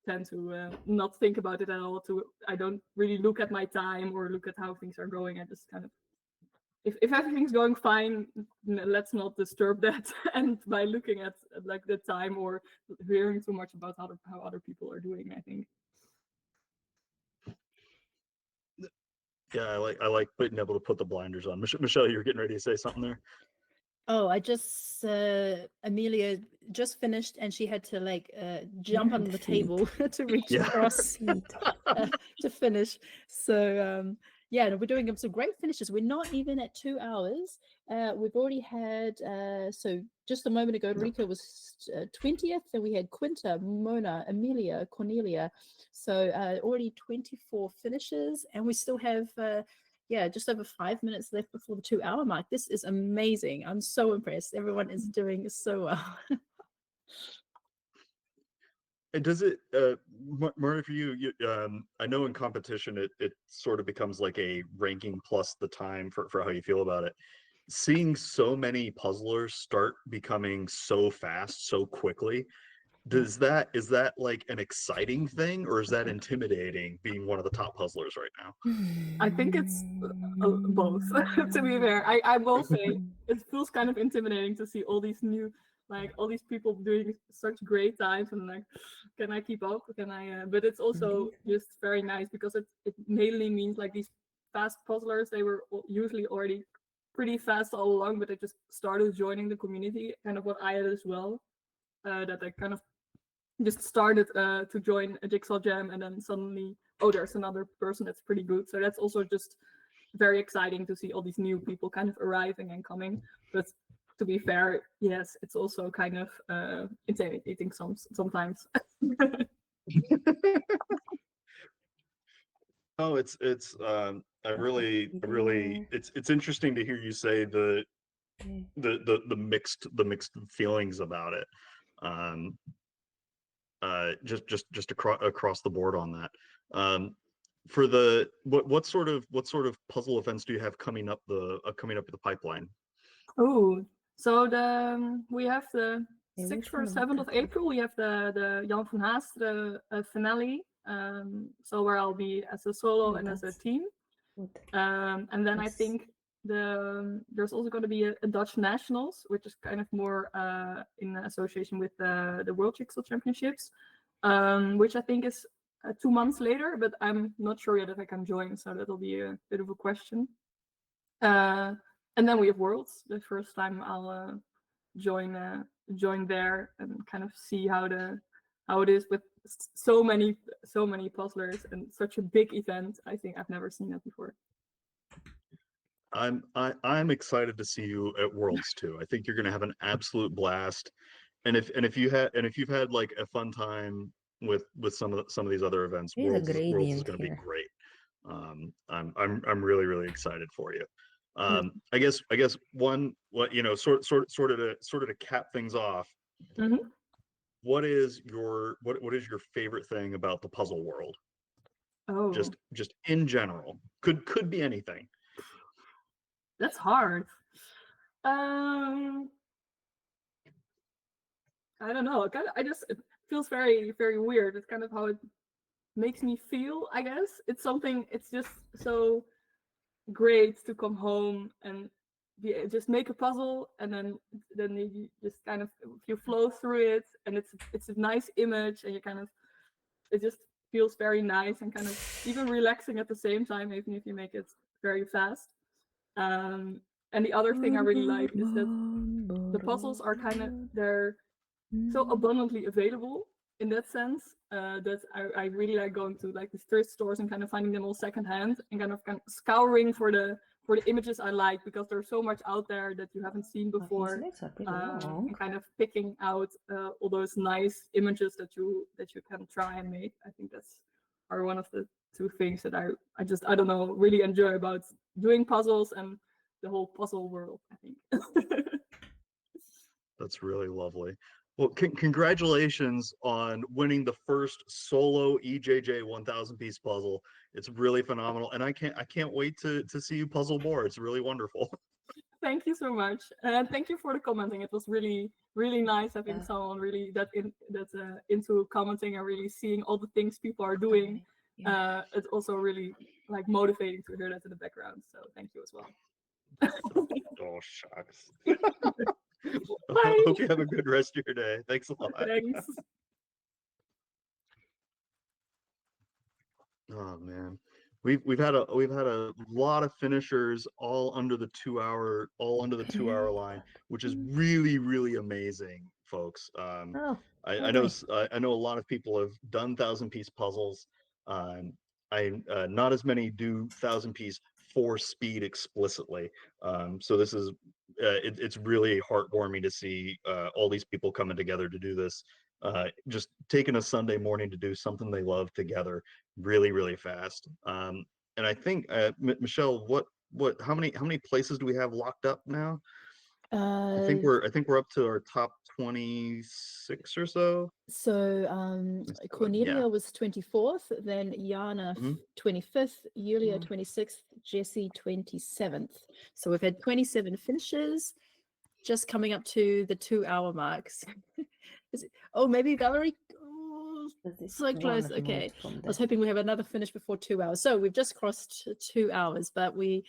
tend to not think about it at all. I don't really look at my time or look at how things are going. I just kind of, if everything's going fine, let's not disturb that. And by looking at like the time or hearing too much about how other people are doing, I think. Yeah, I like being able to put the blinders on. Michelle, you were getting ready to say something there. Oh, I just Amelia just finished and she had to like jump on the table to reach Yeah. across to finish. So yeah, we're doing some great finishes. We're not even at 2 hours. We've already had so just a moment ago, Rika was 20th, and we had Quinta, Mona, Amelia, Cornelia. So already 24 finishes, and we still have yeah, just over 5 minutes left before the 2 hour mark. This is amazing. I'm so impressed. Everyone is doing so well. And does it, Marta, for you, I know in competition, it sort of becomes like a ranking plus the time for how you feel about it. Seeing so many puzzlers start becoming so fast, so quickly, is that like an exciting thing, or is that intimidating, being one of the top puzzlers right now? I think it's both. To be fair, I will say it feels kind of intimidating to see all these new, like all these people doing such great times, and like, can I keep up? Can I? But it's also just very nice, because it mainly means like these fast puzzlers, they were usually already pretty fast all along, but they just started joining the community, kind of what I had as well. That I kind of just started to join a Jigsaw Jam, and then suddenly, oh, there's another person that's pretty good. So that's also just very exciting to see all these new people kind of arriving and coming. But to be fair, yes, it's also kind of intimidating sometimes. Oh, it's I really it's interesting to hear you say the mixed feelings about it. Just across the board on that. For the what sort of puzzle events do you have coming up the pipeline? Oh, so we have the 6th or 7th of April. We have the Jan van Haas, the finale. So where I'll be as a solo and as a team. And then I think there's also going to be a Dutch Nationals, which is kind of more in association with the World Jigsaw Championships, which I think is 2 months later, but I'm not sure yet if I can join, so that'll be a bit of a question. And then we have Worlds, the first time I'll join there and kind of see how it is with so many puzzlers and such a big event. I think I've never seen that before. I'm excited to see you at Worlds too. I think you're going to have an absolute blast. And if you've had like a fun time with some of these other events, There's a Worlds is gradient going to be here. great. I'm really excited for you. Yeah. I guess one, what sort of to cap things off. Mhm. What is your favorite thing about the puzzle world? Oh, Just in general. Could be anything. that's hard. I don't know. It feels very, very weird. It's kind of how it makes me feel, I guess. It's just so great to come home and just make a puzzle, and then you just kind of, you flow through it, and it's a nice image, and it just feels very nice and kind of even relaxing at the same time, even if you make it very fast. And the other thing I really like is that the puzzles are they're so abundantly available in that sense, that I really like going to like the thrift stores and kind of finding them all secondhand and kind of scouring for the images I like, because there's so much out there that you haven't seen before, and kind of picking out all those nice images that you can try and make. I think are one of the two things that I don't know, really enjoy about doing puzzles and the whole puzzle world, I think. That's really lovely. Well, congratulations on winning the first solo EJJ 1000 piece puzzle. It's really phenomenal, and I can't wait to see you puzzle more. It's really wonderful. Thank you so much, and thank you for the commenting. It was really, really nice having someone really into commenting and really seeing all the things people are doing. It's also really like motivating to hear that in the background. So thank you as well. Oh, shucks. Bye. Hope you have a good rest of your day. Thanks a lot. Thanks. Oh man, we've had a lot of finishers all under the 2 hour line, which is really amazing, folks. I know a lot of people have done 1000 piece puzzles. Not as many do 1000 piece for speed explicitly. So this is it's really heartwarming to see all these people coming together to do this. Just taking a Sunday morning to do something they love together really fast. And I think Michelle, how many places do we have locked up now? I think we're up to our top 26 or so. So Cornelia was 24th, then Jana 25th, Julia 26th, Jessie 27th. So we've had 27 finishes, just coming up to the 2 hour marks. Oh, maybe Valerie. Oh, so close. Okay, I was hoping we have another finish before 2 hours. So we've just crossed 2 hours, but we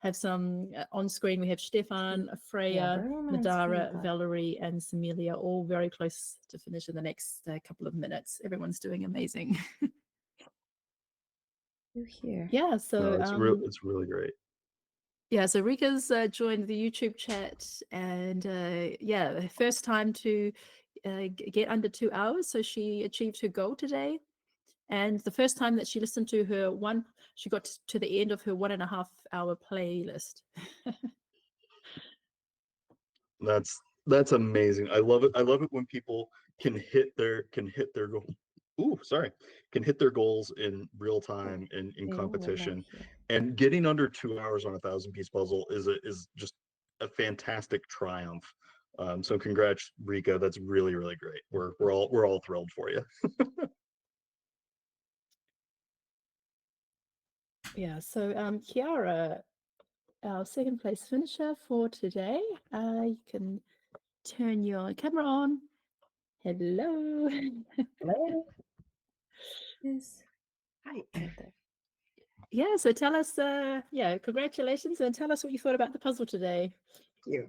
have some on screen. We have Stefan, Freya, Nadara, Valerie, and Samelia, all very close to finish in the next couple of minutes. Everyone's doing amazing. Here. Yeah, so it's really great. Yeah, so Rika's joined the YouTube chat, and yeah, first time to get under 2 hours, so she achieved her goal today. And the first time that she listened to she got to the end of her 1.5 hour playlist. That's amazing. I love it. I love it when people can hit their goal. Can hit their goals in real time in competition, and getting under 2 hours on a 1000 piece puzzle is just a fantastic triumph. So congrats, Rika. That's really great. We're all thrilled for you. Yeah, so Kiara, our second place finisher for today. You can turn your camera on. Hello. Hello. Yes. Hi. Yeah, so tell us, congratulations, and tell us what you thought about the puzzle today. Thank you.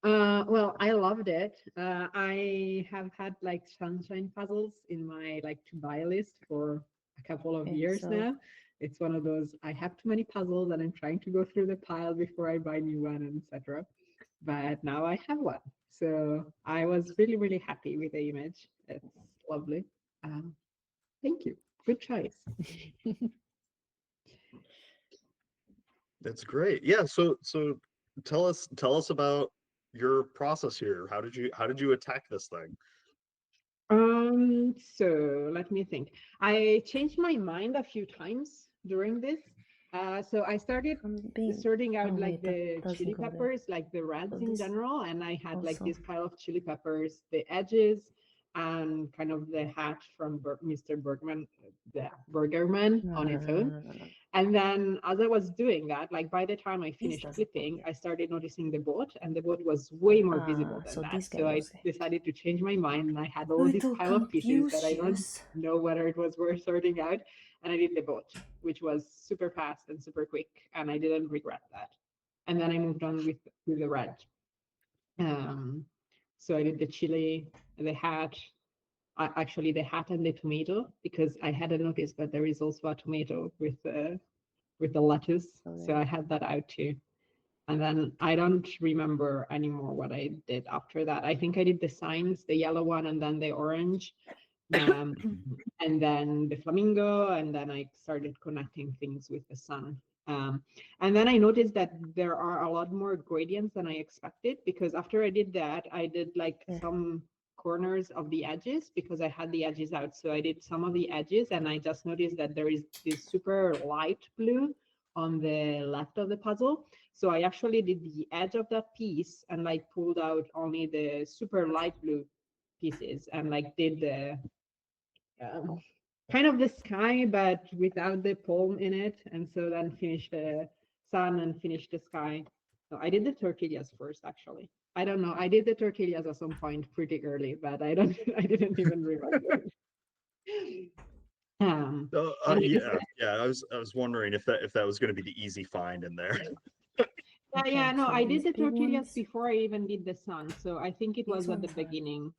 Well, I loved it. I have had like sunshine puzzles in my like to buy list for a couple of years now. It's one of those, I have too many puzzles and I'm trying to go through the pile before I buy a new one, etc. But now I have one. So I was really, really happy with the image. It's lovely. Thank you. Good choice. That's great. Yeah. So tell us about your process here. How did you attack this thing? So let me think. I changed my mind a few times during this. So I started sorting out like the chili peppers, like the reds in general, and I had like this pile of chili peppers, the edges, and kind of the hat from Mr. Bergman, the Burgerman on its own. And then as I was doing that, like by the time I finished flipping, I started noticing the boat, and the boat was way more visible than that. So I decided to change my mind, and I had all this pile of pieces that I don't know whether it was worth sorting out. And I did the boat, which was super fast and super quick, and I didn't regret that. And then I moved on with the red. So I did the chili, the hat, actually the hat and the tomato, because I hadn't noticed that there is also a tomato with the lettuce. So I had that out too. And then I don't remember anymore what I did after that. I think I did the signs, the yellow one and then the orange, and then the flamingo, and then I started connecting things with the sun. And then I noticed that there are a lot more gradients than I expected, because after I did that, I did like some corners of the edges because I had the edges out. So I did some of the edges, and I just noticed that there is this super light blue on the left of the puzzle. So I actually did the edge of that piece and like pulled out only the super light blue pieces and like did the kind of the sky, but without the palm in it. And so then finished the sun and finished the sky. So I did the tortillas first, actually. I don't know. I did the tortillas at some point pretty early, but I didn't even remember. I was wondering if that was going to be the easy find in there. No, I did the tortillas before I even did the sun. So I think it was at the beginning,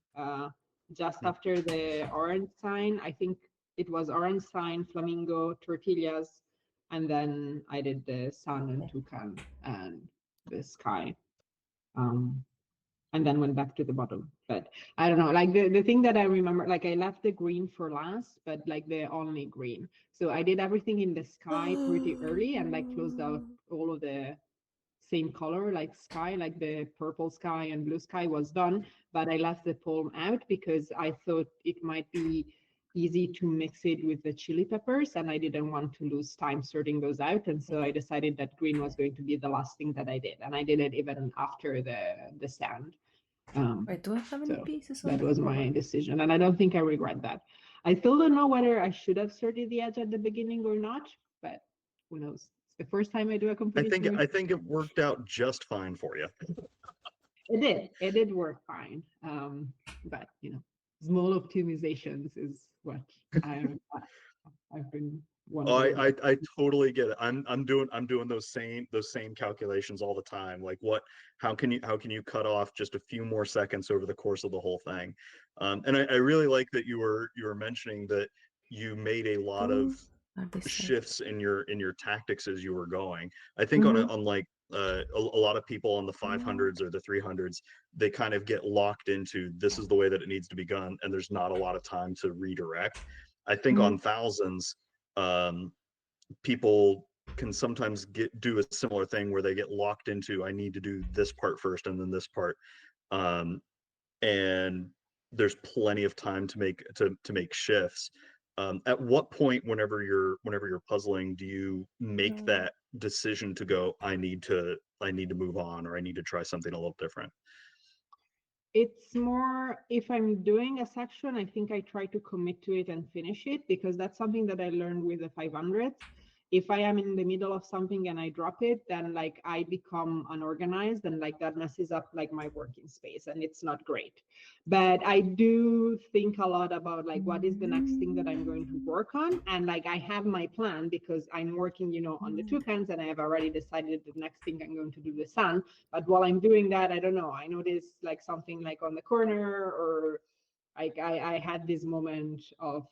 just after the orange sign. I think it was orange sign, flamingo, tortillas, and then I did the sun and toucan and the sky. And then went back to the bottom. But I don't know, like the thing that I remember, like I left the green for last, but like the only green. So I did everything in the sky pretty early and like closed out all of the same color, like sky, like the purple sky and blue sky was done, but I left the palm out because I thought it might be easy to mix it with the chili peppers, and I didn't want to lose time sorting those out. And so I decided that green was going to be the last thing that I did, and I did it even after the sand. Wait, do I have any pieces? That was my decision, and I don't think I regret that. I still don't know whether I should have sorted the edge at the beginning or not, but who knows? It's the first time I do a complete. I think it worked out just fine for you. It did work fine. But you know, small optimizations is what I've been wondering. I totally get it. I'm doing those same calculations all the time. Like how can you cut off just a few more seconds over the course of the whole thing? And I really like that you were mentioning that you made a lot of shifts in your tactics as you were going. I think on like a lot of people on the 500s or the 300s, they kind of get locked into this is the way that it needs to be done, and there's not a lot of time to redirect. I think on thousands, people can sometimes do a similar thing where they get locked into I need to do this part first and then this part, and there's plenty of time to make shifts. At what point, whenever you're puzzling, do you make that decision to go, I need to move on, or I need to try something a little different? It's more if I'm doing a section, I think I try to commit to it and finish it, because that's something that I learned with the 500s. if I am in the middle of something and I drop it, then like I become unorganized and like that messes up like my working space and it's not great. But I do think a lot about like what is the next thing that I'm going to work on, and like I have my plan because I'm working, you know, on the toucans and I have already decided the next thing I'm going to do the sun. But while I'm doing that, I don't know, I notice like something like on the corner, or like I had this moment of,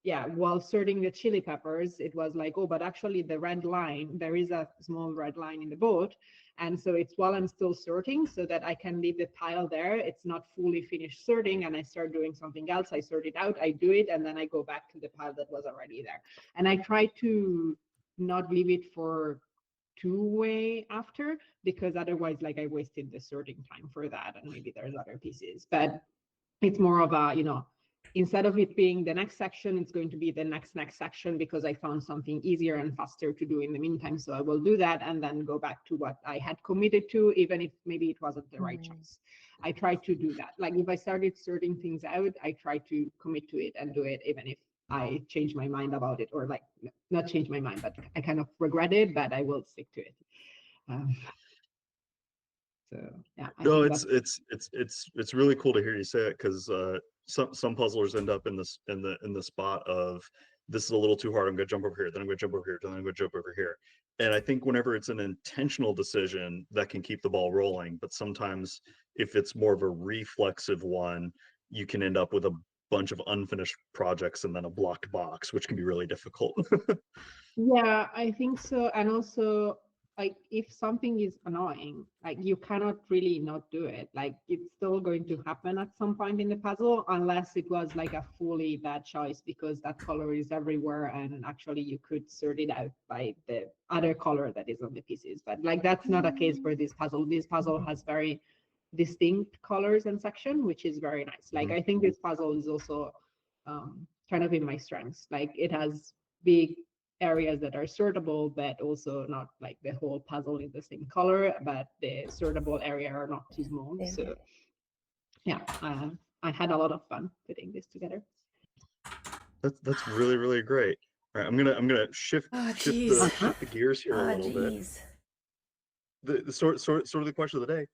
yeah, while sorting the chili peppers, it was like, oh, but actually the red line, there is a small red line in the boat. And so it's while I'm still sorting so that I can leave the pile there. It's not fully finished sorting and I start doing something else. I sort it out, I do it, and then I go back to the pile that was already there. And I try to not leave it for two-way after, because otherwise like I wasted the sorting time for that and maybe there's other pieces. But it's more of a, you know, instead of it being the next section, it's going to be the next section because I found something easier and faster to do in the meantime. So I will do that and then go back to what I had committed to, even if maybe it wasn't the right choice. I try to do that. Like if I started sorting things out, I try to commit to it and do it, even if I change my mind about it, or like not change my mind, but I kind of regret it, but I will stick to it. So yeah, No, it's really cool to hear you say it, because some puzzlers end up in the spot of, this is a little too hard, I'm gonna jump over here, then I'm gonna jump over here, then I'm gonna jump over here. And I think whenever it's an intentional decision, that can keep the ball rolling. But sometimes if it's more of a reflexive one, you can end up with a bunch of unfinished projects and then a blocked box, which can be really difficult. Yeah, I think so. And also, like if something is annoying, like you cannot really not do it. Like it's still going to happen at some point in the puzzle, unless it was like a fully bad choice because that color is everywhere and actually you could sort it out by the other color that is on the pieces. But like that's not a case for this puzzle. This puzzle has very distinct colors and section, which is very nice. Like I think this puzzle is also kind of in my strengths. Like it has big areas that are sortable, but also not like the whole puzzle is the same color, but the sortable area are not too small. So yeah, I had a lot of fun putting this together. That's really, really great. All right, I'm gonna shift the gears here a little bit. The sort of the question of the day: